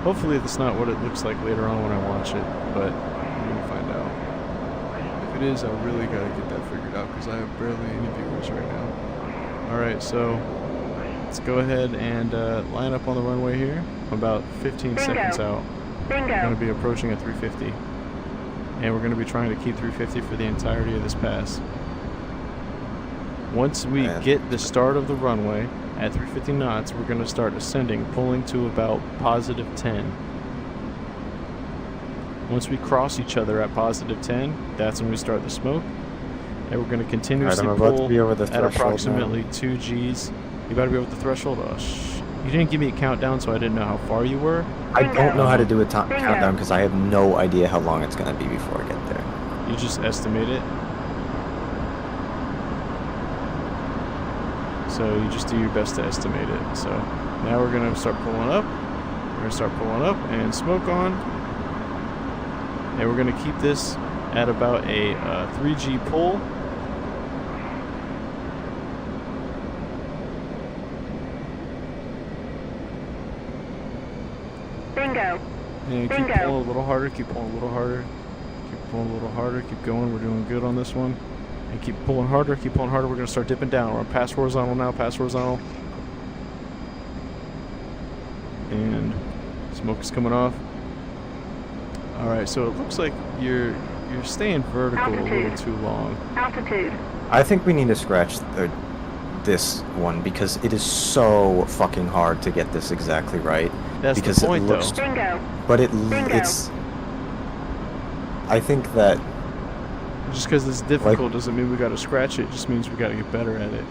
hopefully that's not what it looks like later on when I watch it, but I'm gonna find out. If it is, I really gotta get that figured out because I have barely any viewers right now. Alright, so let's go ahead and line up on the runway here. I'm about 15 seconds out. We're going to be approaching at 350. And we're going to be trying to keep 350 for the entirety of this pass. Once we get the start of the runway at 350 knots, we're going to start ascending, pulling to about positive 10. Once we cross each other at positive 10, that's when we start the smoke. And we're going to continuously pull at approximately 2 Gs. You better be over the threshold? Oh, you didn't give me a countdown, so I didn't know how far you were. I don't know how to do a countdown because I have no idea how long it's going to be before I get there. You just estimate it. So you just do your best to estimate it. So now we're going to start pulling up. We're going to start pulling up and smoke on. And we're going to keep this at about a 3G pull. Bingo. And keep pulling a little harder, keep pulling a little harder, keep pulling a little harder, keep going. We're doing good on this one. And keep pulling harder, keep pulling harder. We're going to start dipping down. We're on past horizontal now, past horizontal. And smoke is coming off. Alright, so it looks like you're staying vertical a little too long. Altitude. I think we need to scratch this one because it is so fucking hard to get this exactly right. That's because the point, it looks, though. Bingo. But Bingo. it's. I think that. Just because it's difficult doesn't mean we got to scratch it. It just means we got to get better at it.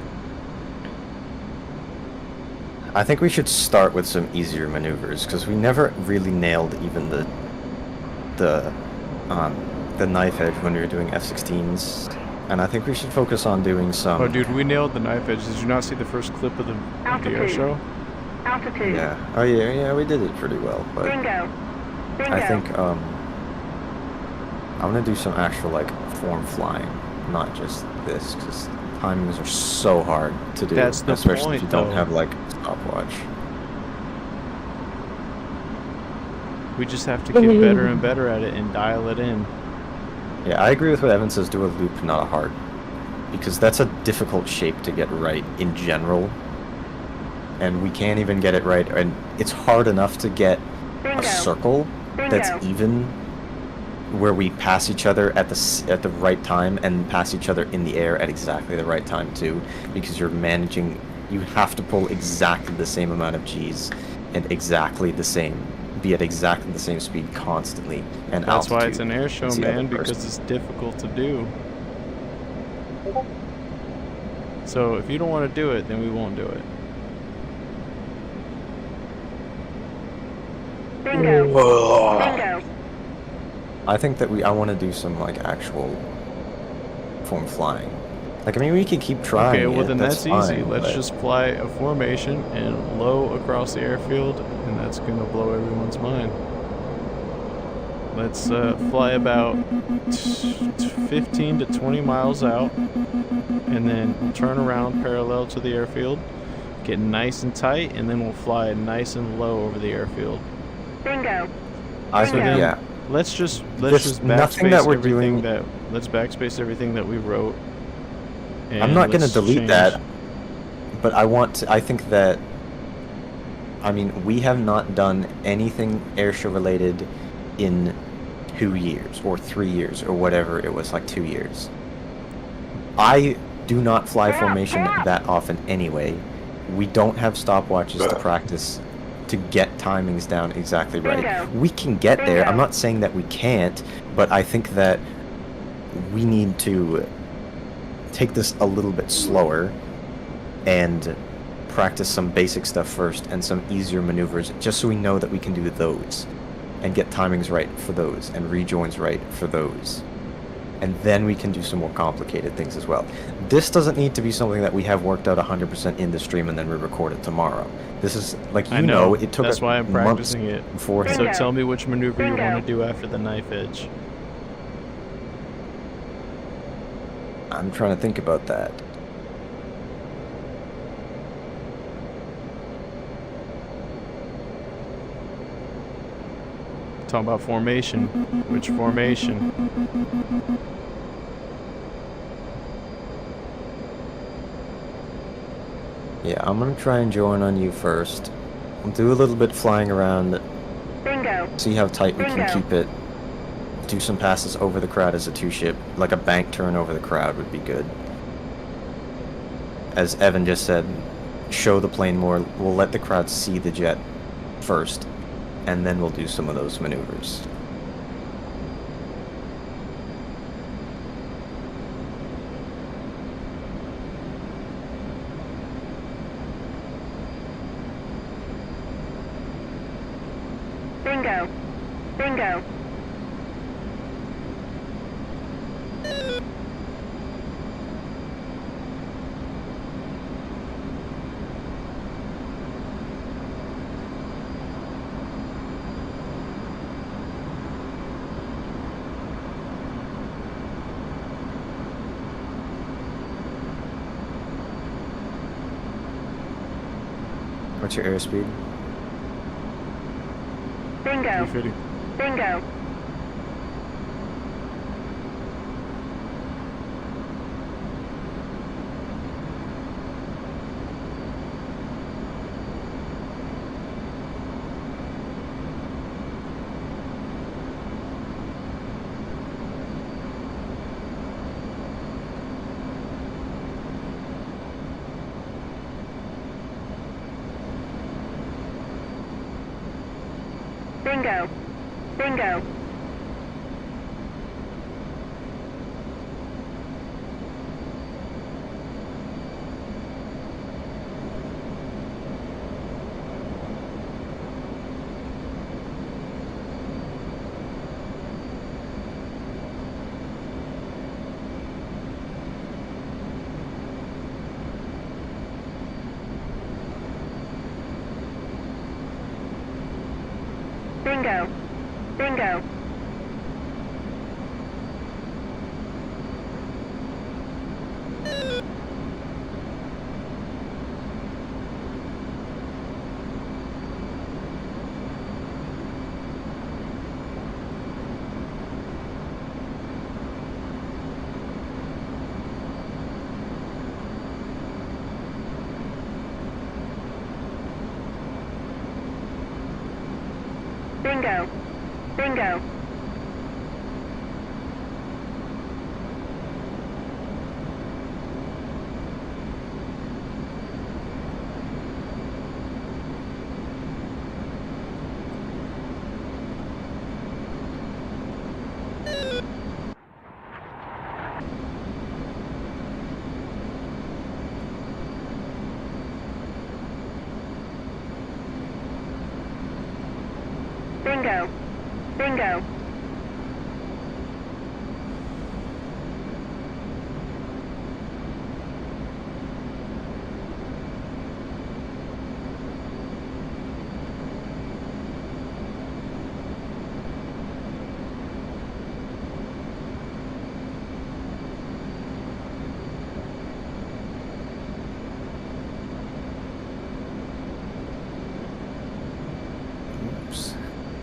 I think we should start with some easier maneuvers because we never really nailed even the knife edge when we were doing F-16s, and I think we should focus on doing some. Oh, dude, we nailed the knife edge. Did you not see the first clip of the air show? Altitude. Yeah. Oh yeah, we did it pretty well. But Bingo. Bingo. I think I'm gonna do some actual like form flying, not just this, because timings are so hard to do. That's the especially point, if you don't though. have like stopwatch. We just have to get better and better at it and dial it in. Yeah, I agree with what Evan says. Do a loop, not a hard, because that's a difficult shape to get right in general. And we can't even get it right, and it's hard enough to get a circle that's even, where we pass each other at the right time and pass each other in the air at exactly the right time too, because you're managing. You have to pull exactly the same amount of G's and be at exactly the same speed constantly. And that's why it's an air show, man, because it's difficult to do. So if you don't want to do it, then we won't do it. Bingo. Bingo. I think that I want to do some like actual form flying, Like, I mean, we could keep trying. Okay, well it, then that's easy. fine, Let's but- just fly a formation and low across the airfield, and that's gonna blow everyone's mind. Let's fly about 15 to 20 miles out, and then we'll turn around parallel to the airfield, get nice and tight, and then we'll fly nice and low over the airfield. Bingo. I So think, then, yeah. let's just nothing backspace that we're everything doing- let's backspace everything that we wrote. I'm and not going to let's delete change- that, but I think that, I mean, we have not done anything airshow related in 2 years or 3 years or whatever it was, like 2 years. I do not fly formation that often anyway. We don't have stopwatches to practice to get timings down exactly right. Bingo. We can get there. I'm Bingo. not saying that we can't, but I think that we need to take this a little bit slower and practice some basic stuff first and some easier maneuvers just so we know that we can do those and get timings right for those and rejoins right for those. And then we can do some more complicated things as well. This doesn't need to be something that we have worked out 100% in the stream and then we record it tomorrow. This is, like, I you know. it took That's us why I'm months practicing it. beforehand. So Bingo. tell me which maneuver you Bingo. want to do after the knife edge. I'm trying to think about that. Talk about formation. Which formation? Yeah, I'm gonna try and join on you first. I'll do a little bit flying around, Bingo. see how tight we can Bingo. keep it. Do some passes over the crowd as a two-ship, like a bank turn over the crowd would be good. As Evan just said, show the plane more. We'll let the crowd see the jet first, and then we'll do some of those maneuvers. Bingo. Bingo. What's your airspeed? Bingo. 350. Bingo. Bingo. Bingo. Bingo. Bingo. Bingo. Bingo. Bingo. Bingo.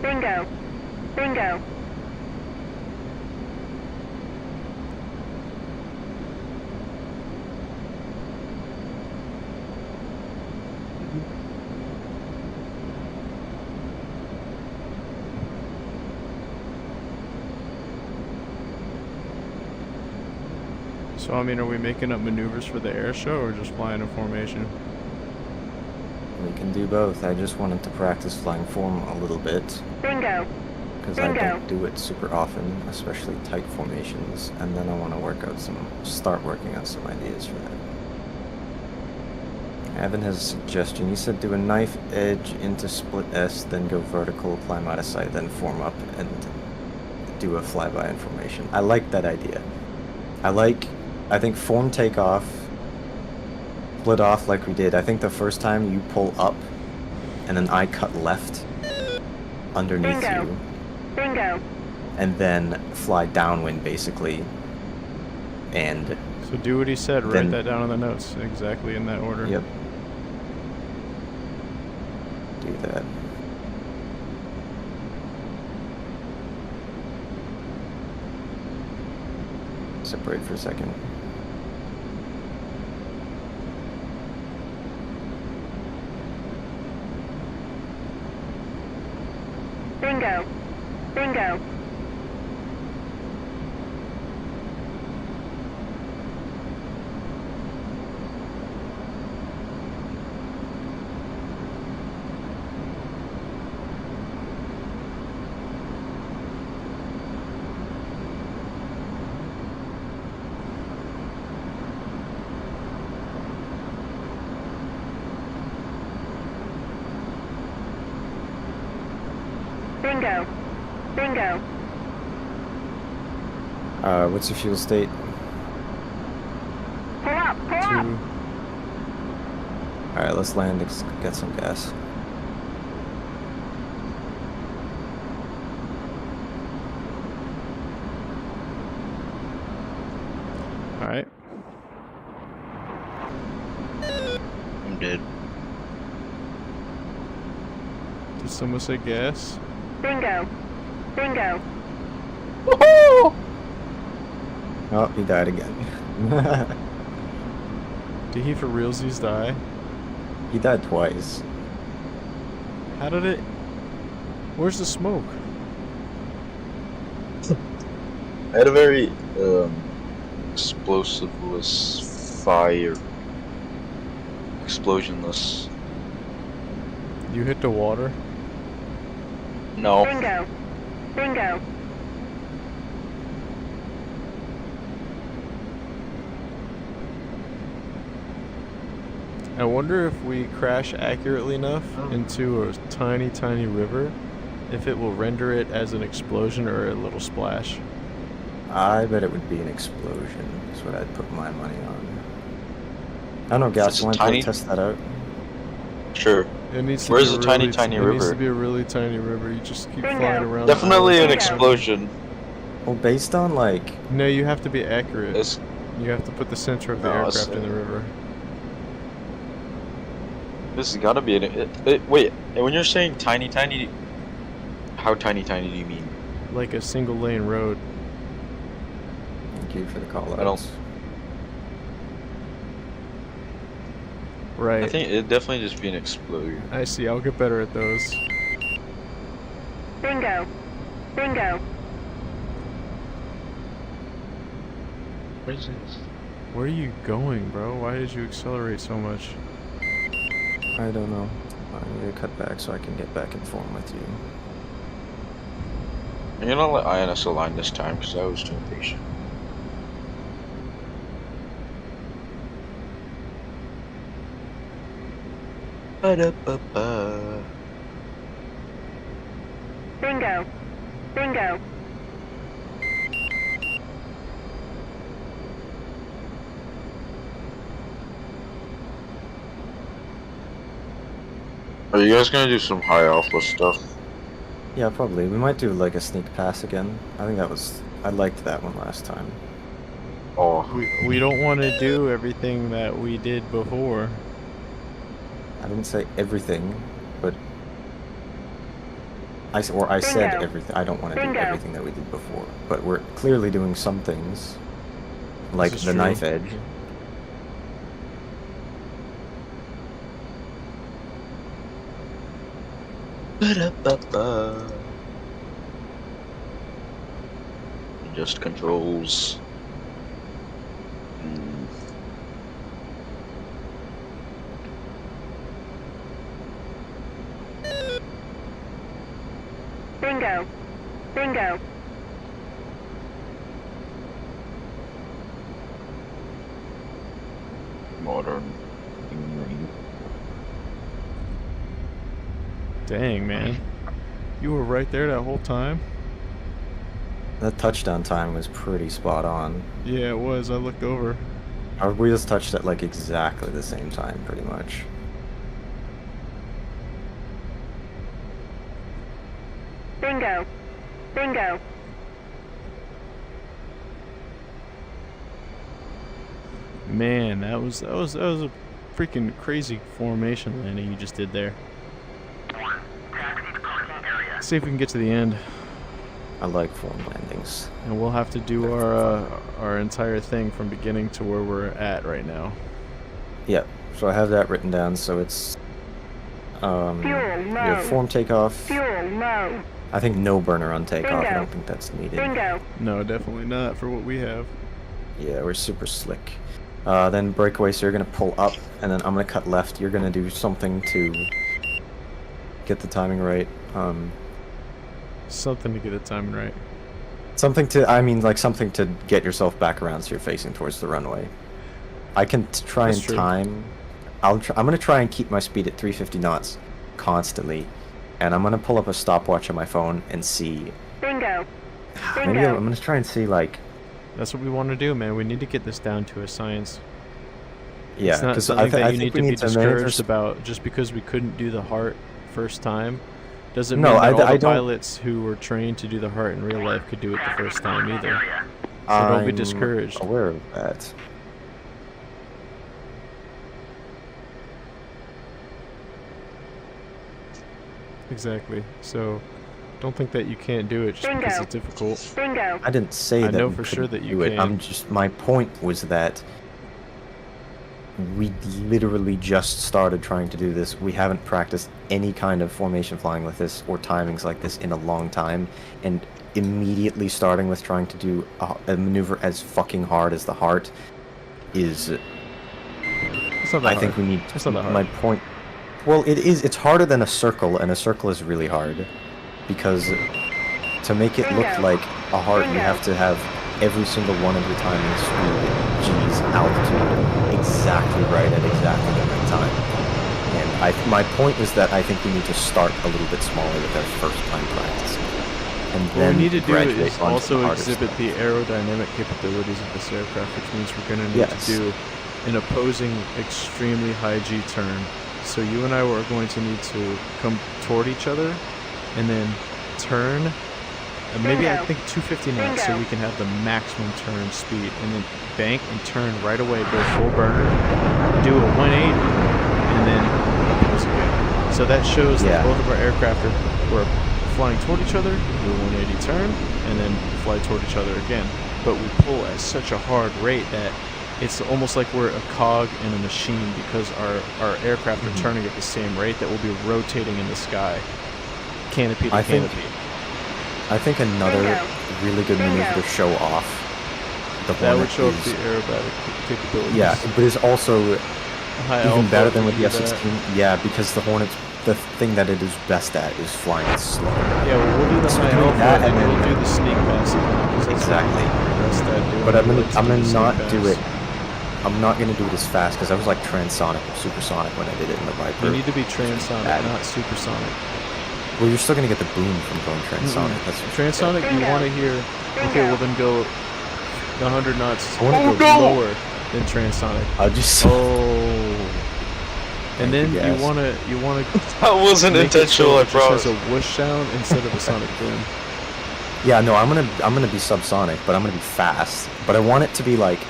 Bingo. Bingo. So, I mean, are we making up maneuvers for the air show or just flying in formation? We can do both. I just wanted to practice flying form a little bit, Bingo. because I Bingo. don't do it super often, especially tight formations, and then I want to start working on some ideas for that. Evan has a suggestion. He said do a knife edge into split S, then go vertical, climb out of sight, then form up, and do a flyby in formation. I like that idea. I think form takeoff, split off like we did. I think the first time you pull up, and then I cut left underneath Bingo. you, Bingo. and then fly downwind basically, and So do what he said, write Then- that down in the notes, exactly in that order. yep, do that. Separate for a second. Bingo. Bingo. Bingo. Bingo. What's your fuel state? Pull up. Pull up. 2. Alright, let's land and get some gas. Alright. I'm dead. Did someone say gas? Bingo. Bingo. Oh, he died again. Did he for realsies die? He died twice. How did it... Where's the smoke? I had a very explosiveless fire. Explosionless. You hit the water? No. Bingo. Bingo. I wonder if we crash accurately enough into a tiny, tiny river, if it will render it as an explosion or a little splash. I bet it would be an explosion. That's what I'd put my money on. I don't know, Gas, It's you want to tiny- test that out? Sure. It needs to Where's be a the tiny, really tiny It needs to river? be a really tiny river. You just keep Bingo. flying around. Definitely an Bingo. explosion. Well, based on, like... No, you have to be accurate. It's You have to put the center of the No, aircraft in the river. This has got to be wait, and when you're saying tiny, tiny, how tiny, tiny do you mean? Like a single lane road. Thank you for the call I don't- Right. I think it'd definitely just be an explosion. I see. I'll get better at those. Bingo. Bingo. What is this? Where are you going, bro? Why did you accelerate so much? I don't know. I need to cut back so I can get back in form with you. I'm gonna let INS align this time because I was too impatient. Ba-da-ba-ba. Bingo. Bingo. Are you guys gonna do some high alpha stuff? Yeah, probably. We might do like a sneak pass again. I think that was... I liked that one last time. Oh, We don't want to do everything that we did before. I didn't say everything, but I said Bingo. everything. I don't want to do Bingo. everything that we did before, but we're clearly doing some things, like This is the true. knife edge. Ba-da-ba-ba. Just controls. Bingo. Bingo. Modern. Dang, man. You were right there that whole time? That touchdown time was pretty spot on. Yeah, it was. I looked over. Our wheels touched at like exactly the same time, pretty much. Bingo. Bingo. Man, that was a freaking crazy formation landing you just did there. 1. Taxi to parking area. See if we can get to the end, I like form landings. and we'll have to do our entire thing from beginning to where we're at right now. Yep. So I have that written down. So it's Fuel your low. form takeoff. Fuel low. I think no burner on takeoff. I Bingo. don't think that's needed. Bingo. No, definitely not for what we have. Yeah, we're super slick. Then breakaway, so you're gonna pull up, and then I'm gonna cut left. You're gonna do something to get the timing right. Something to get the timing right. Something to, I mean, like something to get yourself back around so you're facing towards the runway. I can try That's and true. time. I'm gonna try and keep my speed at 350 knots constantly, and I'm gonna pull up a stopwatch on my phone and see. Bingo. Maybe Bingo. I'm gonna try and see like. That's what we want to do, man. We need to get this down to a science. Yeah, It's not because something that you think need we to be need to manage discouraged about just because we couldn't do the heart first time. Doesn't No, mean that all I the don't- pilots who were trained to do the heart in real life could do it the Taxi first to time parking either. area. So don't be I'm discouraged. Aware of that. Exactly. So don't think that you can't do it just because Bingo. it's difficult. Bingo. I didn't say I that know we for sure couldn't that you do it. can. I'm just, my point was that we literally just started trying to do this. We haven't practiced any kind of formation flying like this or timings like this in a long time, and immediately starting with trying to do a maneuver as fucking hard as the heart is. It's not that I think hard. we need. It's not that hard. My point. Well, it is. It's harder than a circle, and a circle is really hard because to make it look Bingo. like a heart, you Bingo. have to have every single one of your timing speed, G's, altitude exactly right at exactly the right time. And my point was that I think we need to start a little bit smaller with our first time practicing, and What then we need to do graduate is onto the also harder exhibit stuff. the aerodynamic capabilities of this aircraft, which means we're going to need Yes. to do an opposing extremely high G turn. So you and I are going to need to come toward each other and then turn, and maybe I Bingo. think 250 knots so Bingo. we can have the maximum turn speed, and then bank and turn right away, go full burner, do a 180, and then oppose again. So that shows Yeah. that both of our aircraft were flying toward each other, do a 180 turn, and then fly toward each other again. But we pull at such a hard rate that it's almost like we're a cog in a machine because our aircraft are turning at the same rate that we'll be rotating in the sky, canopy to I think- canopy. I think another Bingo. really good Bingo. maneuver to show off the That would Hornet show up is- the aerobatic capabilities. Yeah, but it's also High even alpha, better than with we the do that. F-16. Yeah, because the Hornets, the thing that it is best at is flying it slow. Yeah, well, we'll do the So high doing alpha that and and then then- we'll do the sneak pass again, 'cause that's Exactly. what we're best at doing. But I'm We gonna like to I'm do gonna the not sneak do pass. it. I'm not gonna do it as fast because I was like transonic or supersonic when I did it in the Viper. You need to be transonic, Bad. not supersonic. Well, you're still gonna get the boom from going transonic. That's Transonic, you Bingo. want to hear, okay, well then go 100 knots I wanna go lower than transonic. I'll just. Oh. And then you, you guys. wanna That wasn't make it so intentional, I it just has promise. a whoosh sound instead of a sonic boom. Yeah, no, I'm gonna be subsonic, but I'm gonna be fast. But I want it to be like,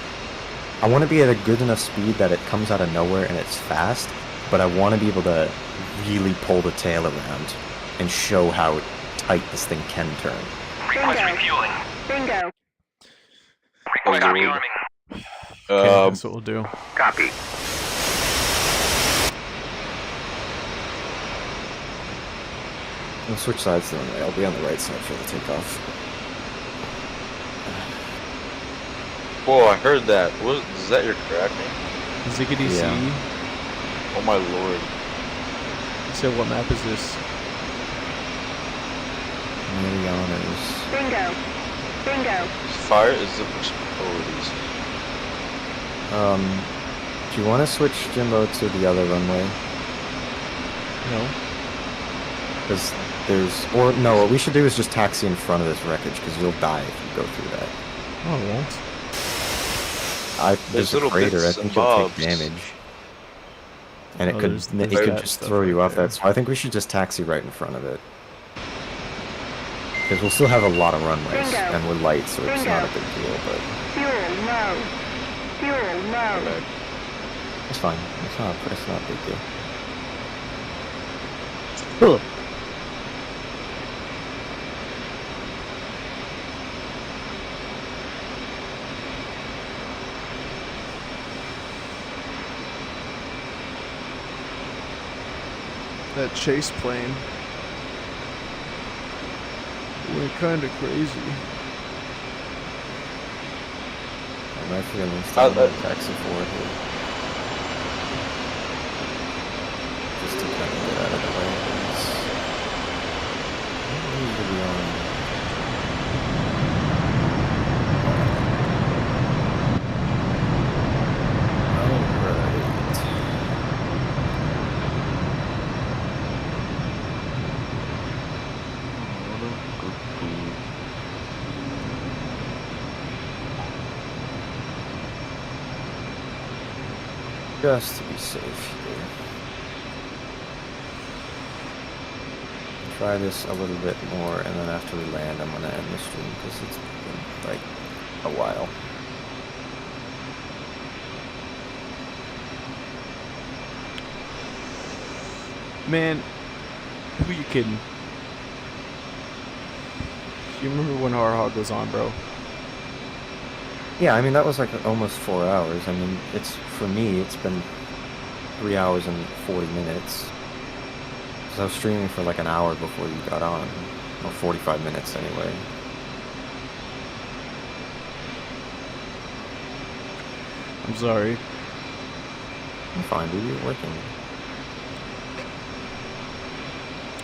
I want to be at a good enough speed that it comes out of nowhere and it's fast. But I want to be able to really pull the tail around and show how tight this thing can turn. Request Bingo. refueling. Bingo. Request Lord. rearming. Okay, that's what we'll do. Copy. We'll switch sides the runway. I'll be on the right side for the takeoff. Whoa, I heard that. Is that your cracking? Ziggity Yeah. C. Oh my lord. So what map is this? Marianas. Bingo. Bingo. Fire is the first. Oh, it is. Do you want to switch Jimbo to the other runway? No. Because or no, what we should do is just taxi in front of this wreckage, because you'll die if you go through that. Oh, it won't. There's a little crater, I bits think and you'll take bobs. damage. And it Oh, could there's it that could just stuff throw right you off there. that. So I think we should just taxi right in front of it. Because we'll still have a lot of runways, Bingo. and we're light, so it's Bingo. not a big deal, but Fuel low. Fuel low. Okay. it's fine. It's not a big deal. That chase plane went kind of crazy. I'm actually going to install that- a taxi forward here. Just to kind of get out of the way. I need to be on. Alright. Just to be safe here. Try this a little bit more, and then after we land, I'm gonna end the stream because it's been like a while. Man, who you kidding? You remember when Hog was on, bro? Yeah, I mean that was like almost 4 hours. I mean, it's for me, it's been 3 hours and 40 minutes. So I was streaming for like an hour before you got on, or 45 minutes anyway. I'm sorry. I'm fine, dude. You're working.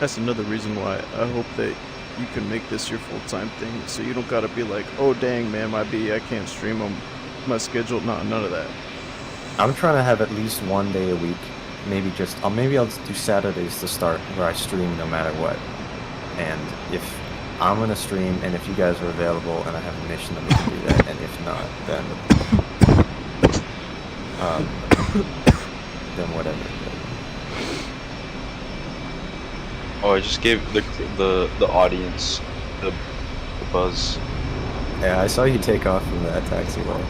That's another reason why I hope that you can make this your full-time thing, so you don't gotta be like, oh dang man, I can't stream on my schedule. No, none of that. I'm trying to have at least one day a week. Maybe maybe I'll do Saturdays to start, where I stream no matter what. And if I'm gonna stream, and if you guys are available, and I have a mission, then we can do that. And if not, then whatever. Oh, I just gave the audience the buzz. Yeah, I saw you take off from that taxiway.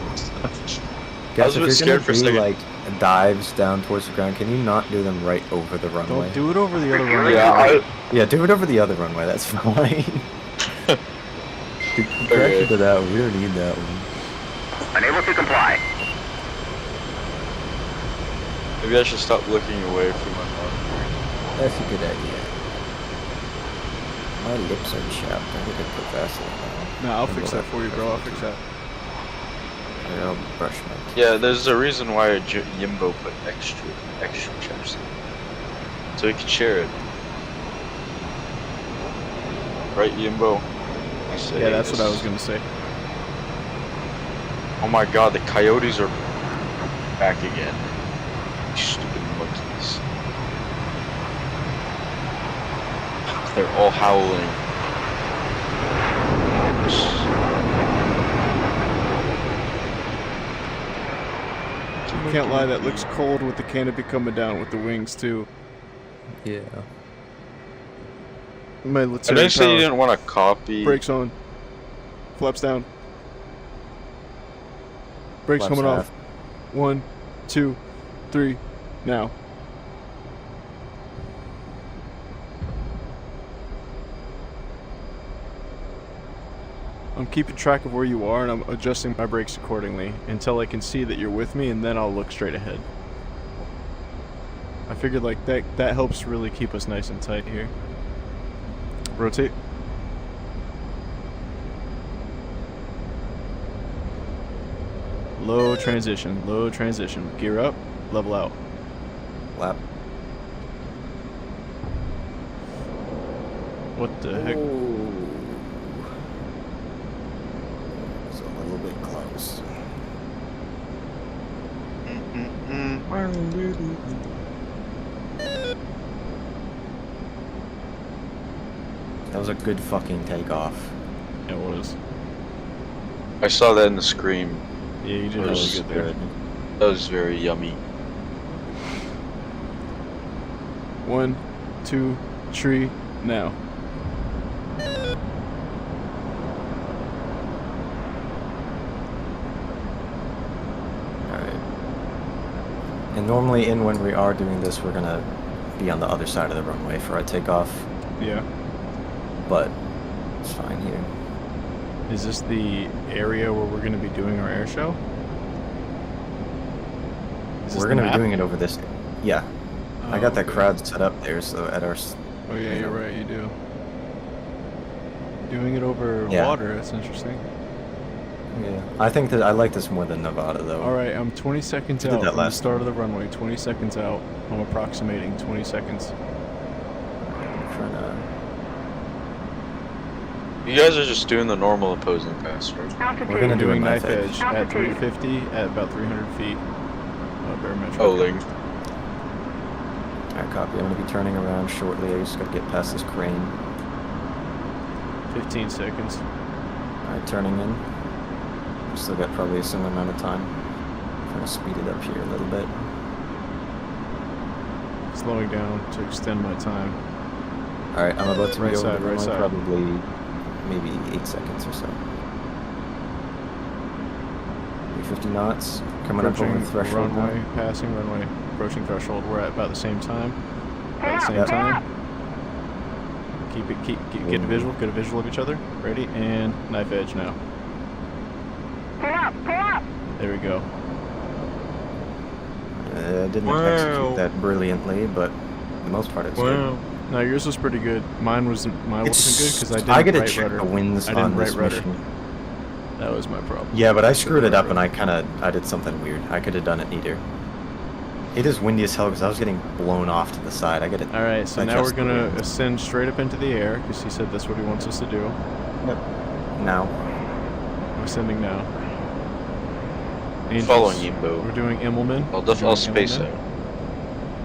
I Guys, was a bit if scared you're for a gonna do second. like dives down towards the ground, can you not do them right over the runway? Don't do it over the other runway. Yeah, Yeah, do it over the other runway. That's fine. Correction Okay. to that one. We don't need that one. Unable to comply. Maybe I should stop looking away from my monitor. That's a good idea. My lips are chapped. I need to put Vaseline on. Nah, I'll fix that for you, bro. I'll fix that. I'll brush my teeth. Yeah, there's a reason why Yimbo put extra chapstick, so he could share it. Right, Yimbo? You say Yeah, that's what I this. was gonna say. Oh my god, the coyotes are back again. You stupid monkeys. They're all howling. Can't lie, that looks cold with the canopy coming down with the wings too. Yeah. My I lieutenant didn't say you power. didn't want to copy. Brakes on. Flaps down. Brakes Flaps coming half. off. 1, 2, 3, now. I'm keeping track of where you are, and I'm adjusting my brakes accordingly until I can see that you're with me, and then I'll look straight ahead. I figured like that helps really keep us nice and tight here. Rotate. Low transition, low transition. Gear up, level out. Lap. What the heck? Ooh. It's a little bit close. That was a good fucking takeoff. It was. I saw that in the scream. Yeah, you did That really was good there. good. That was very yummy. 1, 2, 3, now. Alright. And normally when we are doing this, we're gonna be on the other side of the runway for our takeoff, Yeah. but it's fine here. Is this the area where we're going to be doing our air show? Is this We're the gonna be map? doing it over this. Yeah. I got that okay. crowd set up there, so at our. Oh yeah, you're right, you do. Doing it over Yeah. water, that's interesting. Yeah. I think that I like this more than Nevada, though. Alright, I'm 20 seconds We did out that from the last start time. of the runway. 20 seconds out. I'm approximating 20 seconds. I'm trying to. You guys are just doing the normal opposing pass, right? Altitude. We're gonna do a Doing knife knife edge. edge at Altitude. 350 at about 300 feet. Barometric. Oh, Ling. Alright, copy. I'm gonna be turning around shortly. I just gotta get past this crane. 15 seconds. Alright, turning in. Still got probably a similar amount of time. Trying to speed it up here a little bit. Slowing down to extend my time. Alright, I'm about to Right be over side, the right runway, side. probably maybe 8 seconds or so. 50 knots. Coming up over Approaching the threshold now. runway, passing runway, approaching threshold. We're at about the same time. About the same Yep. time. Get a visual of each other. Ready, and knife edge now. Pull up, pull up. There we go. Didn't Wow. execute that brilliantly, but for the most part it's good. No, yours was pretty good. Mine wasn't good because I didn't I gotta right check rudder. the winds I didn't on right this rudder. mission. That was my problem. Yeah, but I screwed it up right and I did something weird. I could have done it neither. It is windy as hell because I was getting blown off to the side. I get it. All right, so now adjust we're the gonna wind. ascend straight up into the air because he said that's what he wants us to do. Now. I'm ascending now. Angels. Following you, Bo. We're doing Immelman. I'll We're doing space Immelman. out.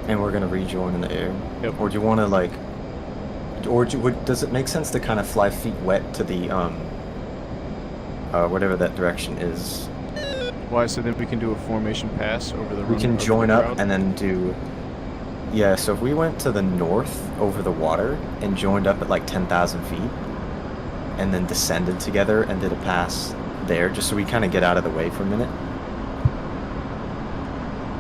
And we're gonna rejoin in the air. Yep. Or do you want to like, does it make sense to kind of fly feet wet to the whatever that direction is? Why? So then we can do a formation pass over the. We can over the join up crowd? and then do. Yeah, so if we went to the north over the water and joined up at like 10,000 feet, and then descended together and did a pass there, just so we kind of get out of the way for a minute.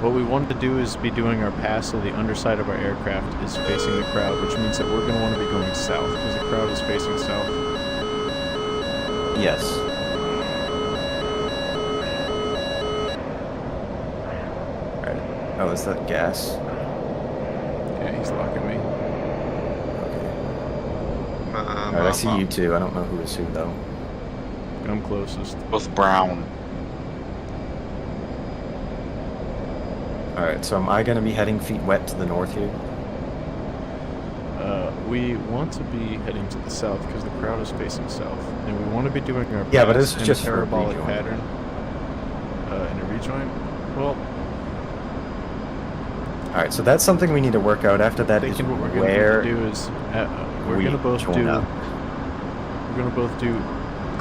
What we wanted to do is be doing our pass so the underside of our aircraft is facing the crowd, which means that we're going to want to be going south because the crowd is facing south. Yes. Alright. Oh, is that gas? Yeah, he's locking me. Alright, I see you too. I don't know who is who though. I'm closest. Both brown. Alright, so am I going to be heading feet wet to the north here? We want to be heading to the south because the crowd is facing south, and we want to be doing our Yeah, but pass this is in just a for a parabolic rejoin. pattern. In a rejoin. Well, Alright, so that's something we need to work out. After that is thinking what we're where going to do is we're we going to both join do. up. We're going to both do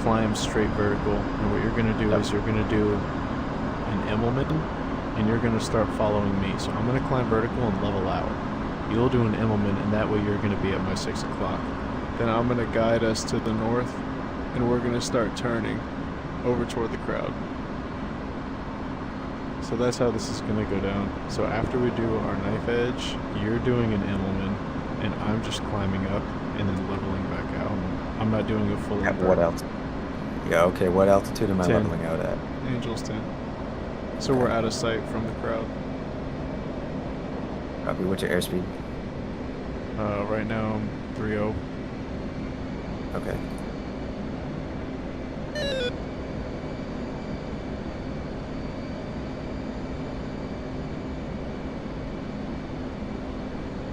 climb straight vertical, and what you're going to do Yep. is you're going to do an Immelman, and you're going to start following me. So I'm going to climb vertical and level out. You'll do an Immelman, and that way you're going to be at my 6 o'clock. Then I'm going to guide us to the north, and we're going to start turning over toward the crowd. So that's how this is going to go down. So after we do our knife edge, you're doing an Immelman, and I'm just climbing up and then leveling back out. I'm not doing a full At what else? Yeah, okay, what altitude am I 10. leveling out at? Angels 10. So we're out of sight from the crowd. Copy, what's your airspeed? Right now I'm 3-0. Okay.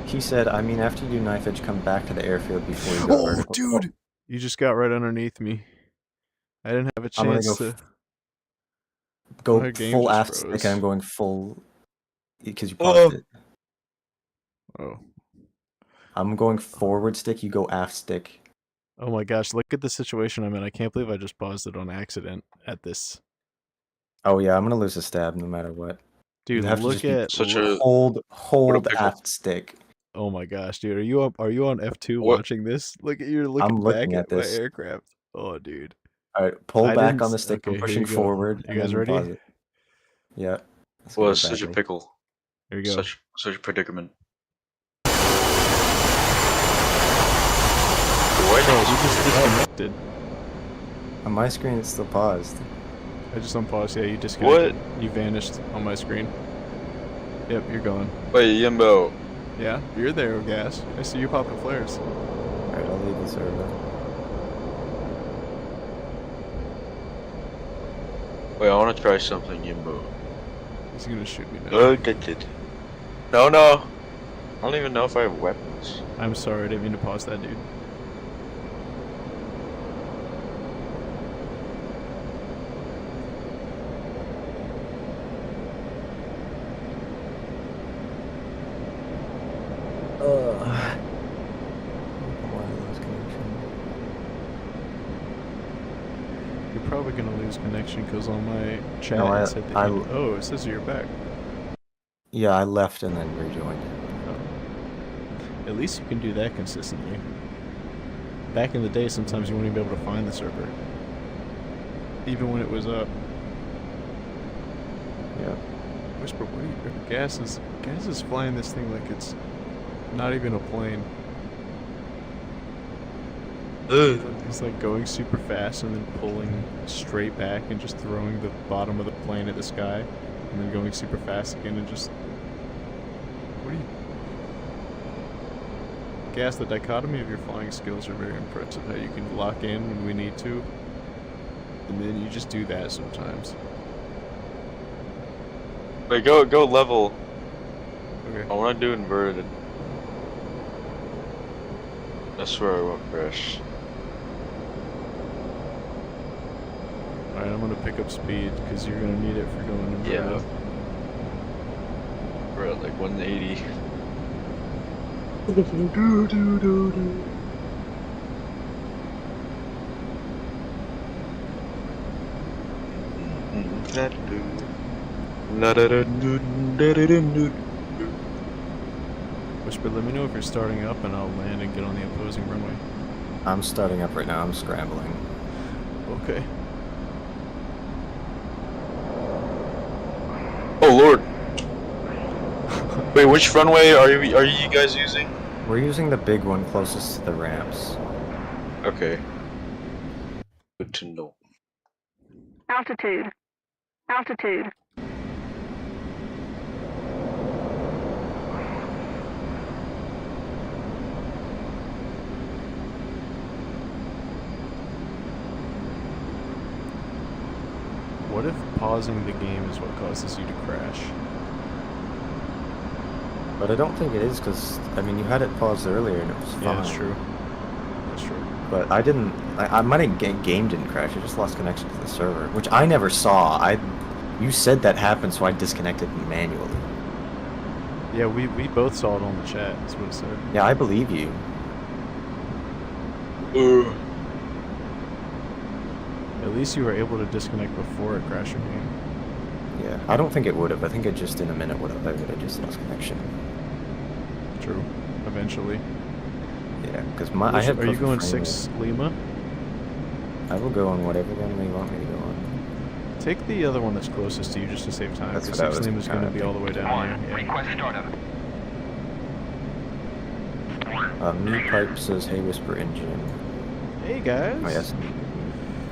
He said, I mean, after you do knife edge, come back to the airfield before you go Oh, vertical. dude! You just got right underneath me. I didn't have a I'm gonna chance go to... Go My game full just aft stick, froze. and I'm going full... Because you paused it. Oh. I'm going forward stick, you go aft stick. Oh my gosh, look at the situation I'm in. I can't believe I just paused it on accident at this. Oh yeah, I'm gonna lose a stab no matter what. Dude, You have to look just be at... Such look- a hold pickle. aft stick. Oh my gosh, dude. Are you on F2 What? watching this? Look at you're looking I'm back looking at at my this. aircraft. Oh, dude. Alright, pull I back didn't on the s- stick. okay, I'm here pushing you go. forward. You and guys then ready? pause it. Yeah. Let's go Was such a badly. pickle. Here you go. Such a predicament. Oh, we just disconnected. On my screen, it's still paused. I just unpaused. Yeah, you disconnected. You vanished on my screen. Yep, you're gone. Wait, Yimbo. Yeah, you're there, Gas. I see you popping flares. Alright, I'll leave the server. Wait, I want to try something, Yimbo. He's gonna shoot me now. Oh, did it. No, no. I don't even know if I have weapons. I'm sorry, I didn't mean to pause that, dude. You're probably gonna lose connection because on my chat No, it said that oh, it says you're back. Yeah, I left and then rejoined. Oh. At least you can do that consistently. Back in the day, sometimes you wouldn't even be able to find the server. Even when it was up. Yeah. Whisper, what are you... Gas is flying this thing like it's not even a plane. He's like going super fast and then pulling straight back and just throwing the bottom of the plane at the sky. And then going super fast again and just... What are you... Gas, the dichotomy of your flying skills are very impressive. How you can lock in when we need to. And then you just do that sometimes. Wait, go level. Okay. I want to do inverted. That's where I won't crash. Alright, I'm gonna pick up speed because you're gonna need it for going inverted. Yeah. We're at like 180. Whisper, let me know if you're starting up and I'll land and get on the opposing runway. I'm starting up right now. I'm scrambling. Okay. Oh lord. Wait, which runway are you guys using? We're using the big one closest to the ramps. Okay. Good to know. Altitude. Altitude. What if pausing the game is what causes you to crash? But I don't think it is because, I mean, you had it paused earlier and it was fine. Yeah, that's true. That's true. But I didn't, my game didn't crash. I just lost connection to the server, which I never saw. You said that happened, so I disconnected manually. Yeah, we both saw it on the chat, that's what it said. Yeah, I believe you. At least you were able to disconnect before it crashed your game. Yeah, I don't think it would have. I think it just in a minute would have. I would have just lost connection. True. Eventually. Yeah, because I have. Are you going frame 6 Lima? rate. I will go on whatever one you want me to go on. Take the other one that's closest to you just to save time. That's Because what I 6 was Lima's going to kinda be all the way down here. Yeah. Request startup. Meat Pipe says, hey, Whisper Engine. Hey guys! Oh, yes.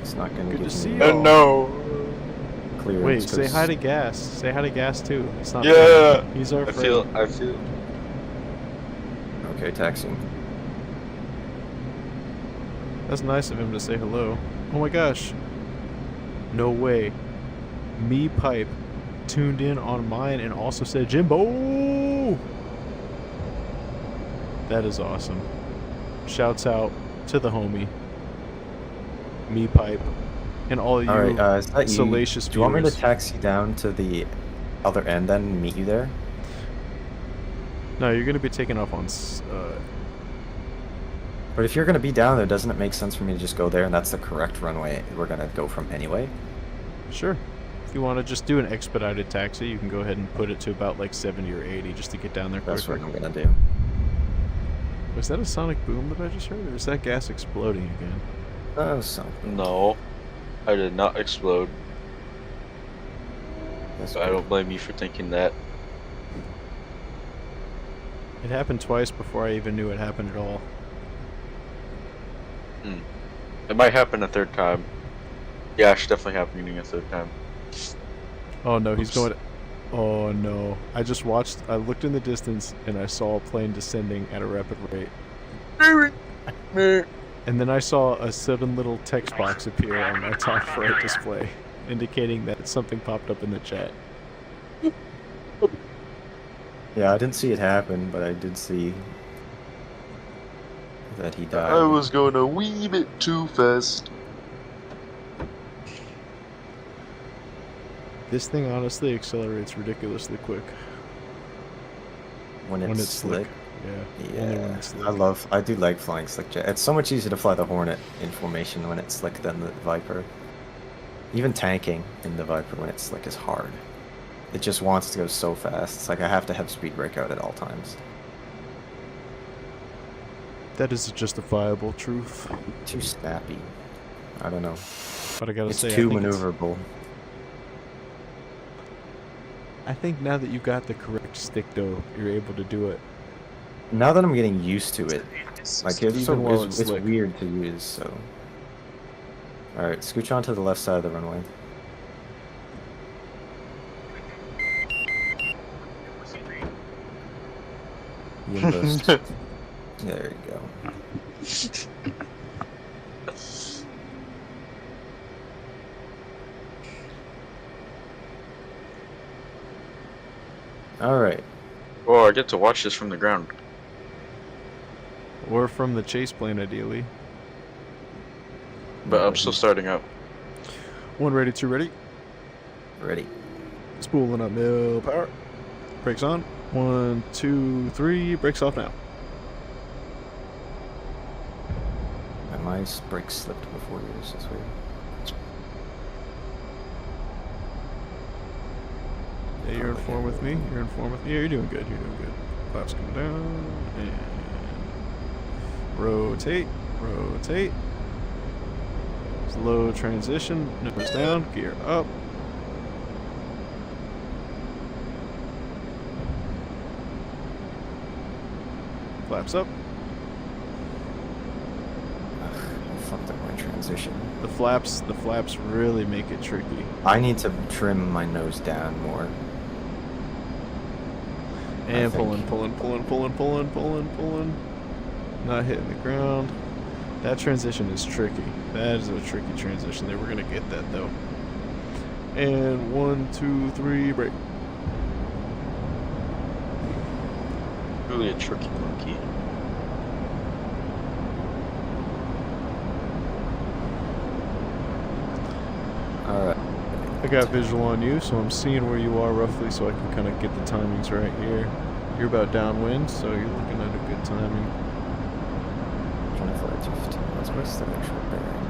It's not going Good to give see me you. Oh, no. clearance. Wait, say 'cause- hi to Gas. Say hi to Gas too. It's not Yeah. fair. He's our I friend. feel. Okay, taxiing. That's nice of him to say hello. Oh my gosh. No way. Me Pipe tuned in on mine and also said Jimbo. That is awesome. Shouts out to the homie. Me Pipe. And all you Alright, is that you? salacious Do you want me to viewers. taxi down to the other end then and meet you there? No, you're gonna be taking off on But if you're going to be down there, doesn't it make sense for me to just go there and that's the correct runway we're going to go from anyway? sure. If you want to just do an expedited taxi, you can go ahead and put it to about like 70 or 80 just to get down there That's quicker. what I'm going to do. Was that a sonic boom that I just heard, or is that gas exploding again? Oh, something. No, I did not explode. That's So I don't blame you for thinking that. It happened twice before I even knew it happened at all. It might happen a third time. Yeah, it's definitely happening a third time. Oh no, he's Oops. going. Oh no! I just watched. I looked in the distance and I saw a plane descending at a rapid rate. And then I saw a sudden little text box appear on my top right display, indicating that something popped up in the chat. Yeah, I didn't see it happen, but I did see that he died. I was going a wee bit too fast. This thing honestly accelerates ridiculously quick when it's, when it's slick. Yeah. Only when Yeah, it's slick. I do like flying slick jet. It's so much easier to fly the Hornet in formation when it's slick than the Viper. Even tanking in the Viper when it's slick is hard. It just wants to go so fast. It's like I have to have speed brake out at all times. That is a justifiable truth. Too snappy. I don't know. But I gotta It's say, too I think it's- maneuverable. I think now that you got the correct stick though, you're able to do it. Now that I'm getting used to it, like Even while it's it's slick. weird to use. So, all right, scooch on to the left side of the runway. Boost. There you go. All right. Oh, I get to watch this from the ground. Or from the chase plane, ideally. But I'm still starting up. 1 ready, 2 ready. Ready. Spooling up mill power. Brakes on. 1, 2, 3. Brakes off now. And my brake slipped before yours. That's weird. Yeah, you're in form with me. You're in form with me. Yeah, you're doing good. You're doing good. Flaps coming down. And rotate. Rotate. Slow transition. Nose down. Gear up. Flaps up. Ugh, I fucked up my transition. The flaps really make it tricky. I need to trim my nose down more. And think. pulling. Not hitting the ground. That transition is tricky. That is a tricky transition there. We're gonna get that though. And 1, 2, 3, brake. Really a tricky monkey. Alright. I got visual on you, so I'm seeing where you are roughly, so I can kind of get the timings right here. You're about downwind, so you're looking at a good timing. 24 to 15. What's the actual bearing?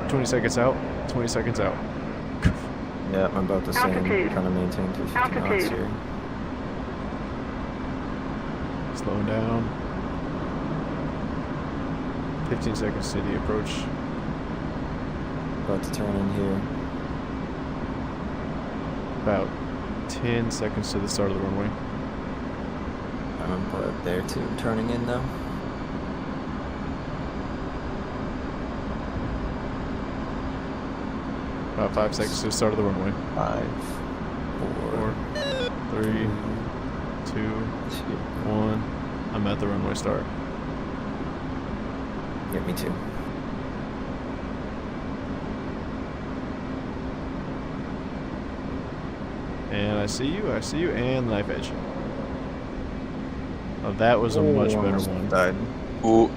20 seconds out. 20 seconds out. Yeah, I'm about the same. Altitude. Trying to maintain 250 knots Altitude. here. Slowing down. 15 seconds city approach. About to turn in here. About 10 seconds to the start of the runway. But there too, turning in now. About 5 seconds to the start of the runway. 5, 4, 3, 2, 1. I'm at the runway start. Yeah, me too. And I see you, and knife edge. Oh, that was a much better Almost one. died. Ooh,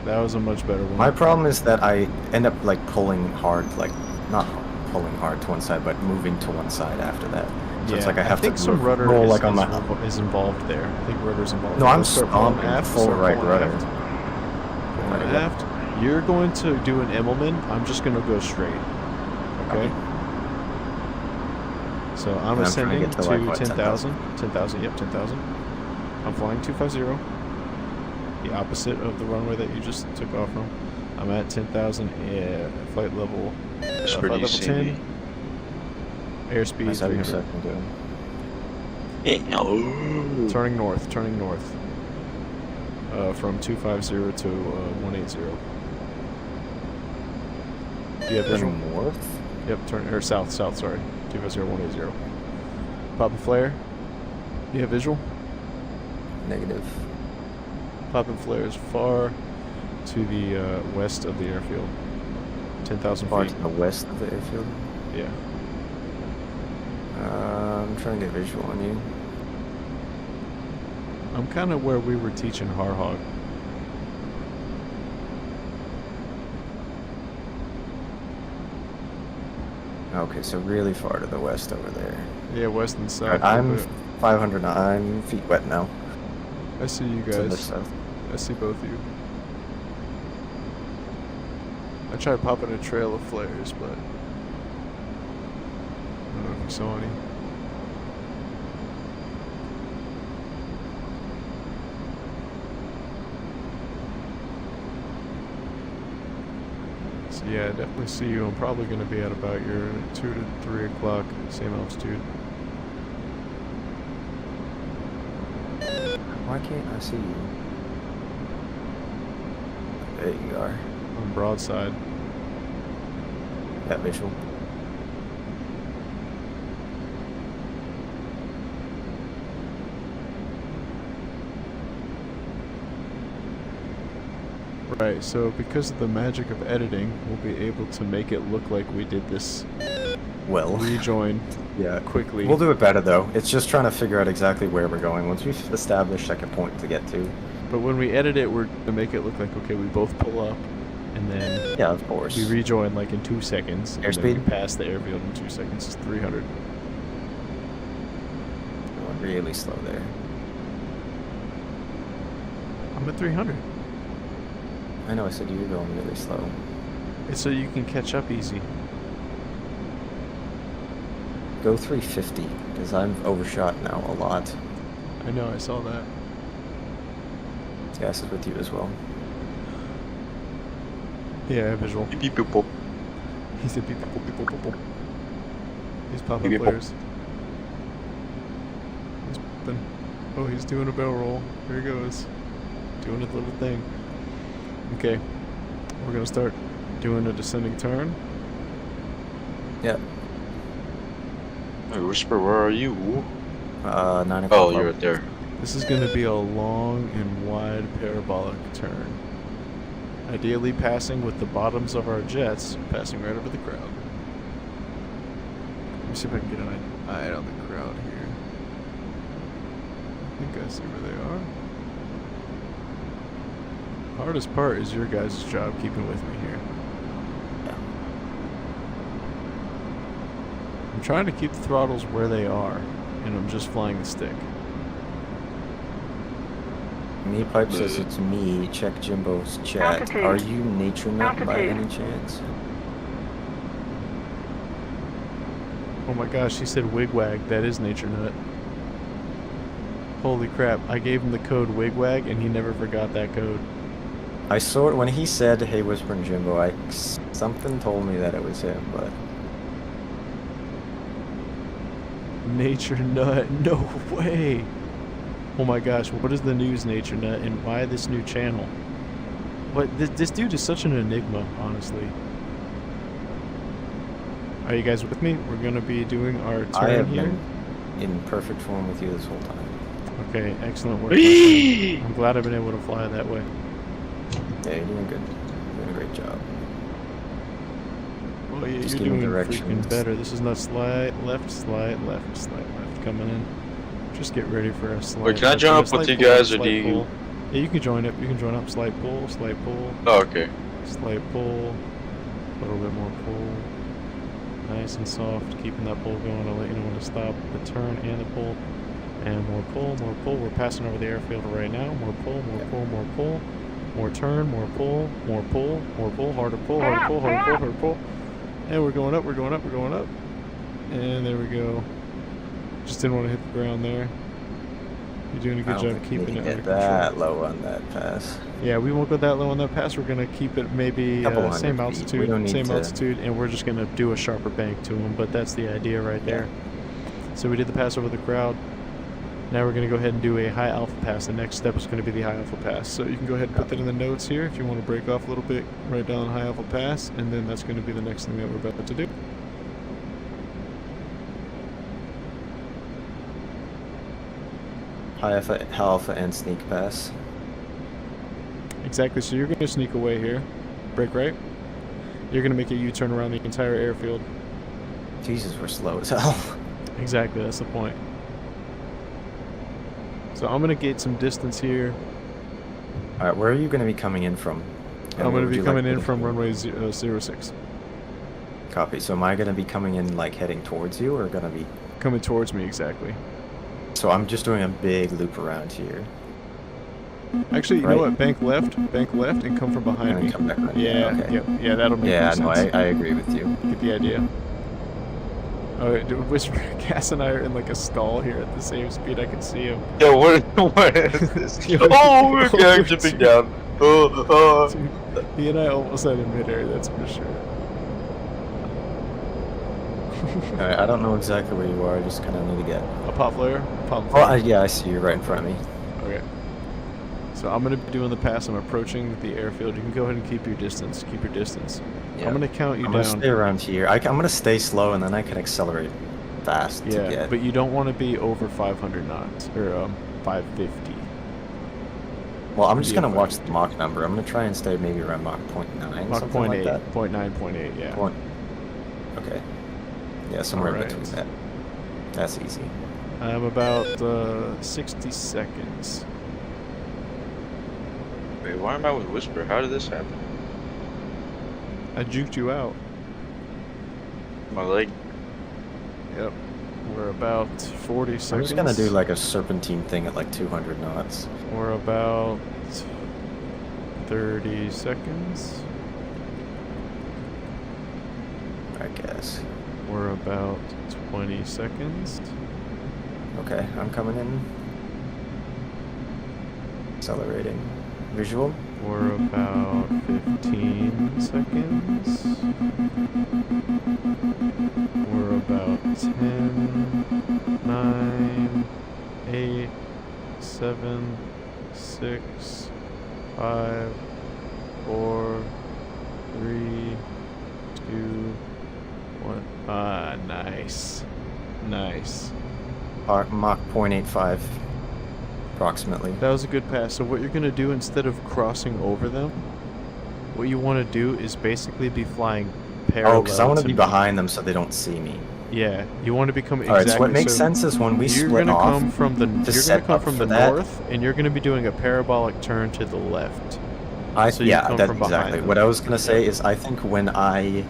That was a much better one. My problem is that I end up like pulling hard, like not pulling hard to one side, but moving to one side after that. So it's like I have think to some rudder roll is, like on my. is involved there. I think rudder's involved. No, I'm Start pulling stomping aft, full start right pulling rudder. aft. Pulling Right, yeah. aft. You're going to do an Immelman. I'm just going to go straight. Okay? So I'm And I'm trying to ascending get to, to, like, what, 10,000. 10,000, yep, 10,000. I'm flying 250. The opposite of the runway that you just took off from. I'm at 10,000, flight level, it's flight pretty level see 10. me. Airspeed Nice having 300. a second doing. Turning north, from 250 to 180. Do you have visual? Turning north? Yep, or south, sorry. 250, 180. Pop and flare. Do you have visual? Negative. Pop and flare is far to the west of the airfield. 10,000 Far feet. to the west of the airfield. Yeah. I'm trying to get visual on you. I'm kind of where we were teaching Harhog. Okay, so really far to the west over there. Yeah, west and south. Alright, I'm 500 now. I'm feet wet now. I see you To the guys. south. I see both of you. I tried popping a trail of flares, but I don't know if you saw any. So yeah, I definitely see you. I'm probably going to be at about your 2 to 3 o'clock, same altitude. Why can't I see you? There you are. On broadside. That visual. Right, so because of the magic of editing, we'll be able to make it look like we did this Well, rejoin yeah. quickly. We'll do it better though. It's just trying to figure out exactly where we're going. Once we've established like a point to get to. But when we edit it, we're going to make it look like, okay, we both pull up, and then Yeah, of course. we rejoin like in 2 seconds. And then Airspeed? we pass the airfield in 2 seconds. It's 300. Going really slow there. I'm at 300. I know I said you were going really slow. It's so you can catch up easy. Go 350, because I'm overshot now a lot. I know, I saw that. Gas is with you as well. Yeah, I have visual. Beep, beep, beep, boop. He said beep, beep, boop, beep, boop, boop, boop. He's popping Beep, beep, boop. flares. He's popping. Oh, he's doing a barrel roll. Here he goes. Doing his little thing. Okay. We're going to start doing a descending turn. Yeah. Hey, Whisper, where are you? 9 o'clock. Oh, you're right there. This is going to be a long and wide parabolic turn. Ideally passing with the bottoms of our jets, passing right over the crowd. Let me see if I can get an eye on the crowd here. I think I see where they are. Hardest part is your guys' job keeping with me here. I'm trying to keep the throttles where they are, and I'm just flying the stick. Me Pipe says it's me. Check Jimbo's chat. Altitude. Are you Nature Nut by Altitude. any chance? Oh my gosh, he said wigwag. That is Nature Nut. Holy crap, I gave him the code wigwag and he never forgot that code. I saw it when he said, "Hey, Whisper and Jimbo." Something told me that it was him, but Nature Nut. No way. Oh my gosh, what is the news, Nature Nut, and why this new channel? What, this dude is such an enigma, honestly. Are you guys with me? We're gonna be doing our I turn have here. been in perfect form with you this whole time. Okay, excellent work. my friend. I'm glad I've been able to fly that way. Yeah, you're doing good. You're doing a great job. Oh yeah, Just you're give me doing freaking directions. better. This is not slide left, slide left, slide left coming in. Just get ready for a slide. Wait, can I left. join So up with slide you pull, guys, or slide do you- pull. Yeah, you can join up. You can join up. Slide pull, slide pull, Oh, okay. slide pull. A little bit more pull. Nice and soft, keeping that pull going. I'll let you know when to stop the turn and the pull. And more pull, more pull. We're passing over the airfield right now. More pull, more pull, more pull. More turn, more pull, more pull, more pull. Harder pull, harder pull, harder pull, harder pull. And we're going up, we're going up, we're going up. And there we go. Just didn't want to hit the ground there. You're doing a I good don't job think we keeping can it get under that control. low on that pass. Yeah, we won't go that low on that pass. We're gonna keep it maybe Couple same hundred feet. We altitude, don't need same to- altitude, and we're just gonna do a sharper bank to them. But that's the idea right there. So we did the pass over the crowd. Now we're gonna go ahead and do a high alpha pass. The next step is gonna be the high alpha pass. So you can go ahead and put that in the notes here if you want to break off a little bit. Write down high alpha pass, and then that's gonna be the next thing that we're about to do. High alpha and sneak pass. Exactly. So you're gonna sneak away here, break right. You're gonna make a U-turn around the entire airfield. Jesus, we're slow as hell. Exactly. That's the point. So I'm gonna get some distance here. All right, where are you going to be coming in from? And I'm where going to would be you like coming me in to from be? runway 06. Copy. So am I going to be coming in like heading towards you, or going to be? Coming towards me, exactly. So I'm just doing a big loop around here. Actually, you Right. know what? Bank left, and come from behind And me. then come back around. Yeah, Okay. yep, yeah, that'll make Yeah, more no, sense. I agree with you. Get the idea. Oh, Whisper, Cass and I are in like a stall here at the same speed. I can see him. Yo, what is this? Yo, Oh, we're oh, going jumping down. Oh, Dude, he and I almost had a midair, that's for sure. All right, I don't know exactly where you are. I just kind of need to get. A pop flare? Pop Oh, flare. yeah, I see you right in front of me. Okay. So I'm going to be doing the pass. I'm approaching the airfield. You can go ahead and keep your distance. Keep your distance. Yeah. I'm going to count you I'm down. going to stay around here. I'm going to stay slow, and then I can accelerate fast to Yeah, get. but you don't want to be over 500 knots, or 550. Well, I'm just Yeah, going to watch fine. the Mach number. I'm going to try and stay maybe around Mach 0.9, Mach something like 0.8, that. 0.9, 0.8, yeah. Okay. Yeah, somewhere in Alright. between that. That's easy. I'm about 60 seconds. wait, why am I with Whisper? How did this happen? I juked you out. My leg. Yep. We're about 40 seconds. I'm just going to do like a serpentine thing at like 200 knots. We're about 30 seconds. I guess. We're about 20 seconds. Okay, I'm coming in. Accelerating. Visual. We're about 15 seconds. We're about 10, 9, 8, 7, 6, 5, 4, 3, 2, 1. Ah, nice. Nice. Mach 0.85, approximately. That was a good pass. So what you're going to do instead of crossing over them, what you want to do is basically be flying parallel. Oh, because I want to be me. behind them so they don't see me. Yeah, you want to become All right, exactly. so what makes so sense is when we you're split gonna off. come from the. You're gonna set come up from for the that. north, and you're gonna be doing a parabolic turn to the left. So you Yeah, come that's from behind exactly them. what I was gonna say. Is I think when I.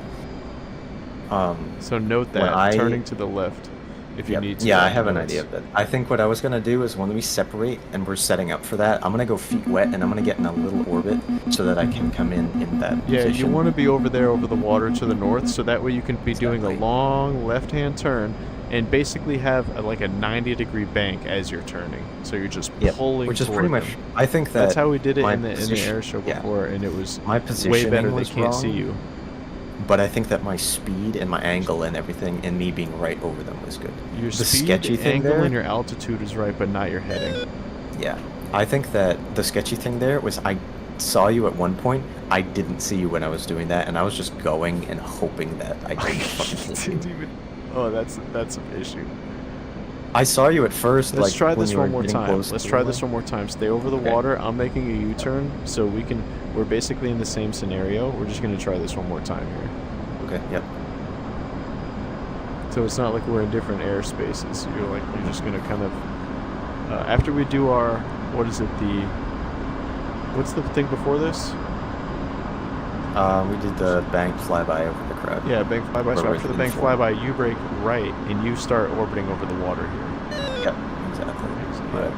So note When that I- turning to the left, if you Yep. need to. Yeah, I on have an notes. idea of that. I think what I was gonna do is when we separate and we're setting up for that, I'm gonna go feet wet and I'm gonna get in a little orbit so that I can come in that Yeah, position. you want to be over there over the water to the north, so that way you can be doing a Exactly. long left-hand turn and basically have like a 90-degree bank as you're turning. So you're just Yep, pulling. which is toward pretty much. them. I think that That's how we did it my in the air show yeah. before, and it was my way positioning better. They was can't wrong. see you. but I think that my speed and my angle and everything, and me being right over them was good. Your The speed, sketchy thing angle, there- and your altitude is right, but not your heading. Yeah, I think that the sketchy thing there was I saw you at one point. I didn't see you when I was doing that, and I was just going and hoping that I didn't fucking hit you. Didn't even. Oh, that's an issue. I saw you at first. Let's like, try when this you were one more getting time. close Let's to try the this line. one more time. Stay over the Okay. water. I'm making a U-turn, so we're basically in the same scenario. We're just gonna try this one more time here. Okay. Yep. So it's not like we're in different airspaces. You're just gonna kind of after we do our what's the thing before this? We did the bank flyby over the crowd. Yeah, bank flyby. So Or after the within bank 4. flyby, you break right and you start orbiting over the water here. Yep. Exactly. Yeah.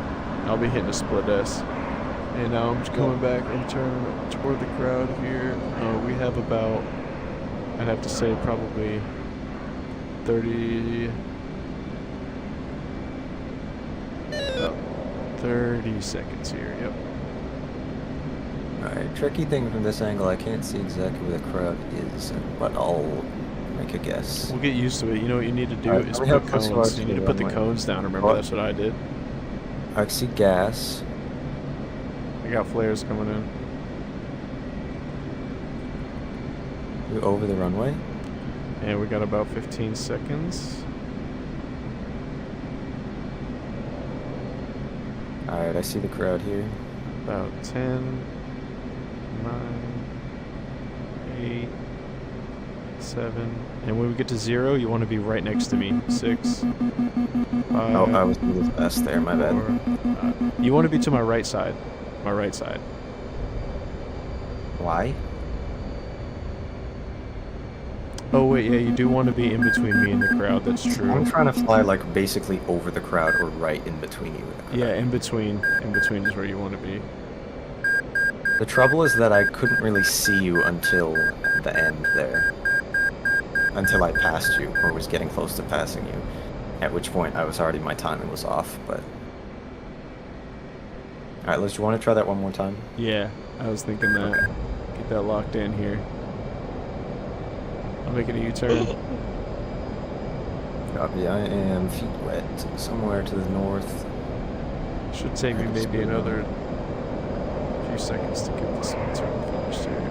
I'll be hitting a split S. And now I'm just coming back and turning toward the crowd here. We have about, I'd have to say probably 30 seconds here. Yep. Alright, tricky thing from this angle, I can't see exactly where the crowd is, but I'll make a guess. We'll get used to it. You know what you need to do Alright, is let me put have plus cones. five You to need to the put the runway. cones down. Remember, What? that's what I did. I see gas. I got flares coming in. You over the runway? And we got about 15 seconds. Alright, I see the crowd here. About 10, 9, 8, 7. And when we get to 0, you want to be right next to me. 6, 5. Oh, I was really fast there, my bad. 4, you want to be to my right side. My right side. Why? Oh wait, yeah, you do want to be in between me and the crowd. That's true. I'm trying to fly like basically over the crowd or right in between you and the crowd. Yeah, in between. In between is where you want to be. The trouble is that I couldn't really see you until the end there. Until I passed you, or was getting close to passing you. At which point my timing was off, but... Alright, Liz, do you want to try that one more time? Yeah, I was thinking that. Okay. Get that locked in here. I'm making a U-turn. Copy, I am feet wet, somewhere to the north. Should take me maybe another few seconds to get this U-turn finished here.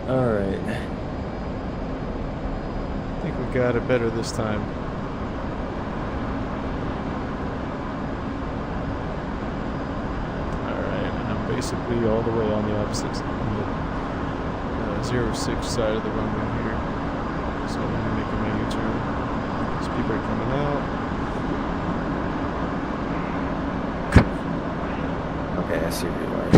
Alright. I think we got it better this time. Alright, I'm basically all the way on the opposite on the 06 side of the runway here. So I'm going to make my U-turn. Speed brake coming out. Okay, I see where you are.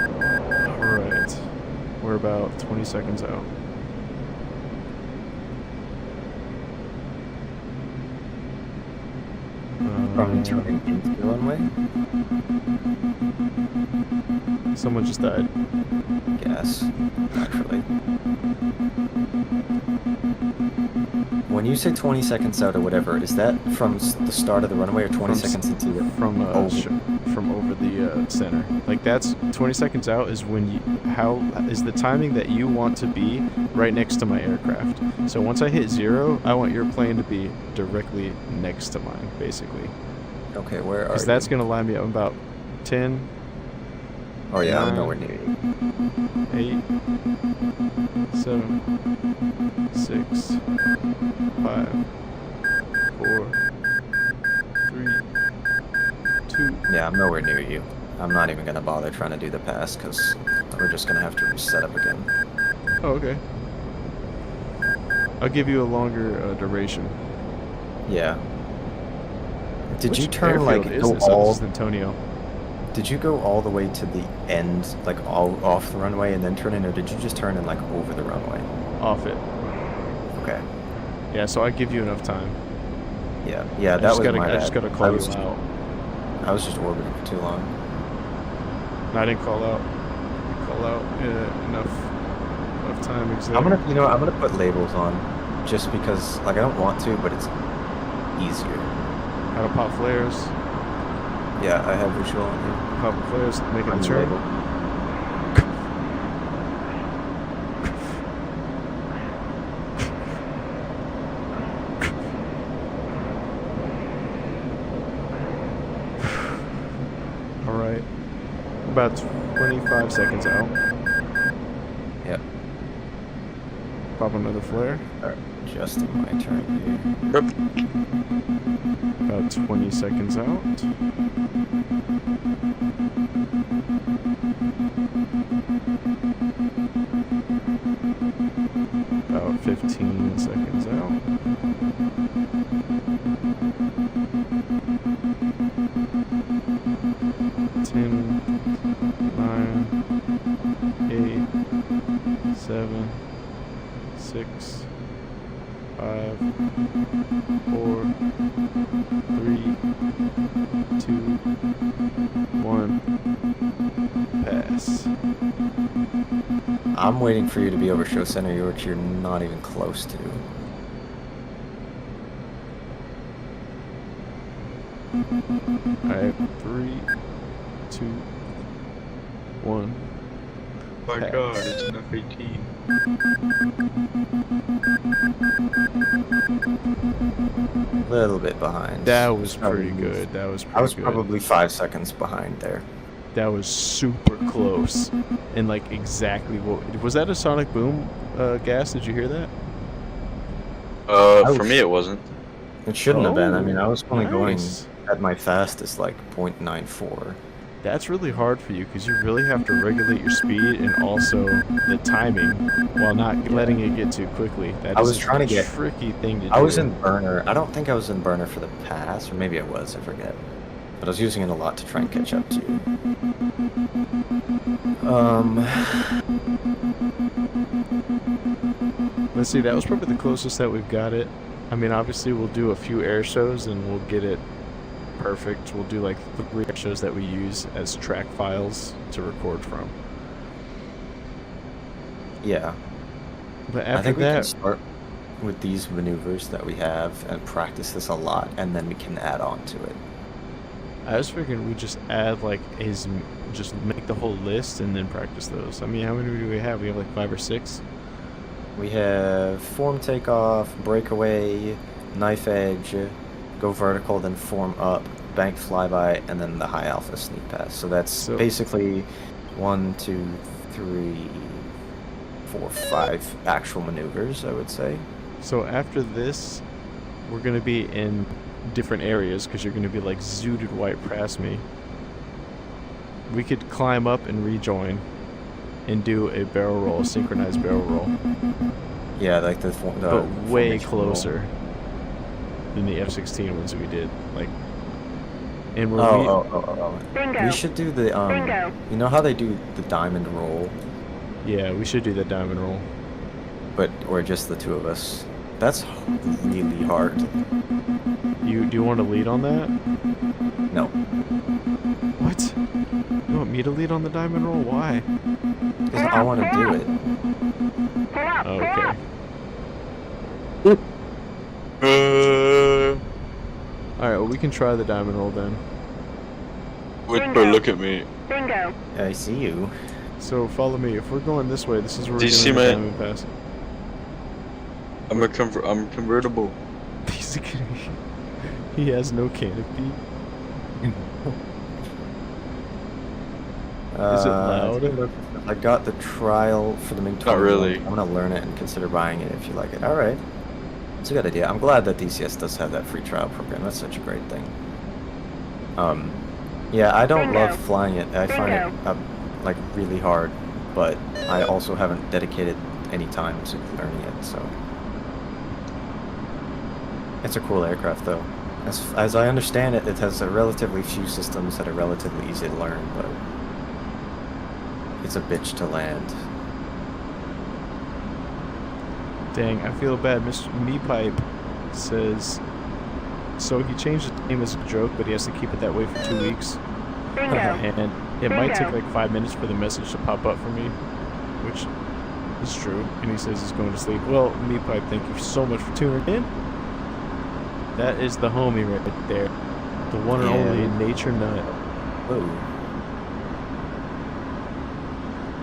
Alright. We're about 20 seconds out. Probably turning into the runway. Someone just died. Gas, actually. When you say 20 seconds out or whatever, is that from the start of the runway or 20 seconds into it? From Over. from over the center. Like that's 20 seconds out is when is the timing that you want to be right next to my aircraft. So once I hit 0, I want your plane to be directly next to mine, basically. Okay, where are Because you? that's gonna line me up about 10, Oh yeah, I'm 9, nowhere near you. 8, 7, 6, 5, 4, 3, 2. Yeah, I'm nowhere near you. I'm not even gonna bother trying to do the pass because we're just gonna have to reset up again. Oh, okay. I'll give you a longer duration. Yeah. Did Which you turn like airfield is go this? Oh, all? this is Antonio. Did you go all the way to the end, like all off the runway, and then turn in, or did you just turn in like over the runway? Off it. Okay. Yeah, so I give you enough time. Yeah. I That just was gotta, my I just bad. gotta call you out. I was just orbiting for too long. No, I didn't call out. You call out enough Time exact. I'm gonna put labels on, just because, like, I don't want to, but it's easier. How to pop flares. Yeah, I have visual on here. Pop flares, making On the the turn. label. Alright. About 25 seconds out. Yep. Pop another flare. Alright, adjusting my turn here. About 20 seconds out. About 15 seconds out. Ten, 9, 8, 7, 6, 5, 4, 3, 2, 1. Pass. I'm waiting for you to be over show center, which you're not even close to. Alright, 3, 2, 1. My Pass. God, it's an F-18. A little bit behind. That was Probably- pretty good. That was pretty I was good. probably 5 seconds behind there. That was super close. And like exactly what was that a sonic boom gas? Did you hear that? For me it wasn't. It shouldn't have been. I mean, I was only going Nice. at my fastest, like 0.94. That's really hard for you because you really have to regulate your speed and also the timing while not letting it get too quickly. That I is was trying to a get- tricky thing to do. I was in burner. I don't think I was in burner for the pass, or maybe I was, I forget. But I was using it a lot to try and catch up to you. Let's see, that was probably the closest that we've got it. I mean, obviously we'll do a few air shows and we'll get it perfect. We'll do like 3 air shows that we use as track files to record from. Yeah. But I after think we can that, start with these maneuvers that we have and practice this a lot, and then we can add on to it. I was figuring we just add like just make the whole list and then practice those. I mean, how many do we have? We have like 5 or 6. We have form takeoff, breakaway, knife edge, go vertical, then form up, bank flyby, and then the high alpha sneak pass. So that's basically 1, 2, 3, 4, 5 actual maneuvers, I would say. So after this, we're gonna be in different areas because you're gonna be like zooted white past me. We could climb up and rejoin and do a barrel roll, a synchronized barrel roll. Yeah, like the but way formation closer roll. than the F-16 ones we did. Like, and we're Oh. Bingo. We should do the Bingo. You know how they do the diamond roll, yeah, we should do the diamond roll. or just the two of us? That's really hard. Do you want to lead on that? No, What? You want me to lead on the diamond roll? Why? because I want to do it. Pull up. Oh, Pull okay. up. All right. Well, we can try the diamond roll then. Whisper, look at me. Bingo. I see you. So follow me. If we're going this way, this is where Do we're you doing see the my- diamond pass. I'm convertible. He's a- he has no canopy. Is it loud? I got the trial for the MiG-21. Not really. I'm gonna learn it and consider buying it if you like it. All right, it's a good idea. I'm glad that DCS does have that free trial program. That's such a great thing. Yeah, I don't Bingo. love flying it. I find it Bingo. like really hard, but I also haven't dedicated any time to learning it. So it's a cool aircraft, though. As I understand it, it has a relatively few systems that are relatively easy to learn, but it's a bitch to land. Dang, I feel bad. Mr. Meepipe says, so he changed his name as a joke, but he has to keep it that way for 2 weeks. Bingo. And it might take Bingo. like 5 minutes for the message to pop up for me, which It's true. And he says he's going to sleep. Well, Meat Pipe, thank you so much for tuning in. That is the homie right there. The one and only Nature Nut. Whoa.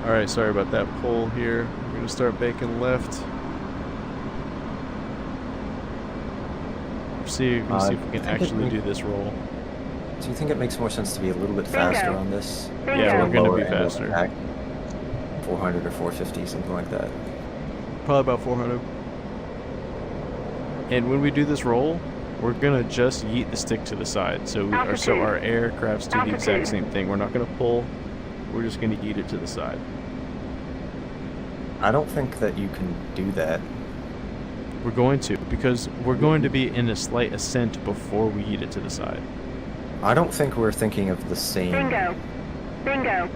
Alright, sorry about that pull here. We're going to start baking left. See if we can actually do this roll. Do you think it makes more sense to be a little bit faster on this? Yeah, we're going to Lower be end of faster. attack? 400 or 450, something like that. Probably about 400. And when we do this roll, we're gonna just yeet the stick to the side. So our aircrafts do the exact same thing. We're not gonna pull. We're just gonna yeet it to the side. I don't think that you can do that. We're going to, because we're going to be in a slight ascent before we yeet it to the side. I don't think we're thinking of the same Bingo.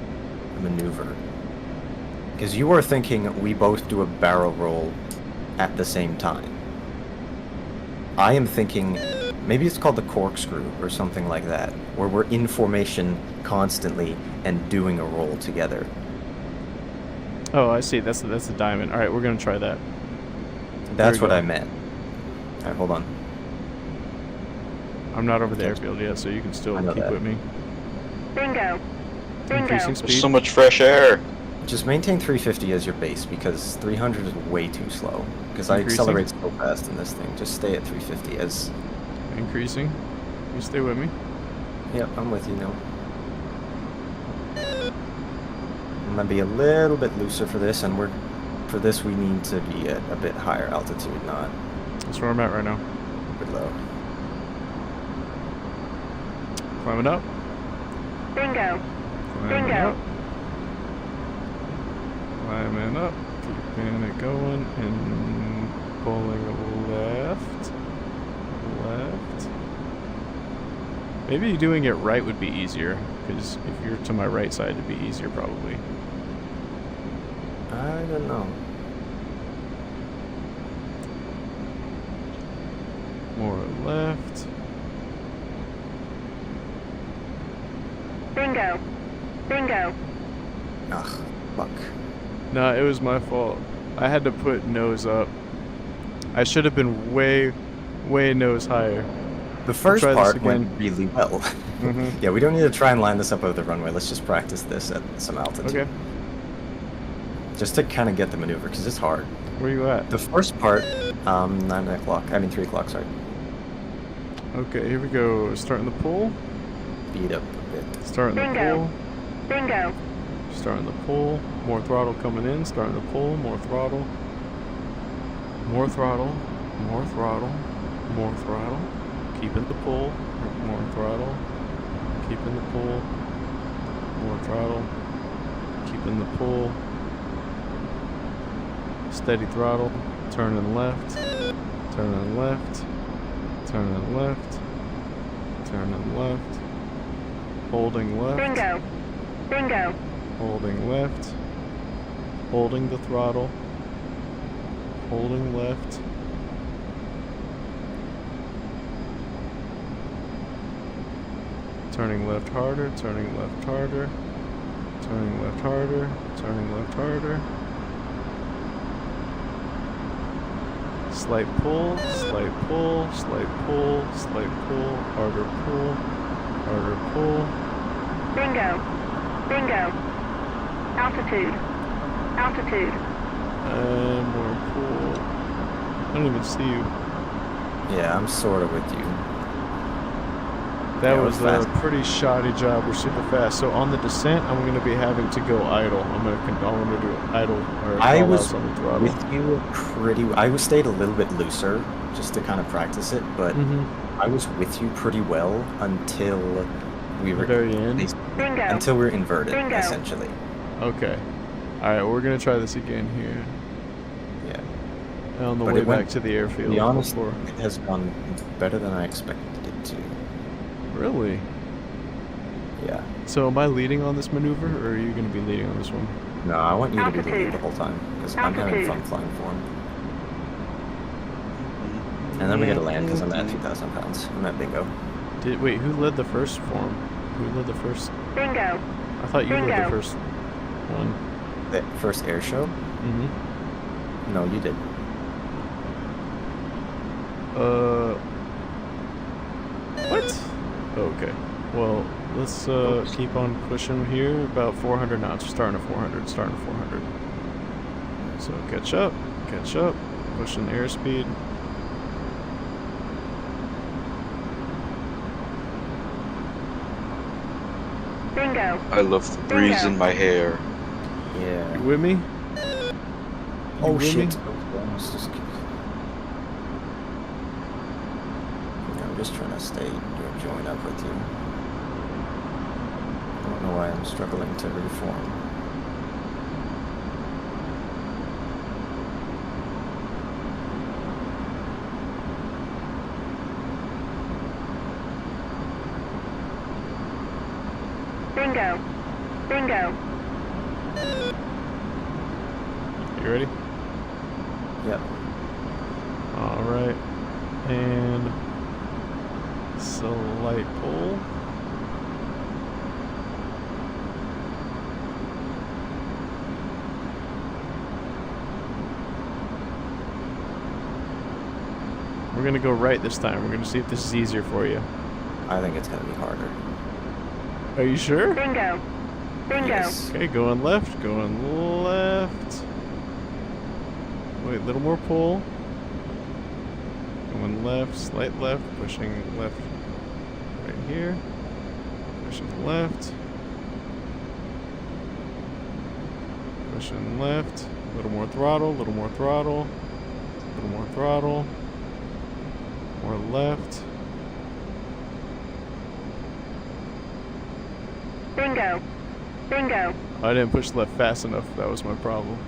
maneuver. Because you are thinking we both do a barrel roll at the same time. I am thinking, maybe it's called the corkscrew or something like that, where we're in formation constantly and doing a roll together. Oh, I see. That's the diamond. All right, we're gonna try that. That's we what go. I meant. All right, hold on. I'm not over the Okay. airfield yet, so you can still I know keep that. with me. Bingo. Increasing There's speed. so much fresh air. Just maintain 350 as your base, because 300 is way too slow. Because I Increasing? accelerate so fast in this thing. Just stay at 350 as... Increasing. You stay with me. Yep, I'm with you now. I'm gonna be a little bit looser for this, and for this we need to be at a bit higher altitude, not That's where I'm at right now. a bit low. Climbing up. Bingo. Climbing Bingo. up. Climbing up. Keeping it going and pulling left. Left. Maybe doing it right would be easier, because if you're to my right side, it'd be easier probably. I don't know. More left. Bingo. Bingo. Ugh, fuck. No, it was my fault. I had to put nose up. I should have been way nose higher. The first try this part again. went really well. Mm-hmm. Yeah, we don't need to try and line this up over the runway. Let's just practice this at some altitude. Okay. Just to kind of get the maneuver, because it's hard. Where you at? The first part, 9 o'clock. I mean 3 o'clock, sorry. Okay, here we go. Starting the pull. Speed up a bit. Starting the Bingo. pull. Bingo. Starting the pull. More throttle coming in. Starting the pull. More throttle. More throttle. More throttle. More throttle. Keeping the pull. More throttle. Keeping the pull. More throttle. Keeping the pull. Steady throttle. Turning left. Turning left. Turning left. Turning left. Holding left. Bingo. Bingo. Holding left. Holding the throttle. Holding left. Turning left harder, turning left harder. Turning left harder, turning left harder. Slight pull, slight pull, slight pull, slight pull, harder pull, harder pull. Bingo. Bingo. Altitude. Altitude. More pull. I don't even see you. Yeah, I'm sort of with you. That Yeah, was we're a fast. pretty shoddy job. We're super fast. So on the descent, I'm going to be having to go idle. I'm going to do idle or I call was outs on the throttle. with you pretty... I stayed a little bit looser, just to kind of practice it, but I was with you pretty well until we were... very end? Bingo. Until we were inverted, Bingo. essentially. Okay. All right, we're going to try this again here. Yeah. On the But way it went- back to the airfield. To be honest, before. it has gone better than I expected it to. Really? Yeah. So am I leading on this maneuver, or are you going to be leading on this one? No, I want you to be the lead Altitude. the whole time, because I'm having Altitude. fun flying for him. And then we gotta land, because I'm at 2,000 pounds. I'm at bingo. Wait, who led the first form? Who led the first? Bingo. I thought you led the Bingo. first one. The first air show? Mm-hmm. No, you did. What? Okay. Well, let's keep on pushing here. About 400 knots. We're starting at 400. Starting at 400. So catch up. Catch up. Pushing airspeed. Bingo. I love the breeze in my hair. Yeah. You with me? Oh with me? shit. I'm just trying to stay join up with you. I don't know why I'm struggling to reform. Bingo. Bingo. You ready? Yep. Alright. And light pole. We're gonna go right this time. We're gonna see if this is easier for you. I think it's gonna be harder. Are you sure? Bingo. Bingo. Yes. Okay, going left, going left. Wait, a little more pull. Going left, slight left, pushing left right here. Pushing left. Pushing left. A little more throttle, a little more throttle. A little more throttle. More left. Bingo. Bingo. I didn't push left fast enough. That was my problem.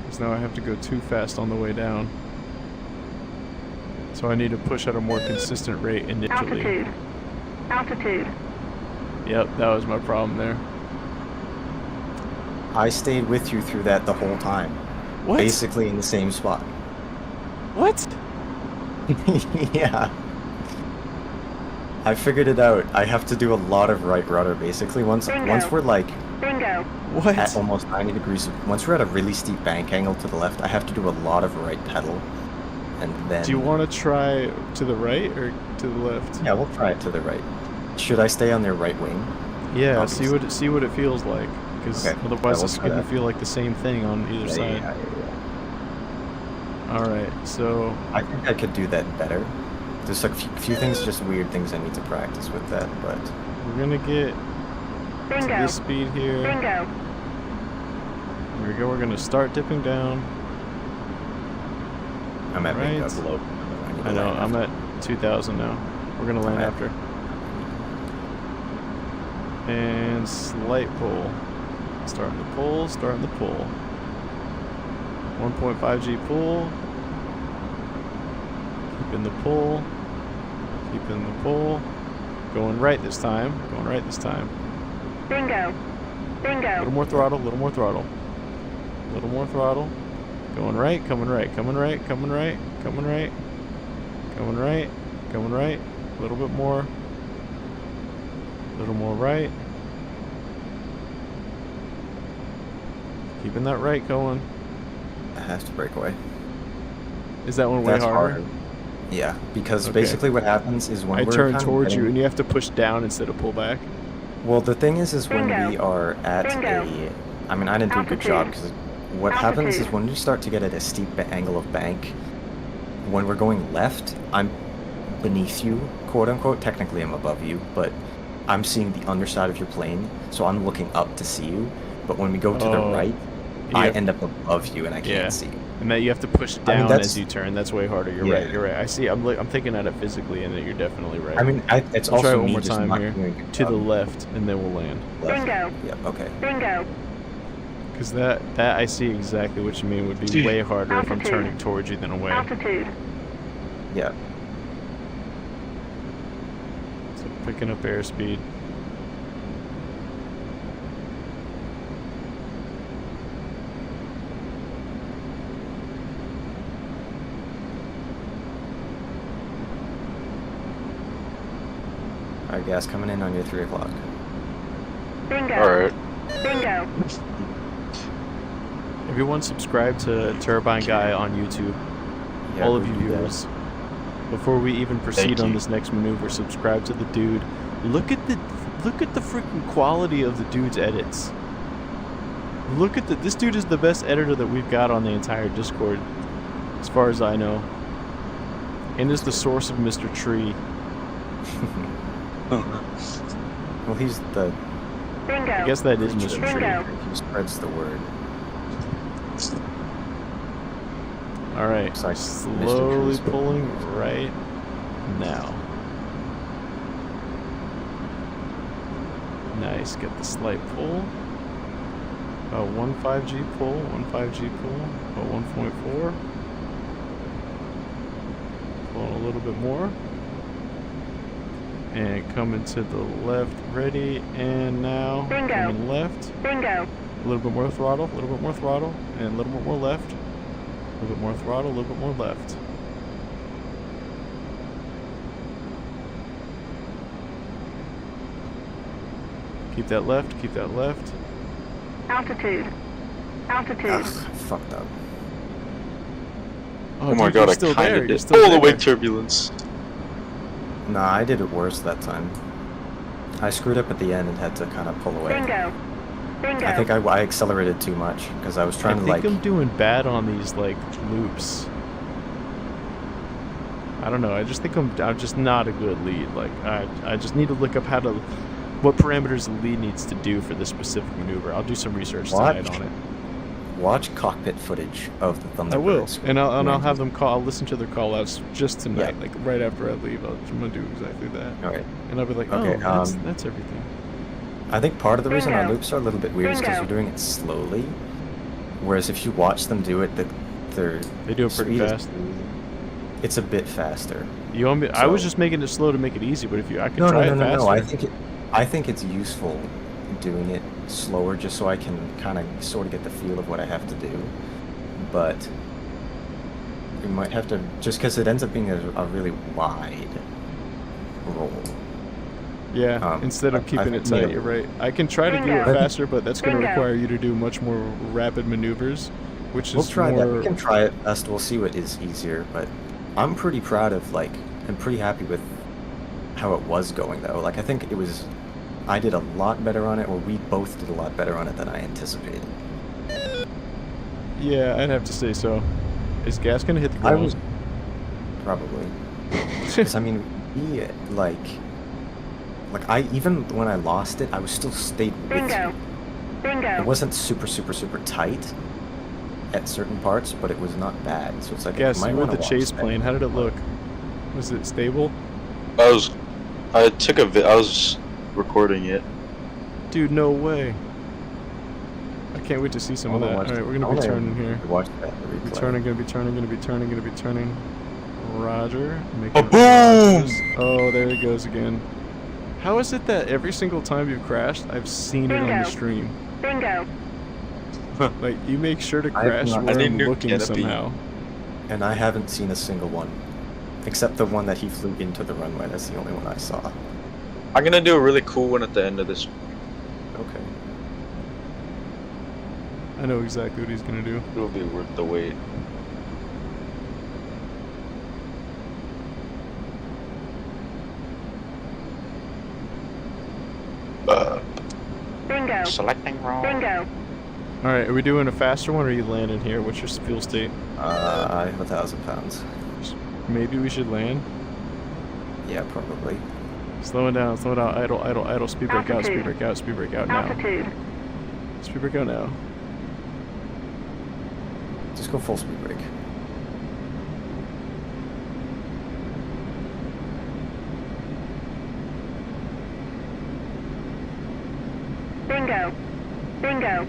Because now I have to go too fast on the way down. So I need to push at a more consistent rate initially. Altitude. Altitude. Yep, that was my problem there. I stayed with you through that the whole time. What? Basically in the same spot. What? Yeah. I figured it out. I have to do a lot of right rudder basically. Once we're like Bingo. What? at almost 90 degrees, once we're at a really steep bank angle to the left, I have to do a lot of right pedal. And then Do you want to try to the right or to the left? Yeah, we'll try it to the right. Should I stay on their right wing? Yeah, Obviously. see what it feels like. Because Okay, otherwise yeah, it's we'll try going to that. feel like the same thing on either side. Alright, so I think I could do that better. There's a few things, just weird things I need to practice with that, but we're going to get to Bingo. this speed here. Bingo. Here we go, we're going to start dipping down. I'm at Right. bingo below. I know, I'm at 2,000 now. We're going to land Okay. after. And slight pull. Starting the pull, starting the pull. 1.5G pull. Keeping the pull. Keeping the pull. Going right this time. Going right this time. Bingo. A Bingo. little more throttle, a little more throttle. A little more throttle. Going right, coming right, coming right, coming right, coming right. Coming right, coming right. A little bit more. A little more right. Keeping that right going. I have to break away. Is that one way That's harder? hard. Yeah, because Okay. basically what happens is when I we're turn kind of towards you getting- and you have to push down instead of pull back. Well, the thing is when Bingo. we are at Bingo. I mean, I didn't do a good job Altitude. because what happens is Altitude. when we start to get at a steep angle of bank, when we're going left, I'm beneath you, quote unquote. Technically, I'm above you, but I'm seeing the underside of your plane, so I'm looking up to see you. But when we go to the Oh, right, I yeah. end up above you and I can't Yeah. see you. And that you have to push down that's- as you turn. That's way harder. You're Yeah. right. You're right. I see. I'm thinking at it physically, and you're definitely right. I mean, it's We'll try also it one me more just time not here. doing a good To the job. left, and then we'll land. Left. Bingo. Yep. Okay. Bingo. Because that I see exactly what you mean. Would be way harder if I'm Altitude. turning towards you than away. Altitude. Yeah. So picking up airspeed. All right, gas coming in on your 3 o'clock. Bingo. Alright. Bingo. Everyone subscribe to Turbine Guy on YouTube. Yeah, All of we you do that. viewers. Before we even proceed on you. this next maneuver, subscribe to the dude. Look at the freaking quality of the dude's edits. Look at this dude is the best editor that we've got on the entire Discord, as far as I know. And is the source of Mr. Tree. Well, he's the. Bingo. I guess that is Mr. Tree. Bingo. He spreads the word. Alright, It's like slowly Mr. Tree's pulling right now. Nice, get the slight pull. About 1.5G pull, 1.5G pull, about 1.4. Pulling a little bit more. And coming to the left, ready, and now Bingo. coming left. Bingo. A little bit more throttle, a little bit more throttle, and a little bit more left. A little bit more throttle, a little bit more left. Keep that left, keep that left. Altitude. Altitude. Ugh, fucked up. Oh my dude, god, you're I still kinda there, you're did. still All the there. way turbulence. Nah, I did it worse that time. I screwed up at the end and had to kind of pull away. Bingo. Bingo. I think I accelerated too much because I was I trying to think like. I'm doing bad on these like loops. I don't know. I just think I'm just not a good lead. Like I just need to look up what parameters the lead needs to do for this specific maneuver. I'll do some research tonight on it. Watch cockpit footage of the Thunderbirds. I will, and I'll when- have them call. I'll listen to their call outs just tonight, Yeah. like right after I leave. I'm gonna do exactly that, Okay. and I'll be like, Okay, oh, that's everything. I think part of the reason our Bingo. loops are a little bit weird is because Bingo. you're doing it slowly, whereas if you watch them do it, their They do it pretty speed is- fast. It's a bit faster. You want me? I was So- just making it slow to make it easy, but if I could No, try no, it no, faster. no. I think it's useful doing it slower just so I can kind of sort of get the feel of what I have to do. But you might have to just because it ends up being a really wide roll. Yeah, instead of I keeping it think, tight, you're right. I can try to do it Bingo. faster, but that's going to Bingo. require you to do much more rapid maneuvers, which is We'll try more. that. We can try it first. We'll see what is easier. But I'm pretty proud of I'm pretty happy with how it was going though. Like I think I did a lot better on it, or we both did a lot better on it than I anticipated. Yeah, I'd have to say so. Is gas going to hit the I ground? was probably. Because I mean, we like I even when I lost it, I was still stayed with Bingo. you. Bingo. It wasn't super tight at certain parts, but it was not bad. So it's like Gas, you might you were wanna the watch chase that. plane. How did it look? Was it stable? I was recording it. Dude, no way. I can't wait to see some of that. Alright, we're going to be turning here. Watch that replay. Turning, going to be turning. Roger. A boom! Oh, there he goes again. How is it that every single time you've crashed, I've seen it on the Bingo. stream? Bingo. Like, you make sure to I have crash not- where I I'm didn't looking get a beat. somehow. And I haven't seen a single one. Except the one that he flew into the runway. That's the only one I saw. I'm gonna do a really cool one at the end of this. Okay. I know exactly what he's going to do. It'll be worth the wait. Bingo. Selecting wrong. Bingo. Alright, are we doing a faster one or are you landing here? What's your fuel state? I have 1,000 pounds. Maybe we should land. Yeah, probably. Slow it down, idle, speed brake out, speed brake out, speed brake out now. Altitude. Speed brake out now. Just go full speed brake. Bingo. Bingo.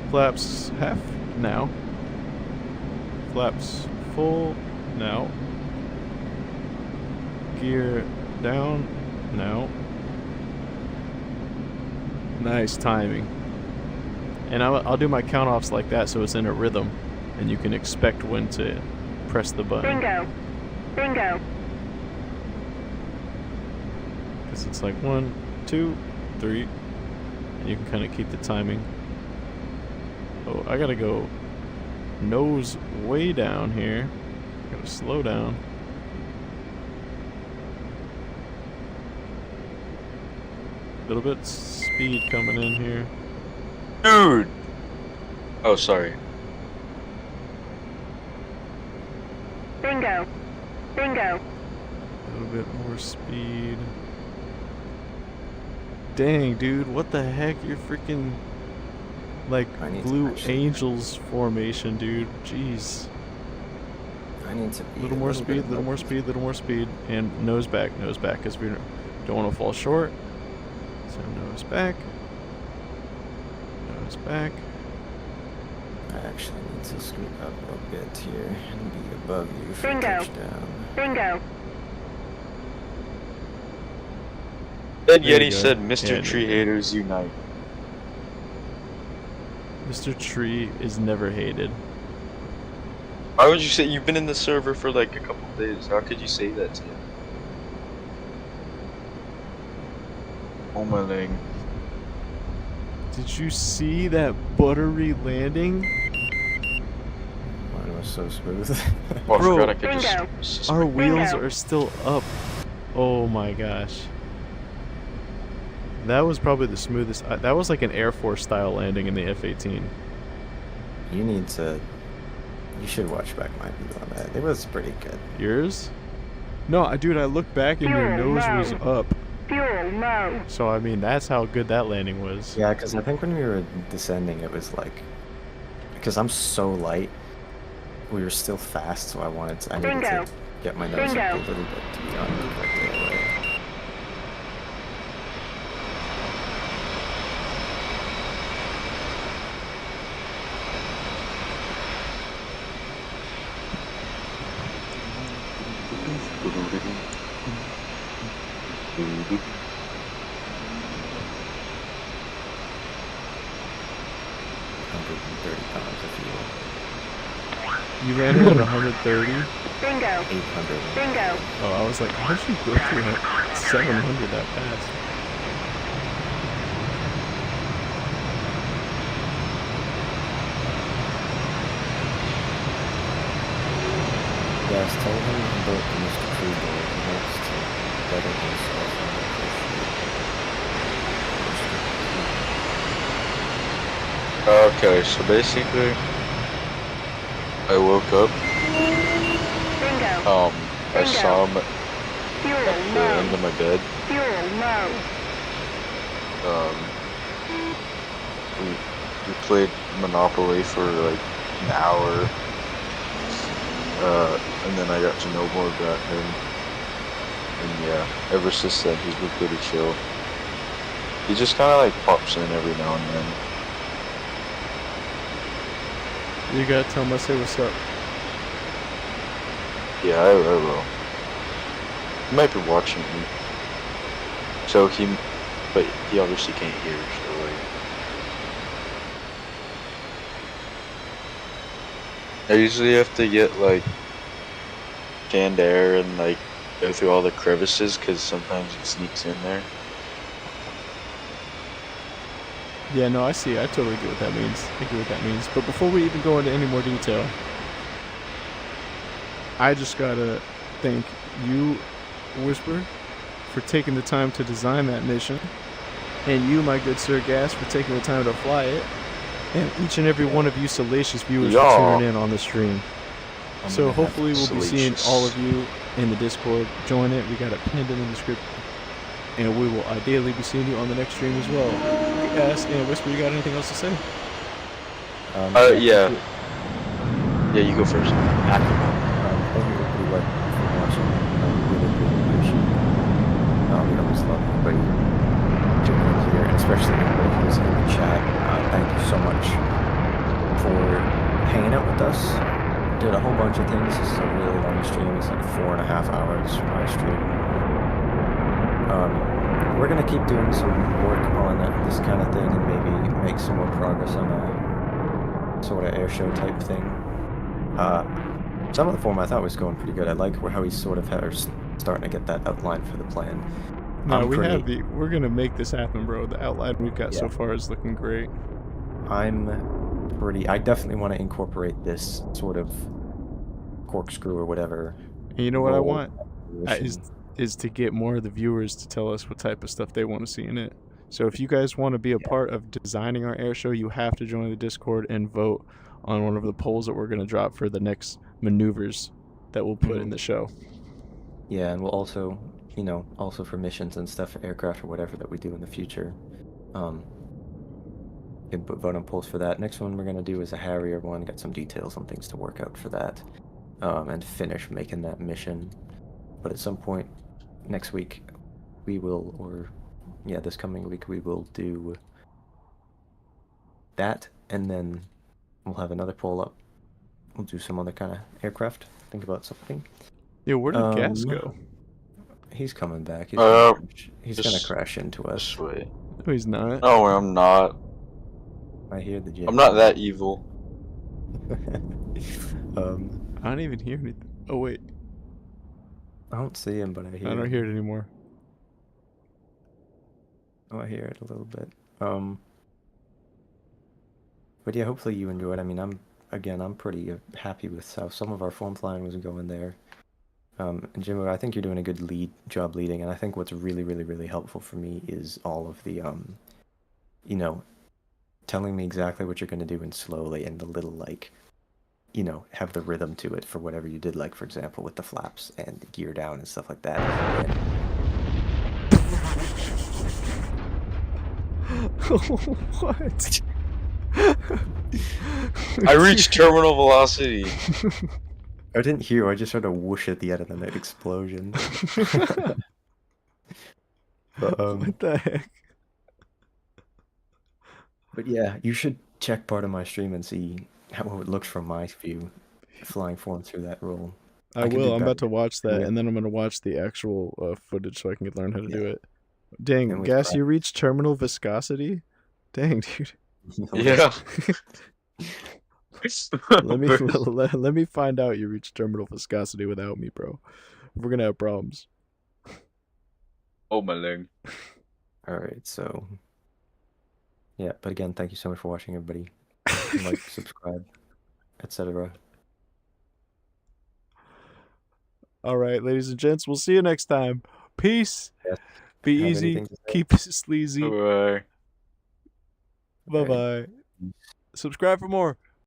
Flaps half now. Flaps full now. Gear down now. Nice timing. And I'll do my count offs like that so it's in a rhythm and you can expect when to press the button. Bingo. Bingo. seconds. It's like 1, 2, 3. And you can kind of keep the timing. Oh, I gotta go nose way down here. Gotta slow down. Little bit speed coming in here. Dude! Oh, sorry. Bingo. Bingo. A little bit more speed. Dang, dude, what the heck? You're freaking like I need to Blue actually- Angels formation, dude. Jeez. I need to be Little more speed, little more speed, little more speed, and nose back, because we don't want to fall short. So nose back, nose back. I actually need to scoot up a bit here and be above you for Bingo. touchdown. Bingo. Then There you Yeti go. said, Mr. Yeah, Tree Haters Unite. Mr. Tree is never hated. Why would you say you've been in the server for like a couple days? How could you say that to him? Oh my leg. Did you see that buttery landing? Mine was so smooth. Oh, I Bro. forgot I could Bingo. just Our wheels Bingo. are still up. Oh my gosh. That was probably the smoothest. That was like an Air Force style landing in the F-18. You need to. You should watch back my video on that. It was pretty good. Yours? No, dude, I looked back and your Fuel nose was low. up. Fuel low. So, I mean, that's how good that landing was. Yeah, because I think when we were descending, it was like. Because I'm so light, we were still fast, so I needed Bingo. to get my nose up Bingo. a little bit to be on the correct way. £130 if you will. You landed at 130? Bingo. 800. Bingo. Oh, I was like, how'd you go through that 700 that fast? Yes, tell him about the Mr. Kruger. He wants to better himself in the Okay, so basically, I woke up, Bingo. I saw him Fuel at the end low. of my bed. Fuel low. We played Monopoly for like an hour, and then I got to know more about him. And yeah, ever since then he's been pretty chill. He just kind of like pops in every now and then. You gotta tell him I say what's up. Yeah, I will. He might be watching me. But he obviously can't hear, so like. I usually have to get like canned air and like go through all the crevices because sometimes it sneaks in there. Yeah, no, I see. I totally get what that means. I get what that means. But before we even go into any more detail, I just gotta thank you, Whisper, for taking the time to design that mission, and you, my good Sir Gas, for taking the time to fly it, and each and every one of you salacious viewers for Y'all. tuning in on the stream. I'm So gonna have hopefully we'll be seeing salacious. all of you in the Discord. Join it. We got it pinned in the description. And we will ideally be seeing you on the next stream as well. Gas and Whisper, you got anything else to say? Yeah. Yeah, you go first. Thank you everyone for watching. Really, really appreciate it. We always love everybody tuning in here, and especially everybody who's in the chat. Thank you so much for hanging out with us. Did a whole bunch of things. This is a really long stream. It's like 4.5 hours for my stream. We're gonna keep doing some work on this kind of thing and maybe make some more progress on a sort of air show type thing. Some of the form I thought was going pretty good. I like how he's sort of starting to get that outline for the plan. No, I'm pretty- we're gonna make this happen, bro. The outline we've got so Yeah. far is looking great. I definitely want to incorporate this sort of corkscrew or whatever. And you know what I role want? mission. Is to get more of the viewers to tell us what type of stuff they want to see in it. So if you guys want to be a part of designing our air show, you have to join the Discord and vote on one of the polls that we're going to drop for the next maneuvers that we'll put in the show. Yeah, and we'll also, also for missions and stuff, for aircraft or whatever that we do in the future, you can vote on polls for that. Next one we're gonna do is a Harrier one. Got some details on things to work out for that, and finish making that mission. But at some point next week, we will, or yeah, this coming week we will do that, and then we'll have another poll up. We'll do some other kind of aircraft. Think about something. Yeah, where did Gas go? He's coming back. He's gonna just crash into us. This way. No, he's not. No, I'm not. I hear the I'm not that evil. I don't even hear anything. Oh wait, I don't see him, but I hear. I don't hear it anymore. Oh, I hear it a little bit. But yeah, hopefully you enjoyed. I mean, I'm pretty happy with how some of our form flying was going there. And Jimbo, I think you're doing a good job leading, and I think what's really, really, really helpful for me is all of the, telling me exactly what you're going to do and slowly, and the little, have the rhythm to it for whatever you did, like, for example, with the flaps and the gear down and stuff like that. What? I reached terminal velocity. I didn't hear you, I just heard a whoosh at the end of that explosion. But, What the heck? But yeah, you should check part of my stream and see how it looks from my view, flying form through that role. I could do will. I'm about better. to watch that, Yeah. and then I'm gonna watch the actual footage so I can learn how to do it. Dang, And with Gas, you practice. reached terminal viscosity? Dang, dude. Yeah. Let me find out you reached terminal viscosity without me, bro. We're gonna have problems. Oh my leg. Alright, so yeah, but again, thank you so much for watching, everybody. Like, subscribe, etc. All right, ladies and gents, we'll see you next time. Peace. Yes. Be Have easy. anything to say? Keep it sleazy. Bye. Bye bye. Subscribe for more.